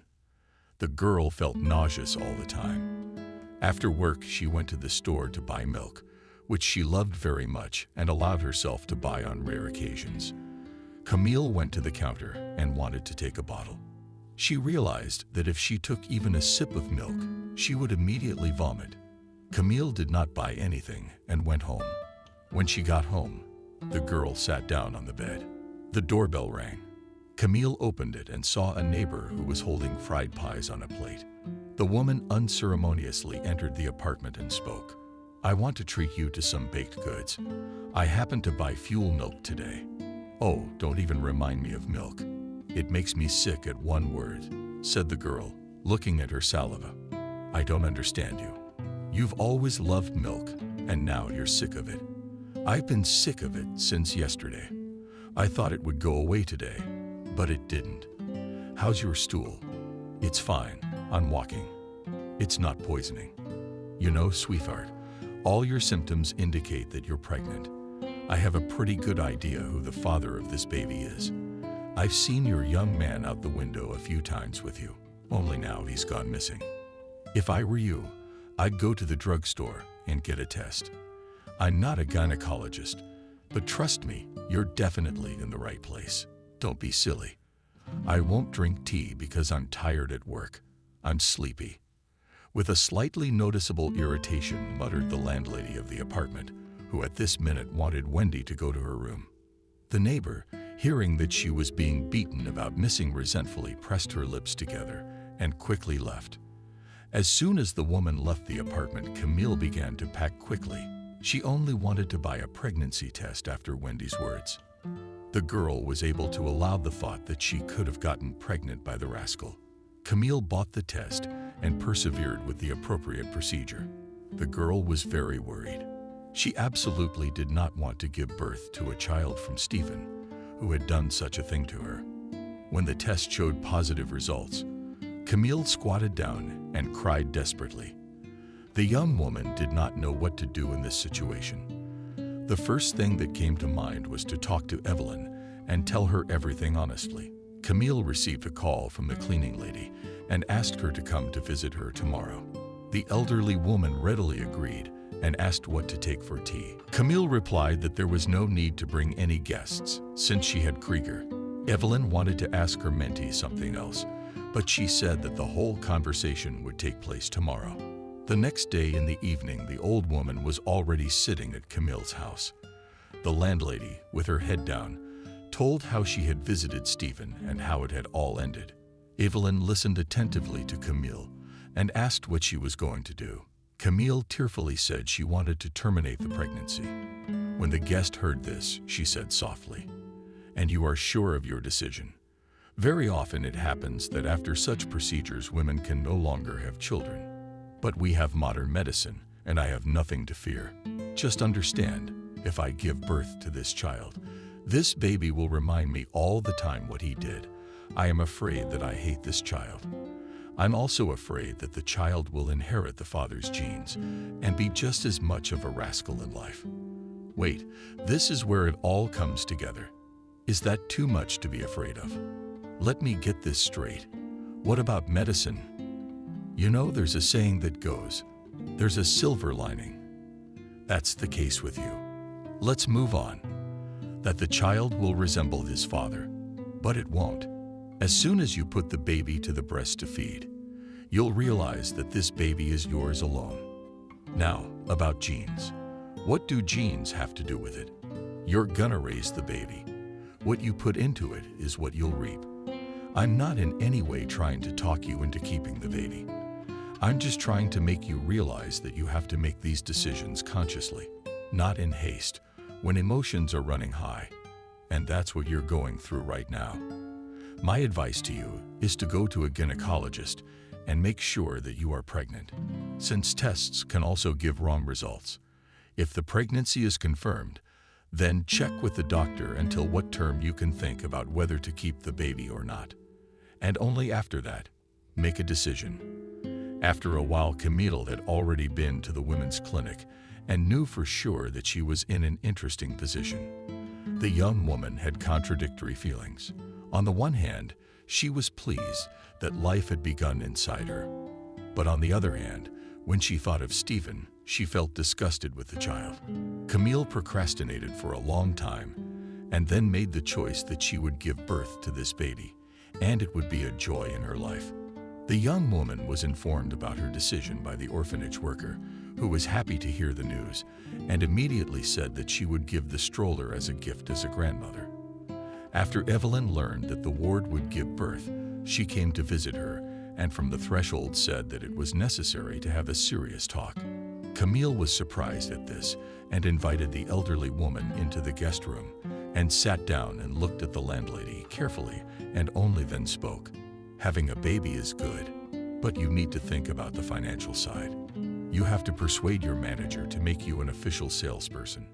The girl felt nauseous all the time. After work, she went to the store to buy milk, which she loved very much and allowed herself to buy on rare occasions. Camille went to the counter and wanted to take a bottle. She realized that if she took even a sip of milk, she would immediately vomit. Camille did not buy anything and went home. When she got home, the girl sat down on the bed. The doorbell rang. Camille opened it and saw a neighbor who was holding fried pies on a plate. The woman unceremoniously entered the apartment and spoke. "I want to treat you to some baked goods. I happened to buy fuel milk today." "Oh, don't even remind me of milk. It makes me sick at one word," said the girl, looking at her saliva. "I don't understand you. You've always loved milk, and now you're sick of it. I've been sick of it since yesterday. I thought it would go away today, but it didn't. How's your stool?" "It's fine. I'm walking. It's not poisoning. You know, sweetheart, all your symptoms indicate that you're pregnant. I have a pretty good idea who the father of this baby is. I've seen your young man out the window a few times with you, only now he's gone missing. If I were you, I'd go to the drugstore and get a test. I'm not a gynecologist, but trust me, you're definitely in the right place. Don't be silly. I won't drink tea because I'm tired at work. I'm sleepy." With a slightly noticeable irritation, muttered the landlady of the apartment, who at this minute wanted Wendy to go to her room. The neighbor, hearing that she was being beaten about missing, resentfully pressed her lips together and quickly left. As soon as the woman left the apartment, Camille began to pack quickly. She only wanted to buy a pregnancy test after Wendy's words. The girl was able to allow the thought that she could have gotten pregnant by the rascal. Camille bought the test and persevered with the appropriate procedure. The girl was very worried. She absolutely did not want to give birth to a child from Stephen, who had done such a thing to her. When the test showed positive results, Camille squatted down and cried desperately. The young woman did not know what to do in this situation. The first thing that came to mind was to talk to Evelyn and tell her everything honestly. Camille received a call from the cleaning lady and asked her to come to visit her tomorrow. The elderly woman readily agreed and asked what to take for tea. Camille replied that there was no need to bring any guests since she had Krieger. Evelyn wanted to ask her mentee something else, but she said that the whole conversation would take place tomorrow. The next day in the evening, the old woman was already sitting at Camille's house. The landlady, with her head down, told how she had visited Stephen and how it had all ended. Evelyn listened attentively to Camille and asked what she was going to do. Camille tearfully said she wanted to terminate the pregnancy. When the guest heard this, she said softly, "And you are sure of your decision?" Very often it happens that after such procedures, women can no longer have children. But we have modern medicine, and I have nothing to fear. Just understand, if I give birth to this child, this baby will remind me all the time what he did. I am afraid that I hate this child. I'm also afraid that the child will inherit the father's genes and be just as much of a rascal in life. Wait, this is where it all comes together. Is that too much to be afraid of? Let me get this straight. What about medicine? You know, there's a saying that goes, there's a silver lining. That's the case with you. Let's move on. That the child will resemble his father, but it won't. As soon as you put the baby to the breast to feed, you'll realize that this baby is yours alone. Now, about genes. What do genes have to do with it? You're gonna raise the baby. What you put into it is what you'll reap. I'm not in any way trying to talk you into keeping the baby. I'm just trying to make you realize that you have to make these decisions consciously, not in haste, when emotions are running high. And that's what you're going through right now. My advice to you is to go to a gynecologist and make sure that you are pregnant, since tests can also give wrong results. If the pregnancy is confirmed, then check with the doctor until what term you can think about whether to keep the baby or not. And only after that, make a decision. After a while, Camille had already been to the women's clinic and knew for sure that she was in an interesting position. The young woman had contradictory feelings. On the one hand, she was pleased that life had begun inside her. But on the other hand, when she thought of Stephen, she felt disgusted with the child. Camille procrastinated for a long time and then made the choice that she would give birth to this baby, and it would be a joy in her life. The young woman was informed about her decision by the orphanage worker, who was happy to hear the news and immediately said that she would give the stroller as a gift as a grandmother. After Evelyn learned that the ward would give birth, she came to visit her and from the threshold said that it was necessary to have a serious talk. Camille was surprised at this and invited the elderly woman into the guest room and sat down and looked at the landlady carefully and only then spoke. Having a baby is good, but you need to think about the financial side. You have to persuade your manager to make you an official salesperson.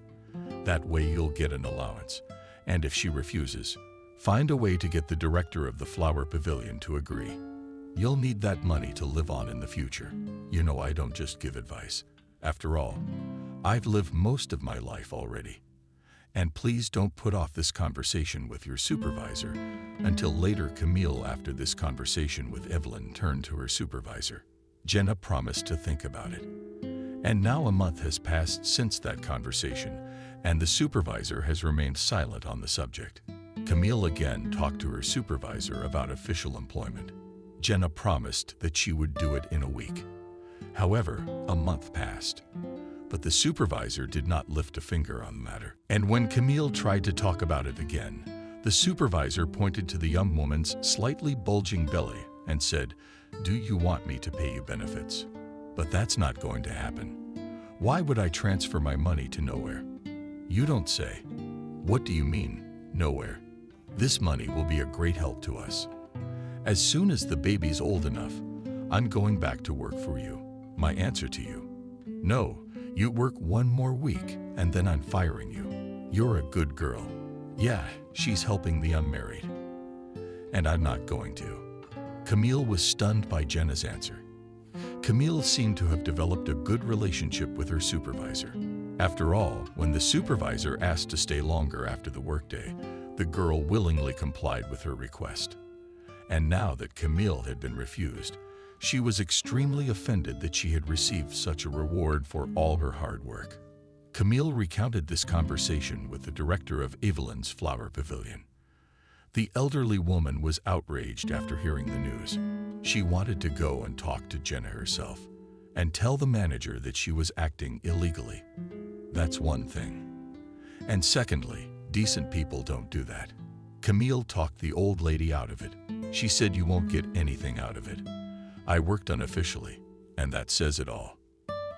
That way you'll get an allowance. And if she refuses, find a way to get the director of the flower pavilion to agree. You'll need that money to live on in the future. You know, I don't just give advice. After all, I've lived most of my life already. And please don't put off this conversation with your supervisor until later. Camille, after this conversation with Evelyn, turned to her supervisor. Jenna promised to think about it. And now a month has passed since that conversation, and the supervisor has remained silent on the subject. Camille again talked to her supervisor about official employment. Jenna promised that she would do it in a week. However, a month passed, but the supervisor did not lift a finger on the matter. And when Camille tried to talk about it again, the supervisor pointed to the young woman's slightly bulging belly and said, "Do you want me to pay you benefits? But that's not going to happen. Why would I transfer my money to nowhere?" "You don't say." "What do you mean, nowhere? This money will be a great help to us. As soon as the baby's old enough, I'm going back to work for you." My answer to you: no, you work one more week and then I'm firing you. You're a good girl. Yeah, she's helping the unmarried. And I'm not going to. Camille was stunned by Jenna's answer. Camille seemed to have developed a good relationship with her supervisor. After all, when the supervisor asked to stay longer after the workday, the girl willingly complied with her request. And now that Camille had been refused, She was extremely offended that she had received such a reward for all her hard work. Camille recounted this conversation with the director of Evelyn's flower pavilion. The elderly woman was outraged after hearing the news. She wanted to go and talk to Jenna herself and tell the manager that she was acting illegally. That's one thing. And secondly, decent people don't do that. Camille talked the old lady out of it. She said, "You won't get anything out of it. I worked unofficially, and that says it all.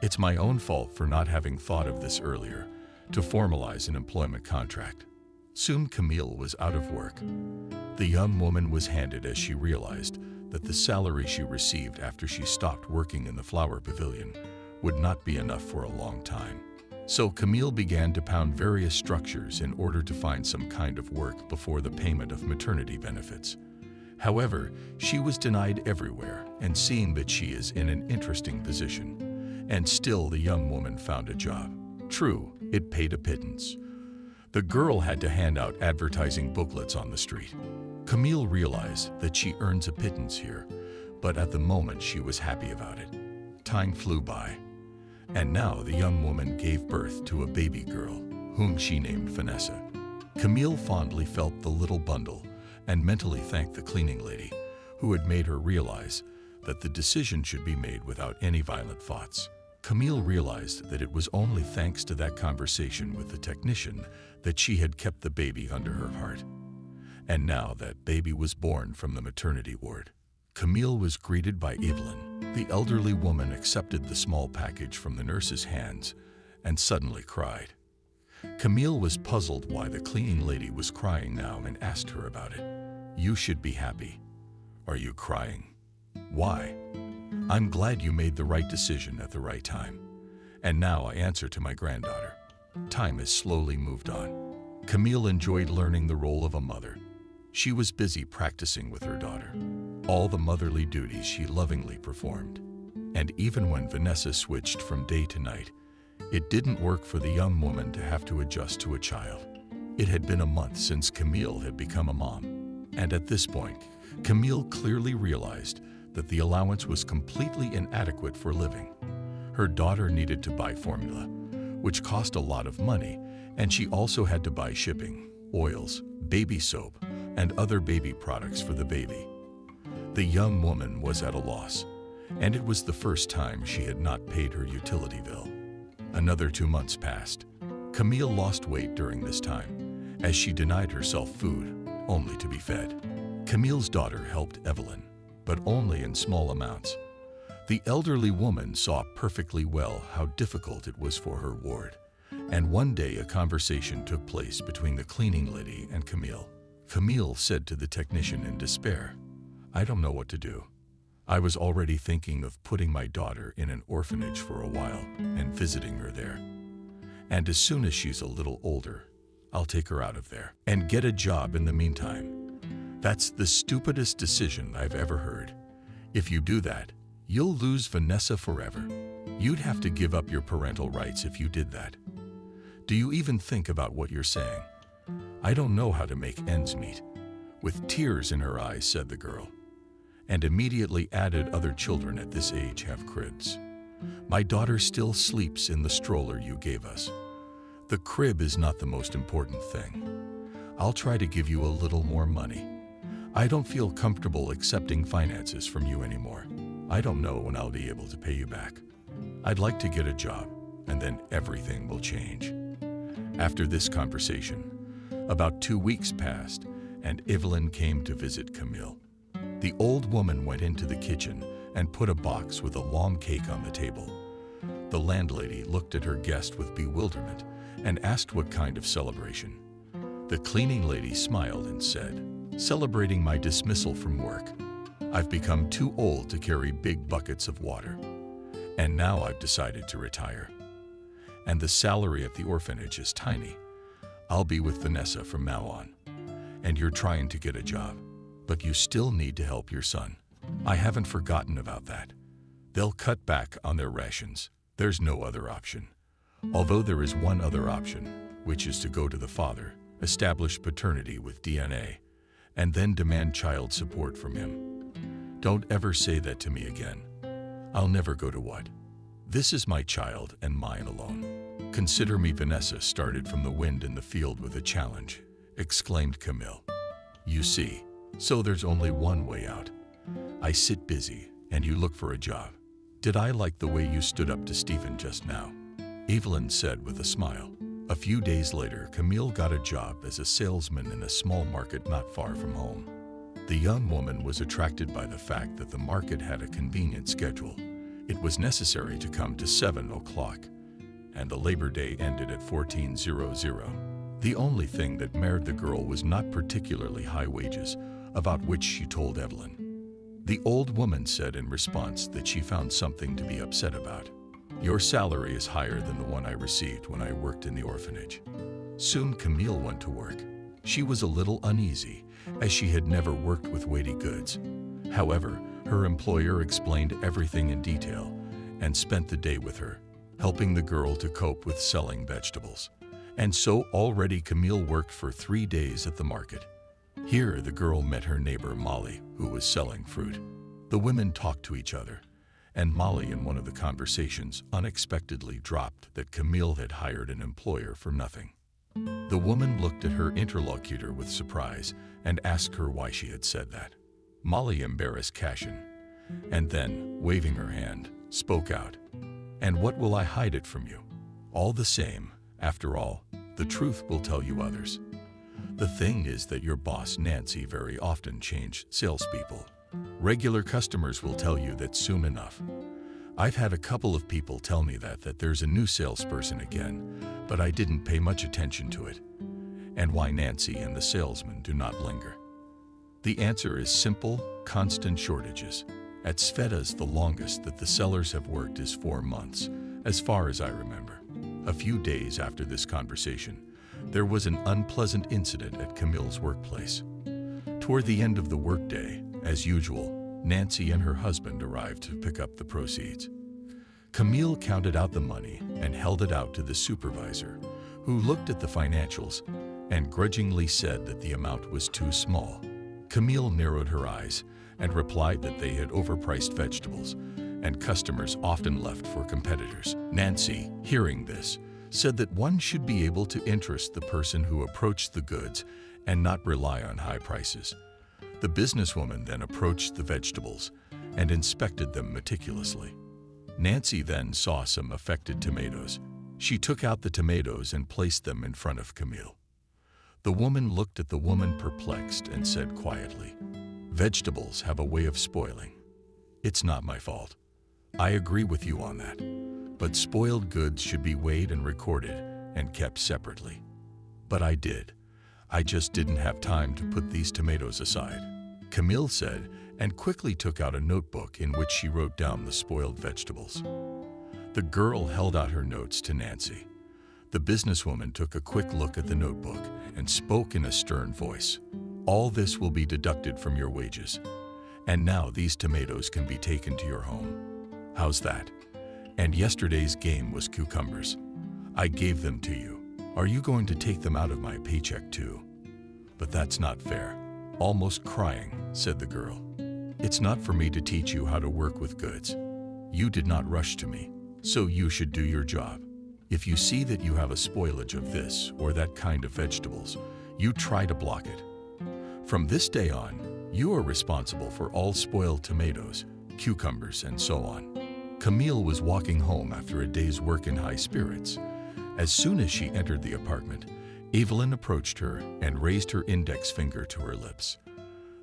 It's my own fault for not having thought of this earlier, to formalize an employment contract." Soon Camille was out of work. The young woman was handed as she realized that the salary she received after she stopped working in the flower pavilion would not be enough for a long time. So Camille began to pound various structures in order to find some kind of work before the payment of maternity benefits. However, she was denied everywhere, and seeing that she is in an interesting position, and still the young woman found a job. True, it paid a pittance. The girl had to hand out advertising booklets on the street. Camille realized that she earns a pittance here, but at the moment she was happy about it. Time flew by, and now the young woman gave birth to a baby girl, whom she named Vanessa. Camille fondly felt the little bundle and mentally thanked the cleaning lady, who had made her realize that the decision should be made without any violent thoughts. Camille realized that it was only thanks to that conversation with the technician that she had kept the baby under her heart. And now that baby was born from the maternity ward. Camille was greeted by Evelyn. The elderly woman accepted the small package from the nurse's hands and suddenly cried. Camille was puzzled why the cleaning lady was crying now and asked her about it. "You should be happy. Are you crying? Why?" "I'm glad you made the right decision at the right time. And now I answer to my granddaughter." Time has slowly moved on. Camille enjoyed learning the role of a mother. She was busy practicing with her daughter. All the motherly duties she lovingly performed. And even when Vanessa switched from day to night, it didn't work for the young woman to have to adjust to a child. It had been a month since Camille had become a mom. And at this point, Camille clearly realized that the allowance was completely inadequate for living. Her daughter needed to buy formula, which cost a lot of money, and she also had to buy shipping, oils, baby soap, and other baby products for the baby. The young woman was at a loss, and it was the first time she had not paid her utility bill. Another 2 months passed. Camille lost weight during this time, as she denied herself food, only to be fed. Camille's daughter helped Evelyn, but only in small amounts. The elderly woman saw perfectly well how difficult it was for her ward, and one day a conversation took place between the cleaning lady and Camille. Camille said to the technician in despair, "I don't know what to do. I was already thinking of putting my daughter in an orphanage for a while and visiting her there. And as soon as she's a little older, I'll take her out of there and get a job in the meantime. That's the stupidest decision I've ever heard. If you do that, you'll lose Vanessa forever. You'd have to give up your parental rights if you did that. Do you even think about what you're saying? I don't know how to make ends meet." With tears in her eyes, said the girl, and immediately added, "Other children at this age have cribs. My daughter still sleeps in the stroller you gave us. The crib is not the most important thing. I'll try to give you a little more money. I don't feel comfortable accepting finances from you anymore. I don't know when I'll be able to pay you back. I'd like to get a job, and then everything will change." After this conversation, about 2 weeks passed, and Evelyn came to visit Camille. The old woman went into the kitchen and put a box with a long cake on the table. The landlady looked at her guest with bewilderment and asked what kind of celebration. The cleaning lady smiled and said, "Celebrating my dismissal from work. I've become too old to carry big buckets of water, and now I've decided to retire. And the salary at the orphanage is tiny. I'll be with Vanessa from now on. And you're trying to get a job, but you still need to help your son. I haven't forgotten about that. They'll cut back on their rations. There's no other option. Although there is one other option, which is to go to the father, establish paternity with DNA, and then demand child support from him. Don't ever say that to me again. I'll never go to what? This is my child and mine alone. Consider me. Vanessa started from the wind in the field with a challenge, exclaimed Camille. You see, so there's only one way out. I sit busy and you look for a job. Did I like the way you stood up to Stephen just now? Evelyn said with a smile. A few days later, Camille got a job as a salesman in a small market not far from home. The young woman was attracted by the fact that the market had a convenient schedule. It was necessary to come to 7 o'clock, and the Labor Day ended at 14:00. The only thing that marred the girl was not particularly high wages, about which she told Evelyn. The old woman said in response that she found something to be upset about. Your salary is higher than the one I received when I worked in the orphanage. Soon Camille went to work. She was a little uneasy, as she had never worked with weighty goods. However, her employer explained everything in detail and spent the day with her, helping the girl to cope with selling vegetables. And so already Camille worked for 3 days at the market. Here the girl met her neighbor Molly, who was selling fruit. The women talked to each other, and Molly in one of the conversations unexpectedly dropped that Camille had hired an employer for nothing. The woman looked at her interlocutor with surprise and asked her why she had said that. Molly embarrassed Cashin, and then, waving her hand, spoke out. And what will I hide it from you? All the same, after all, the truth will tell you others. The thing is that your boss Nancy very often changed salespeople. Regular customers will tell you that soon enough. I've had a couple of people tell me that there's a new salesperson again, but I didn't pay much attention to it. And why Nancy and the salesman do not linger. The answer is simple, constant shortages. At Sveta's, the longest that the sellers have worked is 4 months, as far as I remember. A few days after this conversation, there was an unpleasant incident at Camille's workplace. Toward the end of the workday, as usual, Nancy and her husband arrived to pick up the proceeds. Camille counted out the money and held it out to the supervisor, who looked at the financials and grudgingly said that the amount was too small. Camille narrowed her eyes and replied that they had overpriced vegetables, and customers often left for competitors. Nancy, hearing this, said that one should be able to interest the person who approached the goods and not rely on high prices. The businesswoman then approached the vegetables and inspected them meticulously. Nancy then saw some affected tomatoes. She took out the tomatoes and placed them in front of Camille. The woman looked at the woman perplexed and said quietly, "Vegetables have a way of spoiling. It's not my fault. I agree with you on that. But spoiled goods should be weighed and recorded and kept separately. But I did. I just didn't have time to put these tomatoes aside," Camille said, and quickly took out a notebook in which she wrote down the spoiled vegetables. The girl held out her notes to Nancy. The businesswoman took a quick look at the notebook and spoke in a stern voice. "All this will be deducted from your wages. And now these tomatoes can be taken to your home. How's that? And yesterday's game was cucumbers. I gave them to you. Are you going to take them out of my paycheck too? But that's not fair." Almost crying, said the girl. "It's not for me to teach you how to work with goods. You did not rush to me, so you should do your job. If you see that you have a spoilage of this or that kind of vegetables, you try to block it. From this day on, you are responsible for all spoiled tomatoes, cucumbers, and so on." Camille was walking home after a day's work in high spirits. As soon as she entered the apartment, Evelyn approached her and raised her index finger to her lips.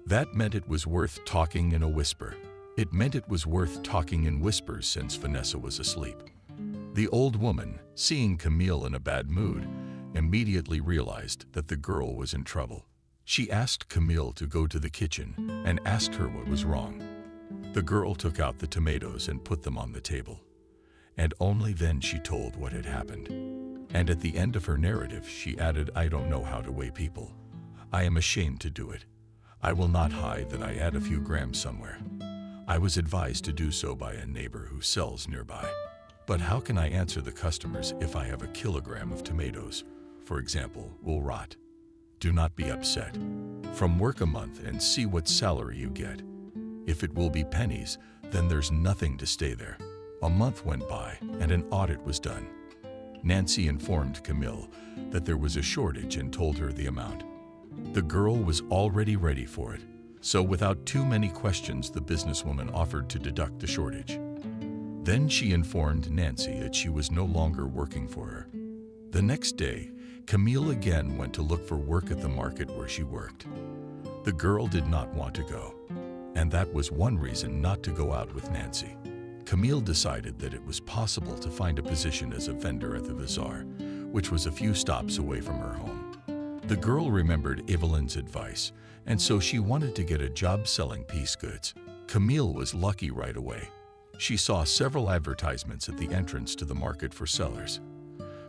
That meant it was worth talking in a whisper. It meant it was worth talking in whispers since Vanessa was asleep. The old woman, seeing Camille in a bad mood, immediately realized that the girl was in trouble. She asked Camille to go to the kitchen and asked her what was wrong. The girl took out the tomatoes and put them on the table. And only then she told what had happened. And at the end of her narrative, she added, "I don't know how to weigh people. I am ashamed to do it. I will not hide that I add a few grams somewhere. I was advised to do so by a neighbor who sells nearby. But how can I answer the customers if I have a kilogram of tomatoes, for example, will rot? Do not be upset. From work a month and see what salary you get. If it will be pennies, then there's nothing to stay there. A month went by and an audit was done. Nancy informed Camille that there was a shortage and told her the amount. The girl was already ready for it, so without too many questions, the businesswoman offered to deduct the shortage. Then she informed Nancy that she was no longer working for her. The next day, Camille again went to look for work at the market where she worked. The girl did not want to go, and that was one reason not to go out with Nancy. Camille decided that it was possible to find a position as a vendor at the bazaar, which was a few stops away from her home. The girl remembered Evelyn's advice, and so she wanted to get a job selling piece goods. Camille was lucky right away. She saw several advertisements at the entrance to the market for sellers.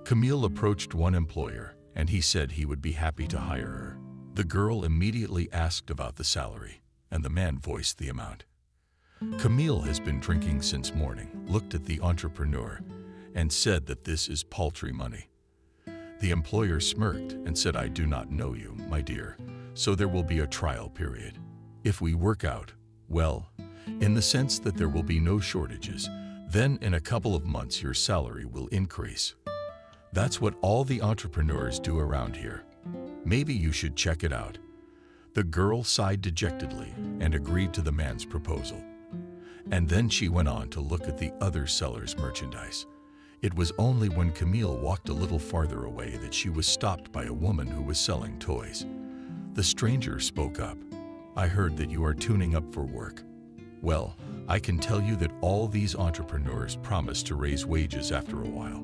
Camille approached one employer, and he said he would be happy to hire her. The girl immediately asked about the salary, and the man voiced the amount. Camille has been drinking since morning, looked at the entrepreneur, and said that this is paltry money. The employer smirked and said, "I do not know you, my dear, so there will be a trial period. If we work out, well, in the sense that there will be no shortages, then in a couple of months your salary will increase." That's what all the entrepreneurs do around here. Maybe you should check it out. The girl sighed dejectedly and agreed to the man's proposal. And then she went on to look at the other sellers' merchandise. It was only when Camille walked a little farther away that she was stopped by a woman who was selling toys. The stranger spoke up. "I heard that you are tuning up for work. Well, I can tell you that all these entrepreneurs promise to raise wages after a while,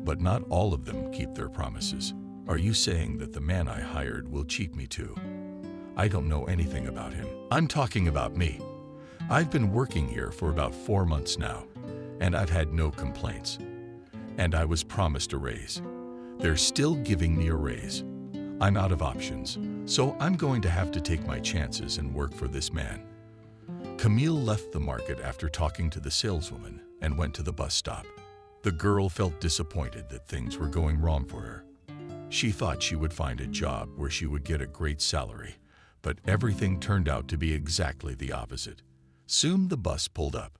but not all of them keep their promises. Are you saying that the man I hired will cheat me too? I don't know anything about him. I'm talking about me. I've been working here for about 4 months now, and I've had no complaints. And I was promised a raise. They're still giving me a raise. I'm out of options, so I'm going to have to take my chances and work for this man." Camille left the market after talking to the saleswoman and went to the bus stop. The girl felt disappointed that things were going wrong for her. She thought she would find a job where she would get a great salary, but everything turned out to be exactly the opposite. Soon the bus pulled up.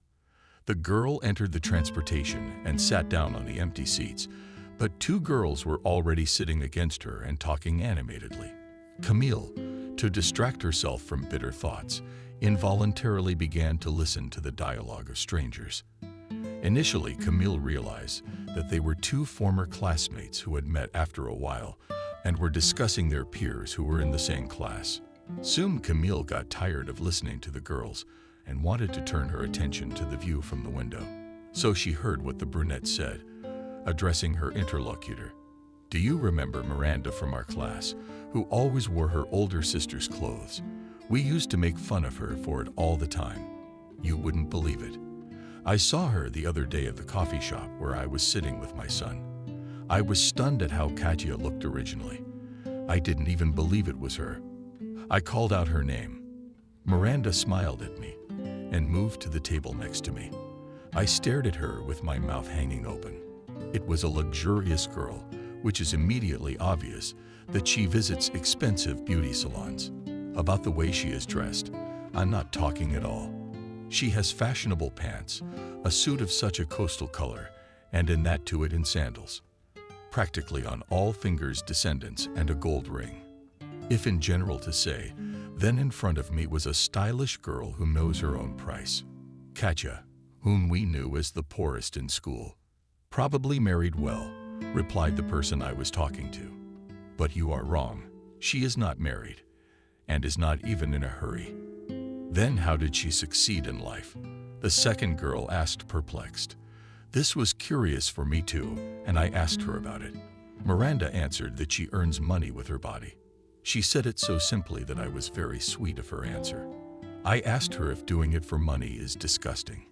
The girl entered the transportation and sat down on the empty seats, but 2 girls were already sitting against her and talking animatedly. Camille, to distract herself from bitter thoughts, involuntarily began to listen to the dialogue of strangers. Initially, Camille realized that they were 2 former classmates who had met after a while and were discussing their peers who were in the same class. Soon Camille got tired of listening to the girls and wanted to turn her attention to the view from the window. So she heard what the brunette said, addressing her interlocutor. "Do you remember Miranda from our class, who always wore her older sister's clothes? We used to make fun of her for it all the time. You wouldn't believe it. I saw her the other day at the coffee shop where I was sitting with my son. I was stunned at how Katya looked originally. I didn't even believe it was her. I called out her name. Miranda smiled at me and moved to the table next to me. I stared at her with my mouth hanging open. It was a luxurious girl, which is immediately obvious that she visits expensive beauty salons. About the way she is dressed, I'm not talking at all. She has fashionable pants, a suit of such a coastal color, and in that to it in sandals. Practically on all fingers descendants and a gold ring. If in general to say, then in front of me was a stylish girl who knows her own price. Katya, whom we knew as the poorest in school. Probably married well, replied the person I was talking to. But you are wrong. She is not married, and is not even in a hurry. Then how did she succeed in life? The second girl asked, perplexed. This was curious for me too, and I asked her about it. Miranda answered that she earns money with her body. She said it so simply that I was very sweet of her answer. I asked her if doing it for money is disgusting.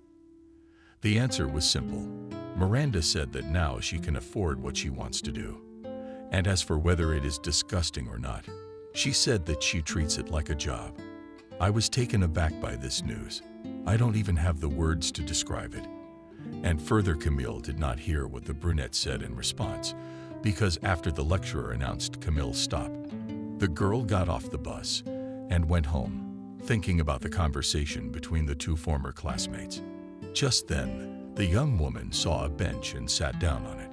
The answer was simple. Miranda said that now she can afford what she wants to do. And as for whether it is disgusting or not, she said that she treats it like a job. I was taken aback by this news. I don't even have the words to describe it. And further, Camille did not hear what the brunette said in response, because after the lecturer announced Camille's stop, the girl got off the bus and went home. thinking about the conversation between the two former classmates. Just then, the young woman saw a bench and sat down on it.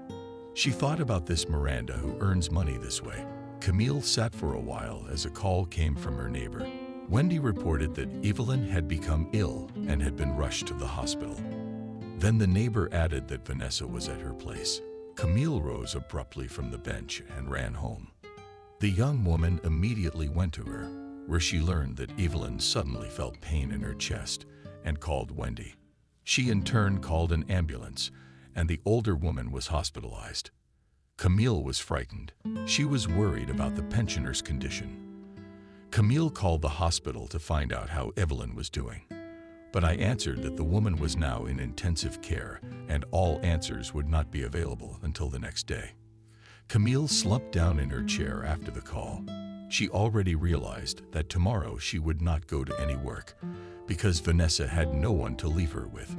She thought about this Miranda who earns money this way. Camille sat for a while as a call came from her neighbor. Wendy reported that Evelyn had become ill and had been rushed to the hospital. Then the neighbor added that Vanessa was at her place. Camille rose abruptly from the bench and ran home. The young woman immediately went to her, where she learned that Evelyn suddenly felt pain in her chest and called Wendy. She in turn called an ambulance, and the older woman was hospitalized. Camille was frightened. She was worried about the pensioner's condition. Camille called the hospital to find out how Evelyn was doing. But I answered that the woman was now in intensive care and all answers would not be available until the next day. Camille slumped down in her chair after the call. She already realized that tomorrow she would not go to any work because Vanessa had no one to leave her with.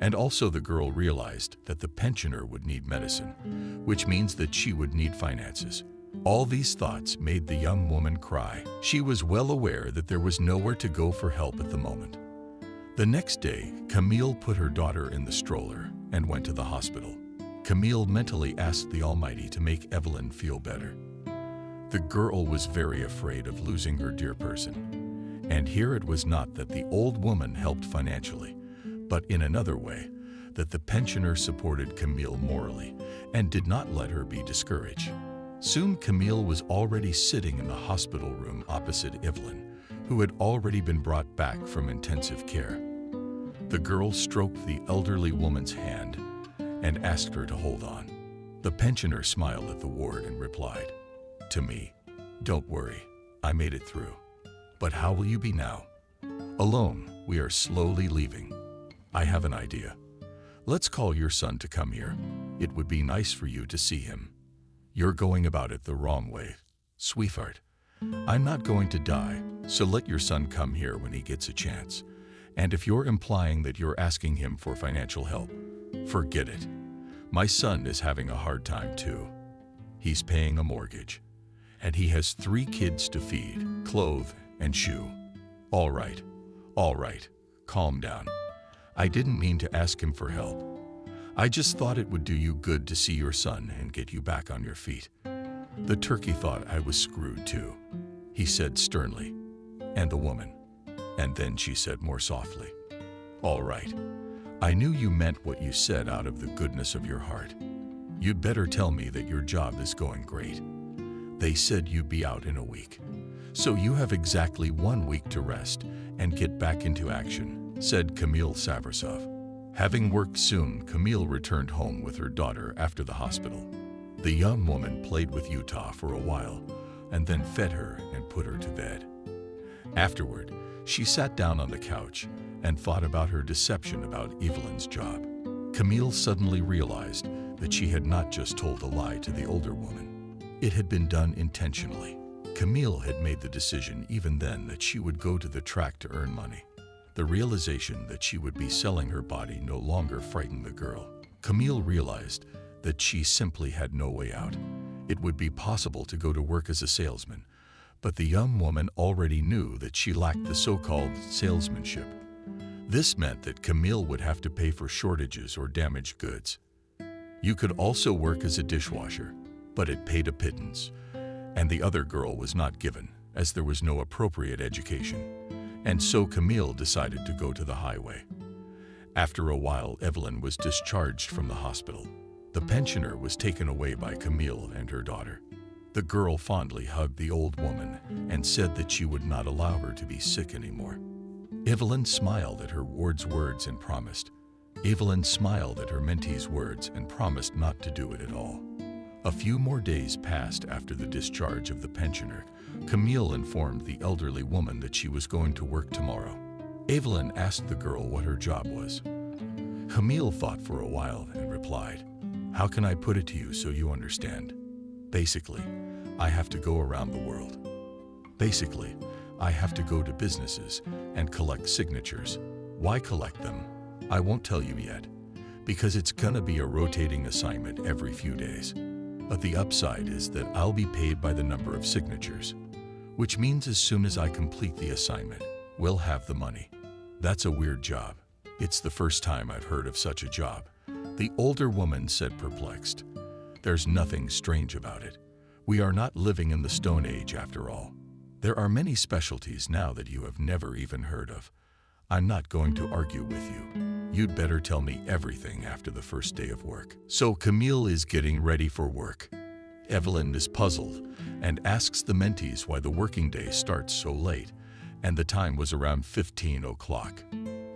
And also the girl realized that the pensioner would need medicine, which means that she would need finances. All these thoughts made the young woman cry. She was well aware that there was nowhere to go for help at the moment. The next day, Camille put her daughter in the stroller and went to the hospital. Camille mentally asked the Almighty to make Evelyn feel better. The girl was very afraid of losing her dear person. And here it was not that the old woman helped financially, but in another way, that the pensioner supported Camille morally and did not let her be discouraged. Soon Camille was already sitting in the hospital room opposite Evelyn, who had already been brought back from intensive care. The girl stroked the elderly woman's hand and asked her to hold on. The pensioner smiled at the ward and replied, "To me, don't worry, I made it through. But how will you be now?" "Alone, we are slowly leaving. I have an idea. Let's call your son to come here. It would be nice for you to see him. You're going about it the wrong way, sweetheart. I'm not going to die, so let your son come here when he gets a chance. And if you're implying that you're asking him for financial help, forget it. My son is having a hard time too. He's paying a mortgage, and he has 3 kids to feed, clothe, and shoe. All right, calm down. I didn't mean to ask him for help. I just thought it would do you good to see your son and get you back on your feet. The turkey thought I was screwed too," he said sternly. And the woman. And then she said more softly, "All right. I knew you meant what you said out of the goodness of your heart. You'd better tell me that your job is going great. They said you'd be out in a week. So you have exactly 1 week to rest and get back into action," said Camille Savrasov. Having worked soon, Camille returned home with her daughter after the hospital. The young woman played with Utah for a while and then fed her and put her to bed. Afterward, she sat down on the couch and thought about her deception about Evelyn's job. Camille suddenly realized that she had not just told a lie to the older woman. It had been done intentionally. Camille had made the decision even then that she would go to the track to earn money. The realization that she would be selling her body no longer frightened the girl. Camille realized that she simply had no way out. It would be possible to go to work as a salesman, but the young woman already knew that she lacked the so-called salesmanship. This meant that Camille would have to pay for shortages or damaged goods. You could also work as a dishwasher, but it paid a pittance, and the other girl was not given, as there was no appropriate education. And so Camille decided to go to the highway. After a while, Evelyn was discharged from the hospital. The pensioner was taken away by Camille and her daughter. The girl fondly hugged the old woman and said that she would not allow her to be sick anymore. Evelyn smiled at her ward's words and promised. Evelyn smiled at her mentee's words and promised not to do it at all. A few more days passed after the discharge of the pensioner. Camille informed the elderly woman that she was going to work tomorrow. Evelyn asked the girl what her job was. Camille thought for a while and replied, "How can I put it to you so you understand? Basically, I have to go around the world. Basically, I have to go to businesses and collect signatures. Why collect them? I won't tell you yet, because it's gonna be a rotating assignment every few days. But the upside is that I'll be paid by the number of signatures, which means as soon as I complete the assignment, We'll have the money. That's a weird job. It's the first time I've heard of such a job, the older woman said, perplexed. There's nothing strange about it. We are not living in the Stone Age after all. There are many specialties now that you have never even heard of. I'm not going to argue with you. You'd better tell me everything after the first day of work. So Camille is getting ready for work. Evelyn is puzzled and asks the mentees why the working day starts so late, and the time was around 15 o'clock.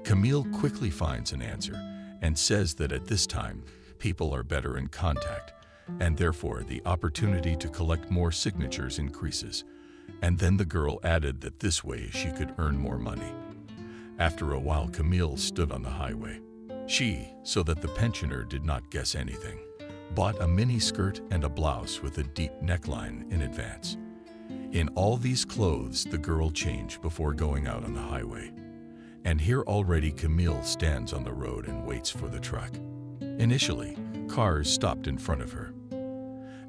Camille quickly finds an answer and says that at this time, people are better in contact, and therefore the opportunity to collect more signatures increases. And then the girl added that this way she could earn more money. After a while, Camille stood on the highway. She, so that the pensioner did not guess anything, bought a mini skirt and a blouse with a deep neckline in advance. In all these clothes, the girl changed before going out on the highway. And here already Camille stands on the road and waits for the truck. Initially, cars stopped in front of her,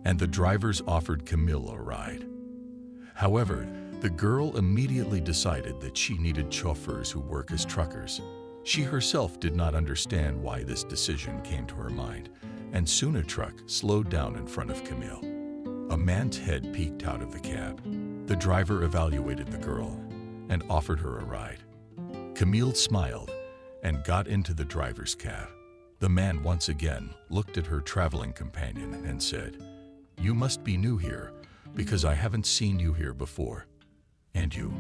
and the drivers offered Camille a ride. However, the girl immediately decided that she needed chauffeurs who work as truckers. She herself did not understand why this decision came to her mind, and soon a truck slowed down in front of Camille. A man's head peeked out of the cab. The driver evaluated the girl and offered her a ride. Camille smiled and got into the driver's cab. The man once again looked at her traveling companion and said, "You must be new here, because I haven't seen you here before. And you?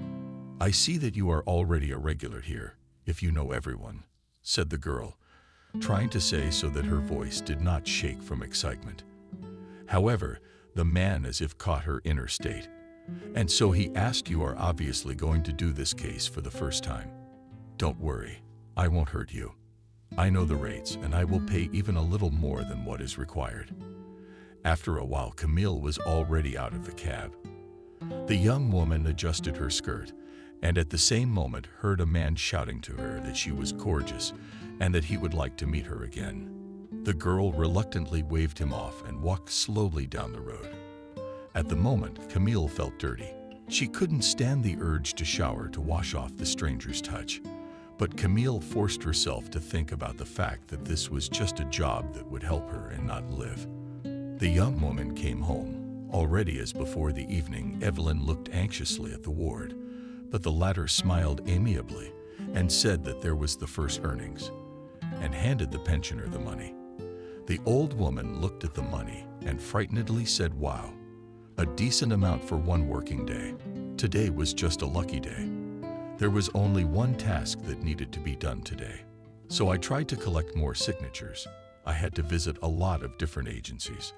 I see that you are already a regular here, if you know everyone," said the girl, trying to say so that her voice did not shake from excitement. However, the man as if caught her inner state, and so he asked, "You are obviously going to do this case for the first time. Don't worry, I won't hurt you. I know the rates, and I will pay even a little more than what is required." After a while, Camille was already out of the cab. The young woman adjusted her skirt, and at the same moment heard a man shouting to her that she was gorgeous and that he would like to meet her again. The girl reluctantly waved him off and walked slowly down the road. At the moment, Camille felt dirty. She couldn't stand the urge to shower to wash off the stranger's touch. But Camille forced herself to think about the fact that this was just a job that would help her and not live. The young woman came home. Already as before the evening, Evelyn looked anxiously at the ward, but the latter smiled amiably and said that there was the first earnings, and handed the pensioner the money. The old woman looked at the money and frightenedly said, "Wow, a decent amount for one working day. Today was just a lucky day. There was only one task that needed to be done today. So I tried to collect more signatures. I had to visit a lot of different agencies,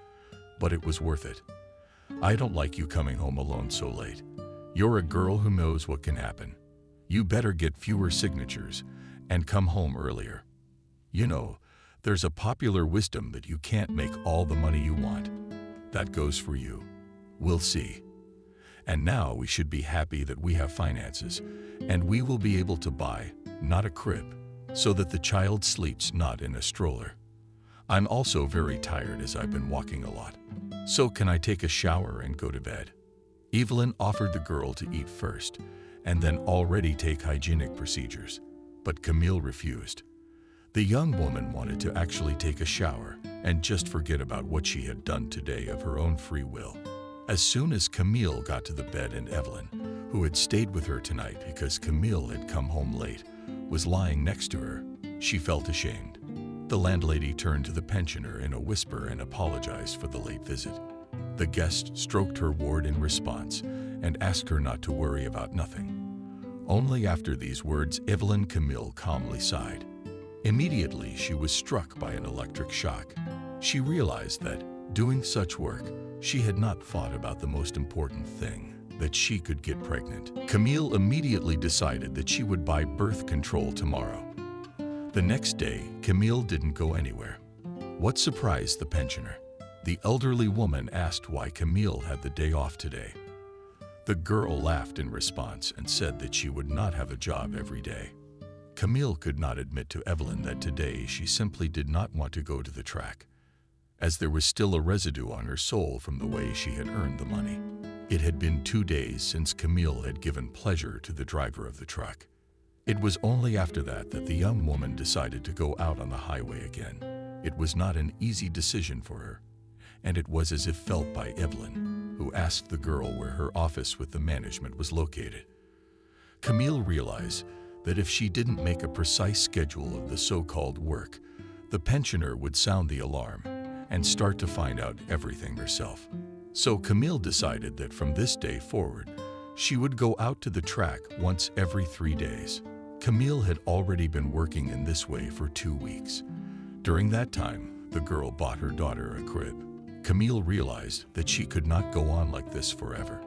but it was worth it. I don't like you coming home alone so late. You're a girl who knows what can happen. You better get fewer signatures and come home earlier. You know, there's a popular wisdom that you can't make all the money you want. That goes for you. We'll see. And now we should be happy that we have finances, and we will be able to buy, not a crib, so that the child sleeps not in a stroller. I'm also very tired as I've been walking a lot. So can I take a shower and go to bed?" Evelyn offered the girl to eat first, and then already take hygienic procedures, but Camille refused. The young woman wanted to actually take a shower and just forget about what she had done today of her own free will. As soon as Camille got to the bed and Evelyn, who had stayed with her tonight because Camille had come home late, was lying next to her, she felt ashamed. The landlady turned to the pensioner in a whisper and apologized for the late visit. The guest stroked her ward in response and asked her not to worry about nothing. Only after these words, Evelyn Camille calmly sighed. Immediately, she was struck by an electric shock. She realized that, doing such work, she had not thought about the most important thing, that she could get pregnant. Camille immediately decided that she would buy birth control tomorrow. The next day, Camille didn't go anywhere. What surprised the pensioner? The elderly woman asked why Camille had the day off today. The girl laughed in response and said that she would not have a job every day. Camille could not admit to Evelyn that today she simply did not want to go to the track. as there was still a residue on her soul from the way she had earned the money. It had been 2 days since Camille had given pleasure to the driver of the truck. It was only after that that the young woman decided to go out on the highway again. It was not an easy decision for her, and it was as if felt by Evelyn, who asked the girl where her office with the management was located. Camille realized that if she didn't make a precise schedule of the so-called work, the pensioner would sound the alarm and start to find out everything herself. So Camille decided that from this day forward, she would go out to the track once every 3 days. Camille had already been working in this way for 2 weeks. During that time, the girl bought her daughter a crib. Camille realized that she could not go on like this forever,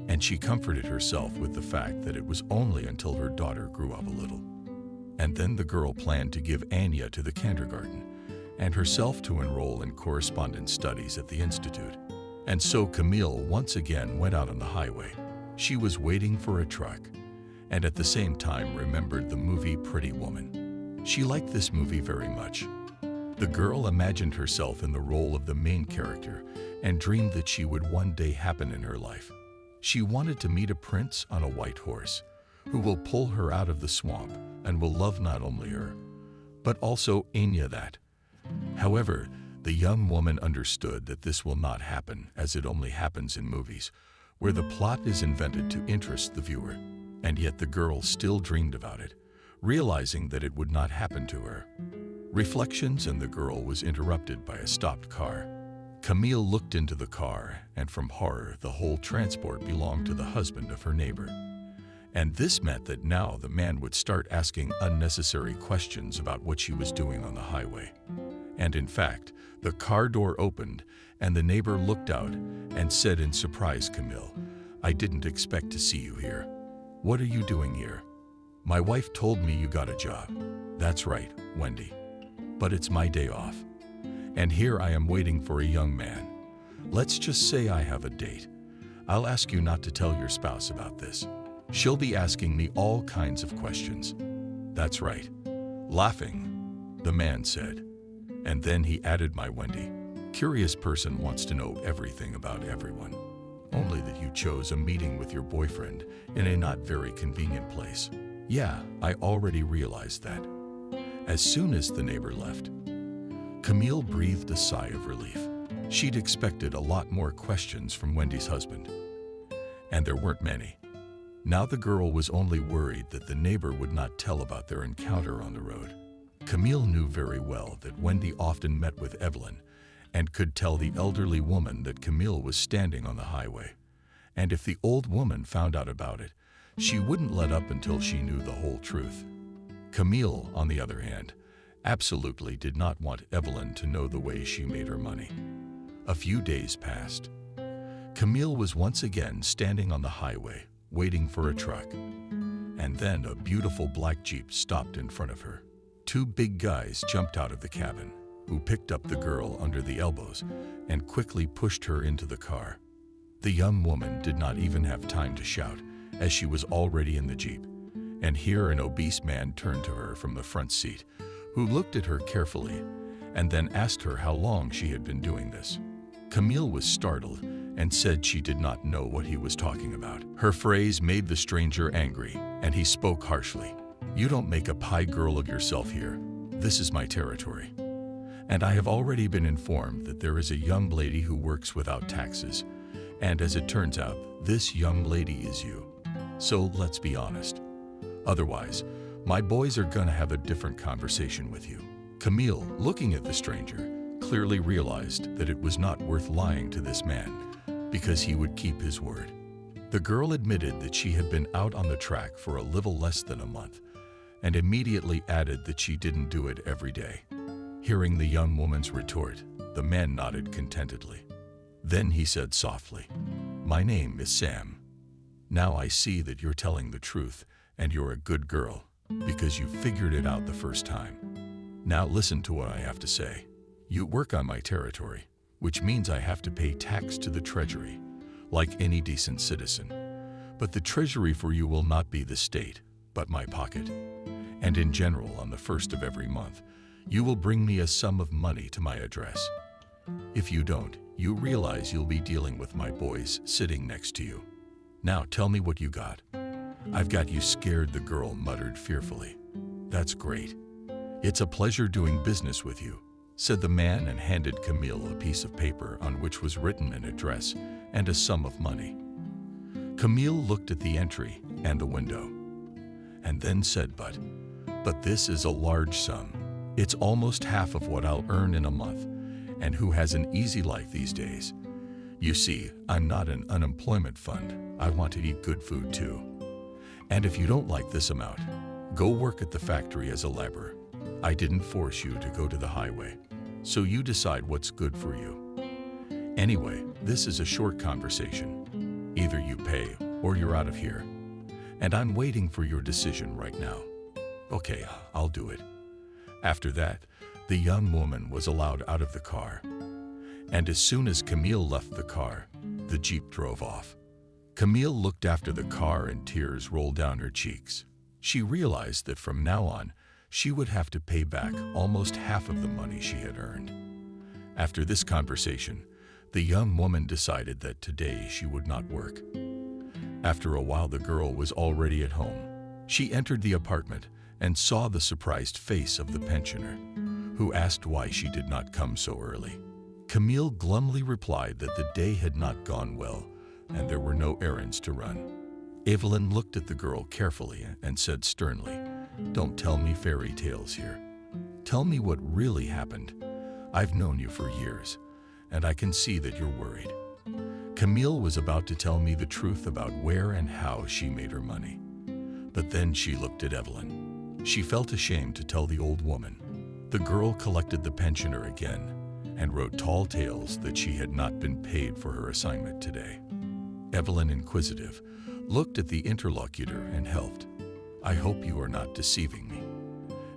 and she comforted herself with the fact that it was only until her daughter grew up a little. And then the girl planned to give Anya to the kindergarten and herself to enroll in correspondence studies at the institute. And so Camille once again went out on the highway. She was waiting for a truck, and at the same time remembered the movie Pretty Woman. She liked this movie very much. The girl imagined herself in the role of the main character and dreamed that she would one day happen in her life. She wanted to meet a prince on a white horse who will pull her out of the swamp and will love not only her, but also Anya that. However, the young woman understood that this will not happen, as it only happens in movies, where the plot is invented to interest the viewer. And yet the girl still dreamed about it, realizing that it would not happen to her. Reflections, and the girl was interrupted by a stopped car. Camille looked into the car, and from horror, the whole transport belonged to the husband of her neighbor. And this meant that now the man would start asking unnecessary questions about what she was doing on the highway. And in fact, the car door opened, and the neighbor looked out and said in surprise, "Camille, I didn't expect to see you here. What are you doing here?" "My wife told me you got a job." "That's right, Wendy. But it's my day off. And here I am waiting for a young man. Let's just say I have a date. I'll ask you not to tell your spouse about this. She'll be asking me all kinds of questions." "That's right." Laughing, the man said. And then he added, "My Wendy, curious person wants to know everything about everyone. Only that you chose a meeting with your boyfriend in a not very convenient place." "Yeah, I already realized that." As soon as the neighbor left, Camille breathed a sigh of relief. She'd expected a lot more questions from Wendy's husband, and there weren't many. Now the girl was only worried that the neighbor would not tell about their encounter on the road. Camille knew very well that Wendy often met with Evelyn and could tell the elderly woman that Camille was standing on the highway. And if the old woman found out about it, she wouldn't let up until she knew the whole truth. Camille, on the other hand, absolutely did not want Evelyn to know the way she made her money. A few days passed. Camille was once again standing on the highway, waiting for a truck. And then a beautiful black Jeep stopped in front of her. 2 big guys jumped out of the cabin, who picked up the girl under the elbows and quickly pushed her into the car. The young woman did not even have time to shout, as she was already in the Jeep. And here an obese man turned to her from the front seat, who looked at her carefully and then asked her how long she had been doing this. Camille was startled and said she did not know what he was talking about. Her phrase made the stranger angry, and he spoke harshly. "You don't make a pie girl of yourself here. This is my territory. And I have already been informed that there is a young lady who works without taxes. And as it turns out, this young lady is you. So let's be honest. Otherwise, my boys are gonna have a different conversation with you." Camille, looking at the stranger, clearly realized that it was not worth lying to this man, because he would keep his word. The girl admitted that she had been out on the track for a little less than a month, and immediately added that she didn't do it every day. Hearing the young woman's retort, the man nodded contentedly. Then he said softly, "My name is Sam. Now I see that you're telling the truth, and you're a good girl, because you figured it out the first time. Now listen to what I have to say. You work on my territory, which means I have to pay tax to the treasury, like any decent citizen. But the treasury for you will not be the state, but my pocket. And in general, on the 1st of every month, you will bring me a sum of money to my address. If you don't, you realize you'll be dealing with my boys sitting next to you. Now tell me what you got." "I've got you scared," the girl muttered fearfully. "That's great. It's a pleasure doing business with you," said the man and handed Camille a piece of paper on which was written an address and a sum of money. Camille looked at the entry and the window, and then said, But this is a large sum. It's almost half of what I'll earn in a month, and who has an easy life these days? You see, I'm not an unemployment fund. I want to eat good food too. And if you don't like this amount, go work at the factory as a laborer. I didn't force you to go to the highway, so you decide what's good for you. Anyway, this is a short conversation. Either you pay or you're out of here. And I'm waiting for your decision right now." "Okay, I'll do it." After that, the young woman was allowed out of the car. And as soon as Camille left the car, the Jeep drove off. Camille looked after the car and tears rolled down her cheeks. She realized that from now on, she would have to pay back almost half of the money she had earned. After this conversation, the young woman decided that today she would not work. After a while, the girl was already at home. She entered the apartment and saw the surprised face of the pensioner, who asked why she did not come so early. Camille glumly replied that the day had not gone well and there were no errands to run. Evelyn looked at the girl carefully and said sternly, "Don't tell me fairy tales here. Tell me what really happened. I've known you for years, and I can see that you're worried." Camille was about to tell me the truth about where and how she made her money. But then she looked at Evelyn. She felt ashamed to tell the old woman. The girl collected the pensioner again and wrote tall tales that she had not been paid for her assignment today. Evelyn, inquisitive, looked at the interlocutor and helped. "I hope you are not deceiving me.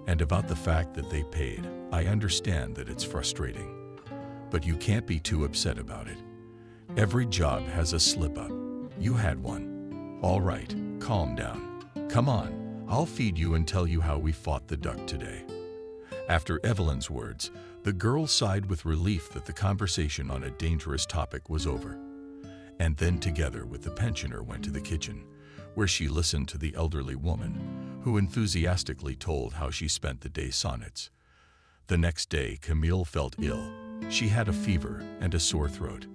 And about the fact that they paid, I understand that it's frustrating. But you can't be too upset about it. Every job has a slip-up. You had one. All right, calm down. Come on, I'll feed you and tell you how we fought the duck today." After Evelyn's words, the girl sighed with relief that the conversation on a dangerous topic was over. And then together with the pensioner went to the kitchen, where she listened to the elderly woman, who enthusiastically told how she spent the day sonnets. The next day, Camille felt ill. She had a fever and a sore throat.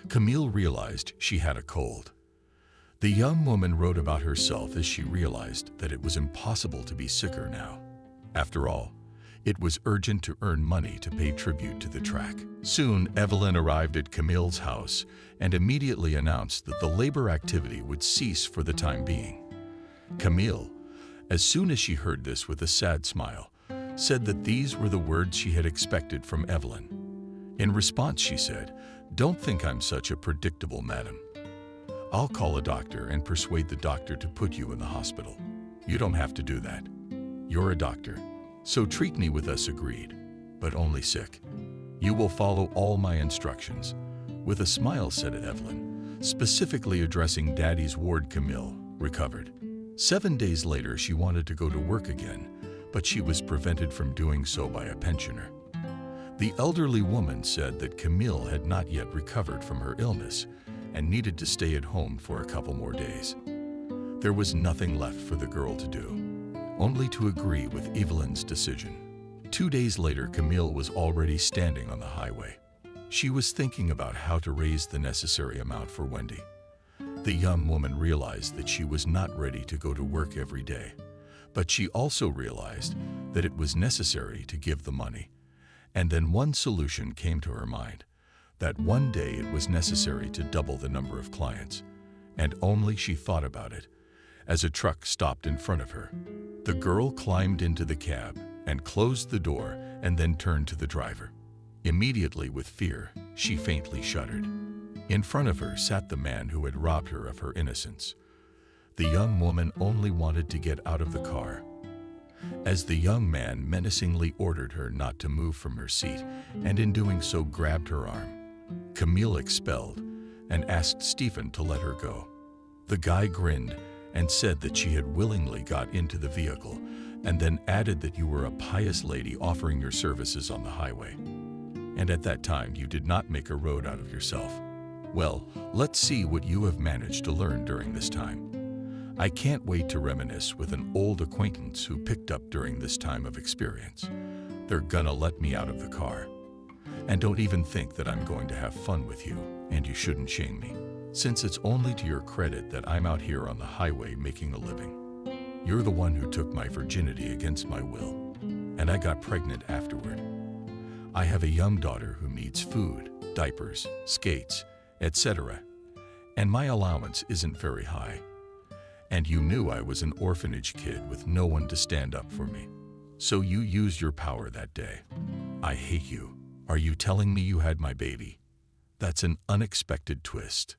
Camille realized she had a cold. The young woman wrote about herself as she realized that it was impossible to be sicker now. After all, it was urgent to earn money to pay tribute to the track. Soon, Evelyn arrived at Camille's house and immediately announced that the labor activity would cease for the time being. Camille, as soon as she heard this with a sad smile, said that these were the words she had expected from Evelyn. In response, she said, "Don't think I'm such a predictable madam. I'll call a doctor and persuade the doctor to put you in the hospital. You don't have to do that. You're a doctor, so treat me with us agreed, but only sick. You will follow all my instructions." With a smile, said Evelyn, specifically addressing Daddy's ward. Camille recovered. 7 days later, she wanted to go to work again, but she was prevented from doing so by a pensioner. The elderly woman said that Camille had not yet recovered from her illness and needed to stay at home for a couple more days. There was nothing left for the girl to do, only to agree with Evelyn's decision. 2 days later, Camille was already standing on the highway. She was thinking about how to raise the necessary amount for Wendy. The young woman realized that she was not ready to go to work every day, but she also realized that it was necessary to give the money. And then one solution came to her mind, that one day it was necessary to double the number of clients, and only she thought about it as a truck stopped in front of her. The girl climbed into the cab and closed the door and then turned to the driver. Immediately, with fear, she faintly shuddered. In front of her sat the man who had robbed her of her innocence. The young woman only wanted to get out of the car. As the young man menacingly ordered her not to move from her seat, and in doing so grabbed her arm, Camille expelled and asked Stephen to let her go. The guy grinned and said that she had willingly got into the vehicle, and then added that you were a pious lady offering your services on the highway. and at that time you did not make a road out of yourself. Well, let's see what you have managed to learn during this time. I can't wait to reminisce with an old acquaintance who picked up during this time of experience. They're gonna let me out of the car. And don't even think that I'm going to have fun with you, and you shouldn't shame me, since it's only to your credit that I'm out here on the highway making a living. You're the one who took my virginity against my will, and I got pregnant afterward. I have a young daughter who needs food, diapers, skates, etc., and my allowance isn't very high. And you knew I was an orphanage kid with no one to stand up for me. So you used your power that day. I hate you. Are you telling me you had my baby? That's an unexpected twist.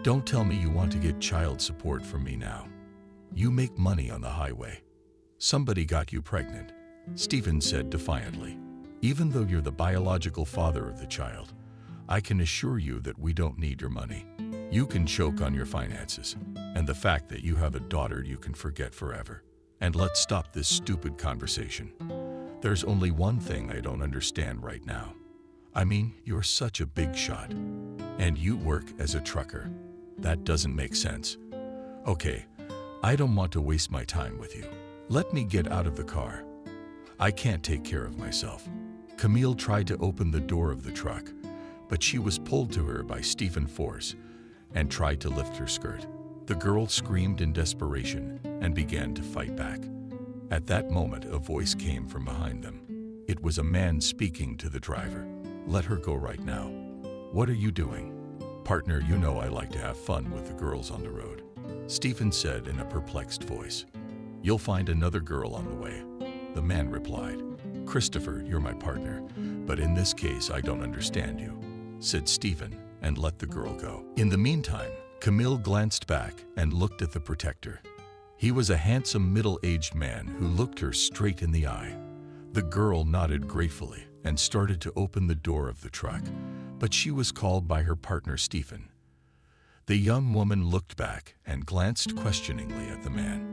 Don't tell me you want to get child support from me now. You make money on the highway. Somebody got you pregnant, Stephen said defiantly. Even though you're the biological father of the child, I can assure you that we don't need your money. You can choke on your finances, and the fact that you have a daughter you can forget forever. And let's stop this stupid conversation. There's only one thing I don't understand right now. I mean, you're such a big shot, and you work as a trucker. That doesn't make sense. Okay, I don't want to waste my time with you. Let me get out of the car. I can't take care of myself. Camille tried to open the door of the truck, but she was pulled to her by Stephen force and tried to lift her skirt. The girl screamed in desperation and began to fight back. At that moment, a voice came from behind them. It was a man speaking to the driver. Let her go right now. What are you doing? Partner, you know I like to have fun with the girls on the road, Stephen said in a perplexed voice. You'll find another girl on the way, the man replied. Christopher, you're my partner, but in this case I don't understand you, said Stephen, and let the girl go. In the meantime, Camille glanced back and looked at the protector. He was a handsome middle-aged man who looked her straight in the eye. The girl nodded gratefully and started to open the door of the truck, but she was called by her partner Stephen. The young woman looked back and glanced questioningly at the man.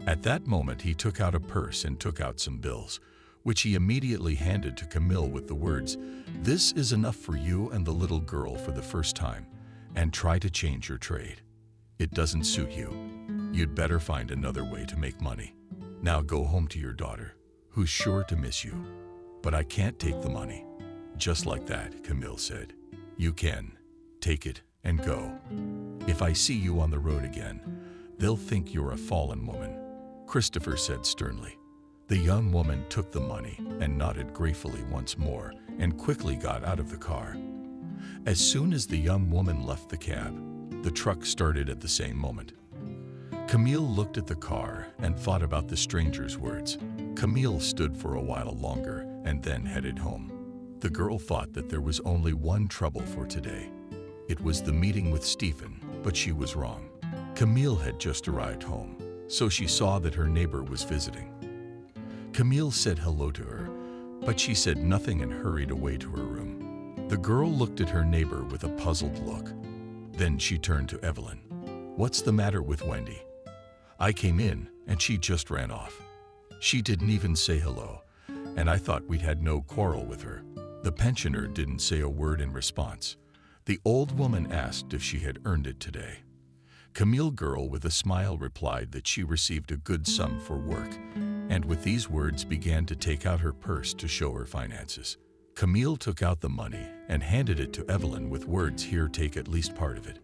At that moment, he took out a purse and took out some bills, which he immediately handed to Camille with the words, "This is enough for you and the little girl for the first time, and try to change your trade. It doesn't suit you. You'd better find another way to make money. Now go home to your daughter, who's sure to miss you." But I can't take the money. Just like that, Camille said. You can. Take it and go. If I see you on the road again, they'll think you're a fallen woman, Christopher said sternly. The young woman took the money and nodded gratefully once more and quickly got out of the car. As soon as the young woman left the cab, the truck started at the same moment. Camille looked at the car and thought about the stranger's words. Camille stood for a while longer and then headed home. The girl thought that there was only one trouble for today. It was the meeting with Stephen, but she was wrong. Camille had just arrived home, so she saw that her neighbor was visiting. Camille said hello to her, but she said nothing and hurried away to her room. The girl looked at her neighbor with a puzzled look. Then she turned to Evelyn. What's the matter with Wendy? I came in and she just ran off. She didn't even say hello, and I thought we'd had no quarrel with her. The pensioner didn't say a word in response. The old woman asked if she had earned it today. Camille girl with a smile replied that she received a good sum for work, and with these words began to take out her purse to show her finances. Camille took out the money and handed it to Evelyn with words, "Here, take at least part of it.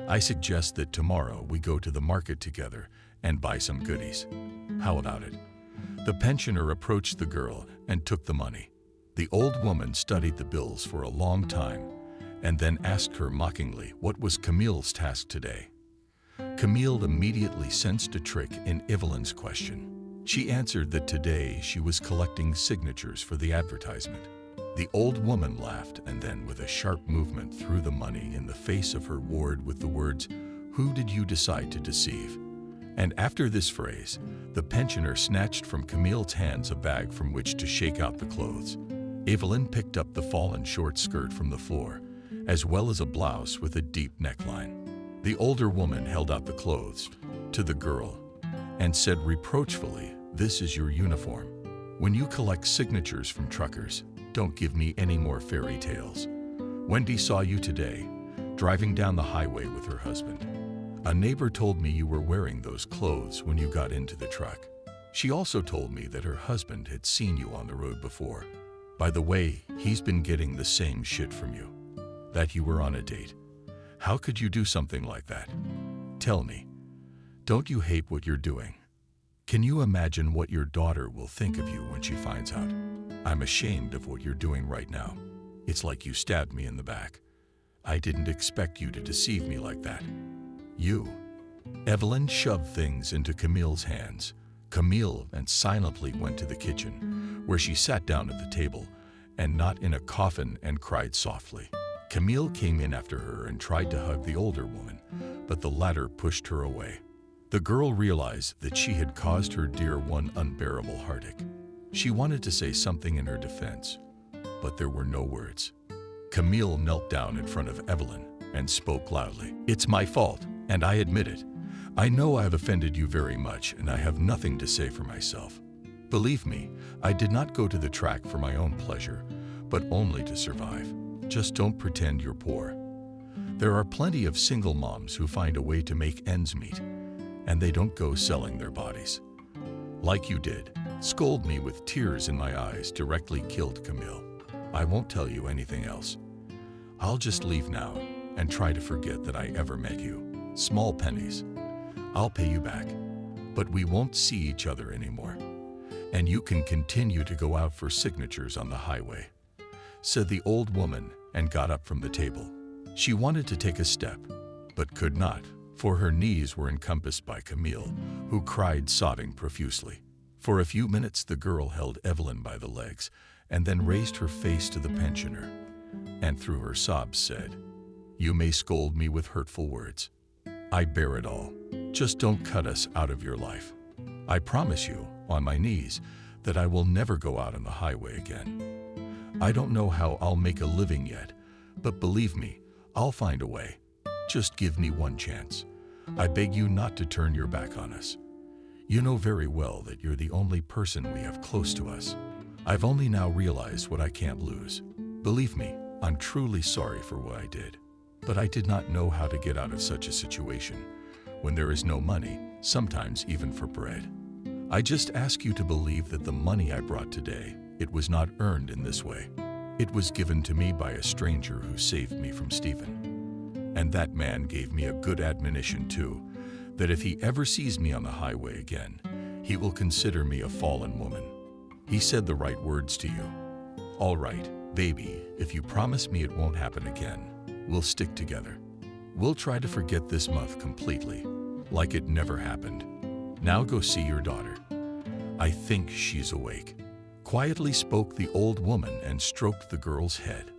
I suggest that tomorrow we go to the market together and buy some goodies. How about it?" The pensioner approached the girl and took the money. The old woman studied the bills for a long time and then asked her mockingly what was Camille's task today. Camille immediately sensed a trick in Evelyn's question. She answered that today she was collecting signatures for the advertisement. The old woman laughed and then with a sharp movement threw the money in the face of her ward with the words, "Who did you decide to deceive?" And after this phrase, the pensioner snatched from Camille's hands a bag from which to shake out the clothes. Evelyn picked up the fallen short skirt from the floor, as well as a blouse with a deep neckline. The older woman held out the clothes to the girl and said reproachfully, "This is your uniform. When you collect signatures from truckers, Don't give me any more fairy tales. Wendy saw you today, driving down the highway with her husband. A neighbor told me you were wearing those clothes when you got into the truck. She also told me that her husband had seen you on the road before. By the way, he's been getting the same shit from you. That you were on a date. How could you do something like that? Tell me, don't you hate what you're doing? Can you imagine what your daughter will think of you when she finds out? I'm ashamed of what you're doing right now. It's like you stabbed me in the back. I didn't expect you to deceive me like that. You. Evelyn shoved things into Camille's hands. Camille and silently went to the kitchen, where she sat down at the table, and not in a coffin, and cried softly. Camille came in after her and tried to hug the older woman, but the latter pushed her away. The girl realized that she had caused her dear one unbearable heartache. She wanted to say something in her defense, but there were no words. Camille knelt down in front of Evelyn and spoke loudly. It's my fault, and I admit it. I know I have offended you very much, and I have nothing to say for myself. Believe me, I did not go to the track for my own pleasure, but only to survive. Just don't pretend you're poor. There are plenty of single moms who find a way to make ends meet, and they don't go selling their bodies. Like you did, scold me with tears in my eyes directly killed Camille. I won't tell you anything else. I'll just leave now and try to forget that I ever met you. Small pennies. I'll pay you back, but we won't see each other anymore. And you can continue to go out for signatures on the highway, said the old woman and got up from the table. She wanted to take a step, but could not, for her knees were encompassed by Camille, who cried sobbing profusely. For a few minutes the girl held Evelyn by the legs and then raised her face to the pensioner, and through her sobs said, You may scold me with hurtful words. I bear it all. Just don't cut us out of your life. I promise you, on my knees, that I will never go out on the highway again. I don't know how I'll make a living yet, but believe me, I'll find a way. Just give me one chance. I beg you not to turn your back on us. You know very well that you're the only person we have close to us. I've only now realized what I can't lose. Believe me, I'm truly sorry for what I did. But I did not know how to get out of such a situation, when there is no money, sometimes even for bread. I just ask you to believe that the money I brought today, it was not earned in this way. It was given to me by a stranger who saved me from Stephen. And that man gave me a good admonition too, that if he ever sees me on the highway again, he will consider me a fallen woman. He said the right words to you. All right, baby, if you promise me it won't happen again, we'll stick together. We'll try to forget this month completely, like it never happened. Now go see your daughter. I think she's awake. Quietly spoke the old woman and stroked the girl's head.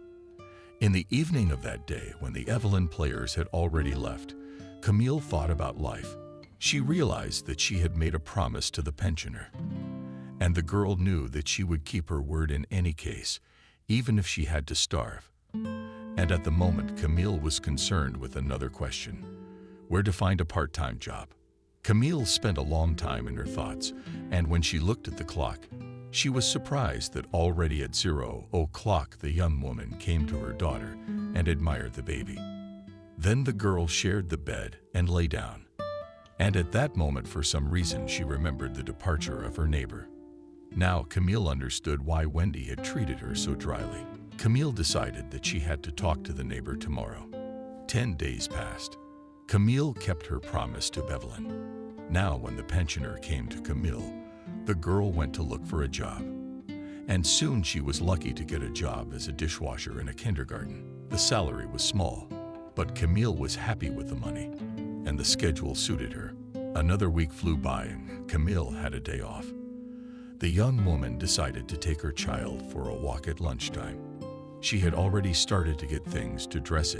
In the evening of that day, when the Evelyn players had already left, Camille thought about life. She realized that she had made a promise to the pensioner, and the girl knew that she would keep her word in any case, even if she had to starve. And at the moment, Camille was concerned with another question: where to find a part-time job. Camille spent a long time in her thoughts, and when she looked at the clock, she was surprised that already at 0:00 the young woman came to her daughter and admired the baby. Then the girl shared the bed and lay down. And at that moment, for some reason, she remembered the departure of her neighbor. Now Camille understood why Wendy had treated her so dryly. Camille decided that she had to talk to the neighbor tomorrow. 10 days passed. Camille kept her promise to Evelyn. Now when the pensioner came to Camille, the girl went to look for a job. And soon she was lucky to get a job as a dishwasher in a kindergarten. The salary was small, but Camille was happy with the money, and the schedule suited her. Another week flew by and Camille had a day off. The young woman decided to take her child for a walk at lunchtime. She had already started to get things to dress.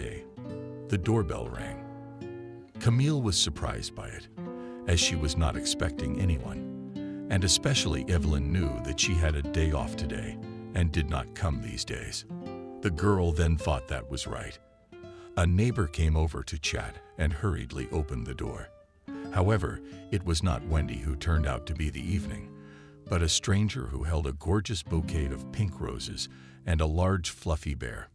The doorbell rang. Camille was surprised by it, as she was not expecting anyone, and especially Evelyn knew that she had a day off today and did not come these days. The girl then thought that was right. A neighbor came over to chat and hurriedly opened the door. However, it was not Wendy who turned out to be the evening, but a stranger who held a gorgeous bouquet of pink roses and a large fluffy bear.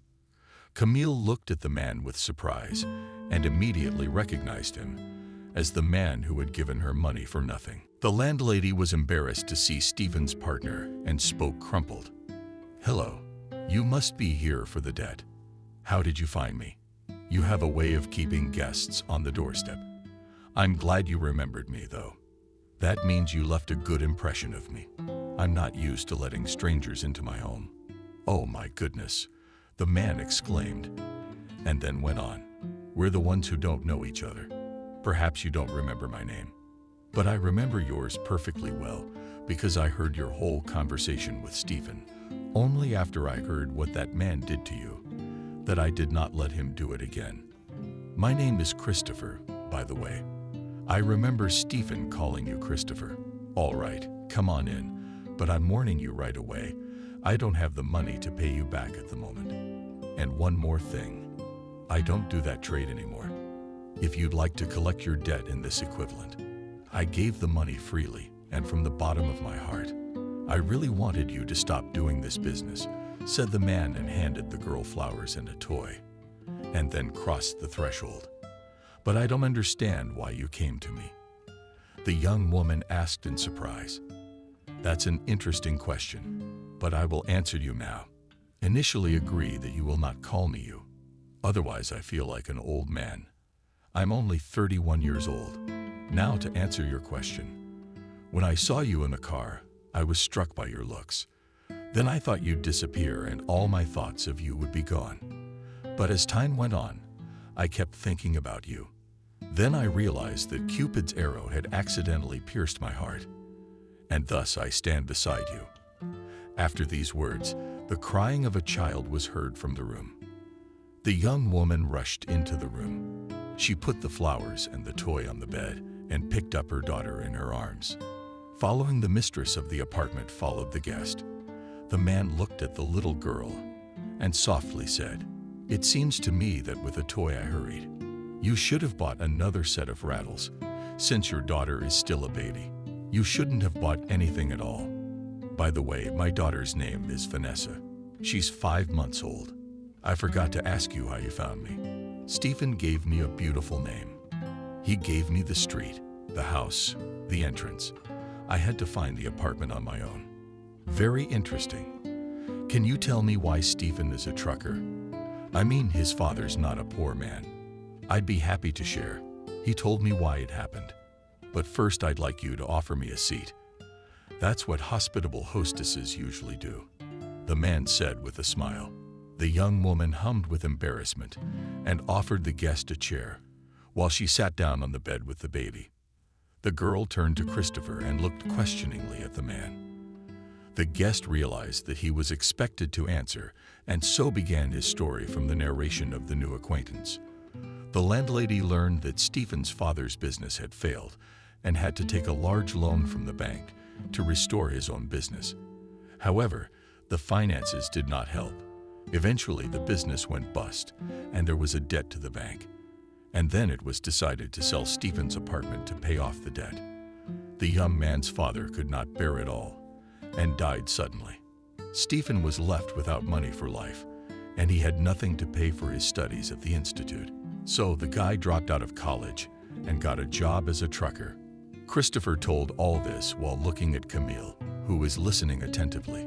Camille looked at the man with surprise and immediately recognized him as the man who had given her money for nothing. The landlady was embarrassed to see Stephen's partner and spoke crumpled. "Hello, you must be here for the debt. How did you find me? You have a way of keeping guests on the doorstep. I'm glad you remembered me, though. That means you left a good impression of me. I'm not used to letting strangers into my home." "Oh my goodness," the man exclaimed, and then went on. "We're the ones who don't know each other. Perhaps you don't remember my name, but I remember yours perfectly well because I heard your whole conversation with Stephen. Only after I heard what that man did to you that I did not let him do it again. My name is Christopher, by the way. I remember Stephen calling you Christopher. All right, come on in, but I'm warning you right away, I don't have the money to pay you back at the moment. And one more thing, I don't do that trade anymore. If you'd like to collect your debt in this equivalent, I gave the money freely and from the bottom of my heart. I really wanted you to stop doing this business," said the man and handed the girl flowers and a toy, and then crossed the threshold. "But I don't understand why you came to me," the young woman asked in surprise. "That's an interesting question, but I will answer you now. Initially agree that you will not call me you. Otherwise I feel like an old man. I'm only 31 years old. Now to answer your question. When I saw you in the car, I was struck by your looks. Then I thought you'd disappear and all my thoughts of you would be gone. But as time went on, I kept thinking about you. Then I realized that Cupid's arrow had accidentally pierced my heart, and thus I stand beside you." After these words, the crying of a child was heard from the room. The young woman rushed into the room. She put the flowers and the toy on the bed and picked up her daughter in her arms. Following the mistress of the apartment followed the guest. The man looked at the little girl and softly said, "It seems to me that with a toy I hurried. You should have bought another set of rattles. Since your daughter is still a baby, you shouldn't have bought anything at all. By the way, my daughter's name is Vanessa. She's 5 months old. I forgot to ask you how you found me. Stephen gave me a beautiful name. He gave me the street, the house, the entrance. I had to find the apartment on my own." "Very interesting. Can you tell me why Stephen is a trucker? I mean, his father's not a poor man." "I'd be happy to share. He told me why it happened. But first I'd like you to offer me a seat. That's what hospitable hostesses usually do," the man said with a smile. The young woman hummed with embarrassment and offered the guest a chair while she sat down on the bed with the baby. The girl turned to Christopher and looked questioningly at the man. The guest realized that he was expected to answer, and so began his story from the narration of the new acquaintance. The landlady learned that Stephen's father's business had failed and had to take a large loan from the bank to restore his own business. However, the finances did not help. Eventually, the business went bust, and there was a debt to the bank. And then it was decided to sell Stephen's apartment to pay off the debt. The young man's father could not bear it all and died suddenly. Stephen was left without money for life, and he had nothing to pay for his studies at the institute. So the guy dropped out of college and got a job as a trucker. Christopher told all this while looking at Camille, who was listening attentively.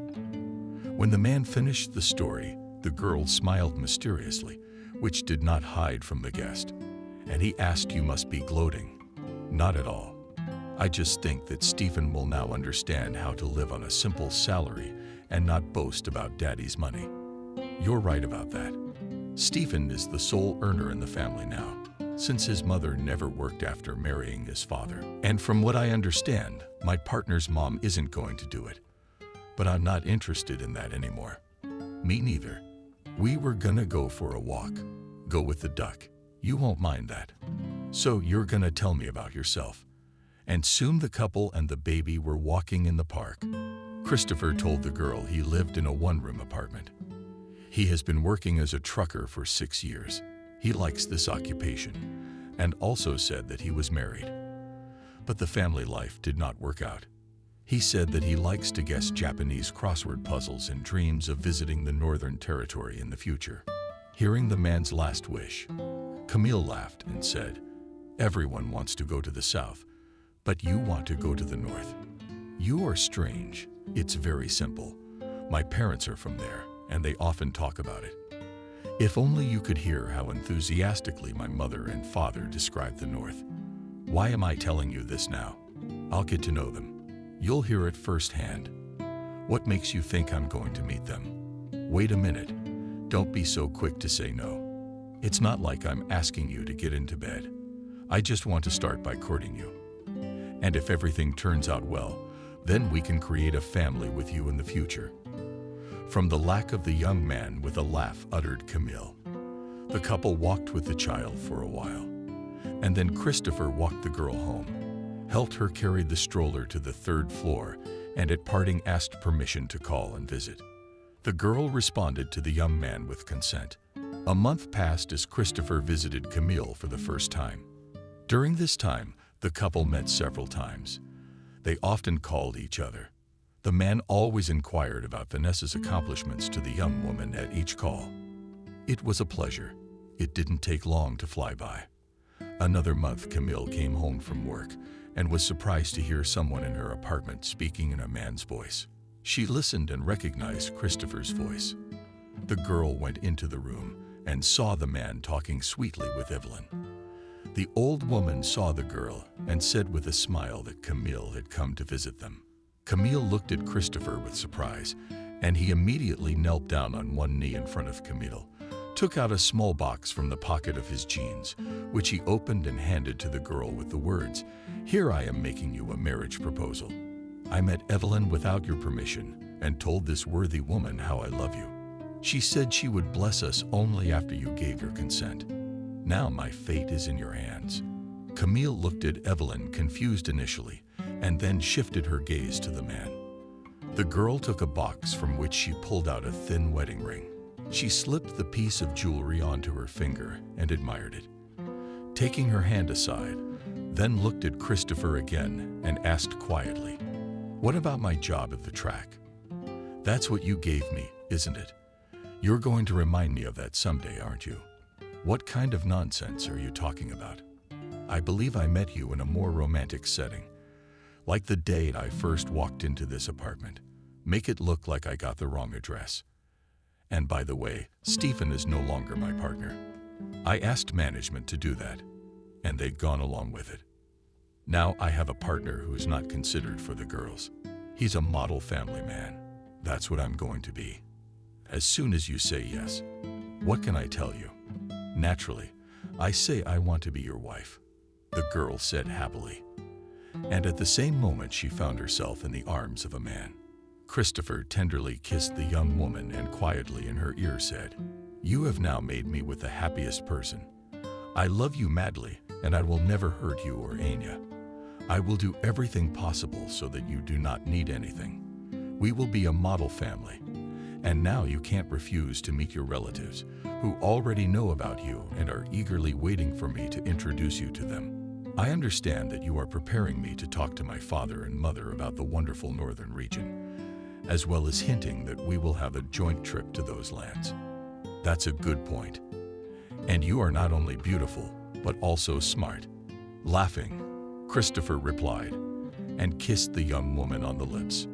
When the man finished the story, the girl smiled mysteriously, which did not hide from the guest. And he asked, "You must be gloating." "Not at all. I just think that Stephen will now understand how to live on a simple salary and not boast about daddy's money." "You're right about that. Stephen is the sole earner in the family now, since his mother never worked after marrying his father. And from what I understand, my partner's mom isn't going to do it. But I'm not interested in that anymore." "Me neither. We were gonna go for a walk. Go with the duck. You won't mind that. So you're gonna tell me about yourself." And soon the couple and the baby were walking in the park. Christopher told the girl he lived in a one-room apartment. He has been working as a trucker for 6 years. He likes this occupation, and also said that he was married. But the family life did not work out. He said that he likes to guess Japanese crossword puzzles and dreams of visiting the Northern Territory in the future. Hearing the man's last wish, Camille laughed and said, "Everyone wants to go to the south, but you want to go to the north. You are strange. It's very simple. My parents are from there, and they often talk about it." If only you could hear how enthusiastically my mother and father described the north. Why am I telling you this now? I'll get to know them. You'll hear it firsthand. What makes you think I'm going to meet them? Wait a minute. Don't be so quick to say no. It's not like I'm asking you to get into bed. I just want to start by courting you. And if everything turns out well, then we can create a family with you in the future. From the lack of the young man with a laugh uttered Camille. The couple walked with the child for a while. And then Christopher walked the girl home, helped her carry the stroller to the 3rd floor, and at parting asked permission to call and visit. The girl responded to the young man with consent. A month passed as Christopher visited Camille for the first time. During this time, the couple met several times. They often called each other. The man always inquired about Vanessa's accomplishments to the young woman at each call. It was a pleasure. It didn't take long to fly by. Another month, Camille came home from work and was surprised to hear someone in her apartment speaking in a man's voice. She listened and recognized Christopher's voice. The girl went into the room and saw the man talking sweetly with Evelyn. The old woman saw the girl and said with a smile that Camille had come to visit them. Camille looked at Christopher with surprise, and he immediately knelt down on one knee in front of Camille, took out a small box from the pocket of his jeans, which he opened and handed to the girl with the words, "Here I am making you a marriage proposal. I met Evelyn without your permission and told this worthy woman how I love you. She said she would bless us only after you gave your consent. Now my fate is in your hands." Camille looked at Evelyn, confused initially, and then shifted her gaze to the man. The girl took a box from which she pulled out a thin wedding ring. She slipped the piece of jewelry onto her finger and admired it. Taking her hand aside, then looked at Christopher again and asked quietly, "What about my job at the track? That's what you gave me, isn't it? You're going to remind me of that someday, aren't you? What kind of nonsense are you talking about? I believe I met you in a more romantic setting, like the day I first walked into this apartment. Make it look like I got the wrong address. And by the way, Stephen is no longer my partner. I asked management to do that, and they'd gone along with it. Now I have a partner who's not considered for the girls. He's a model family man. That's what I'm going to be. As soon as you say yes, what can I tell you? Naturally, I say I want to be your wife," the girl said happily. And at the same moment, she found herself in the arms of a man. Christopher tenderly kissed the young woman and quietly in her ear said, "You have now made me with the happiest person. I love you madly, and I will never hurt you or Anya. I will do everything possible so that you do not need anything. We will be a model family. And now you can't refuse to meet your relatives, who already know about you and are eagerly waiting for me to introduce you to them. I understand that you are preparing me to talk to my father and mother about the wonderful northern region, as well as hinting that we will have a joint trip to those lands. That's a good point. And you are not only beautiful, but also smart." Laughing, Christopher replied and kissed the young woman on the lips.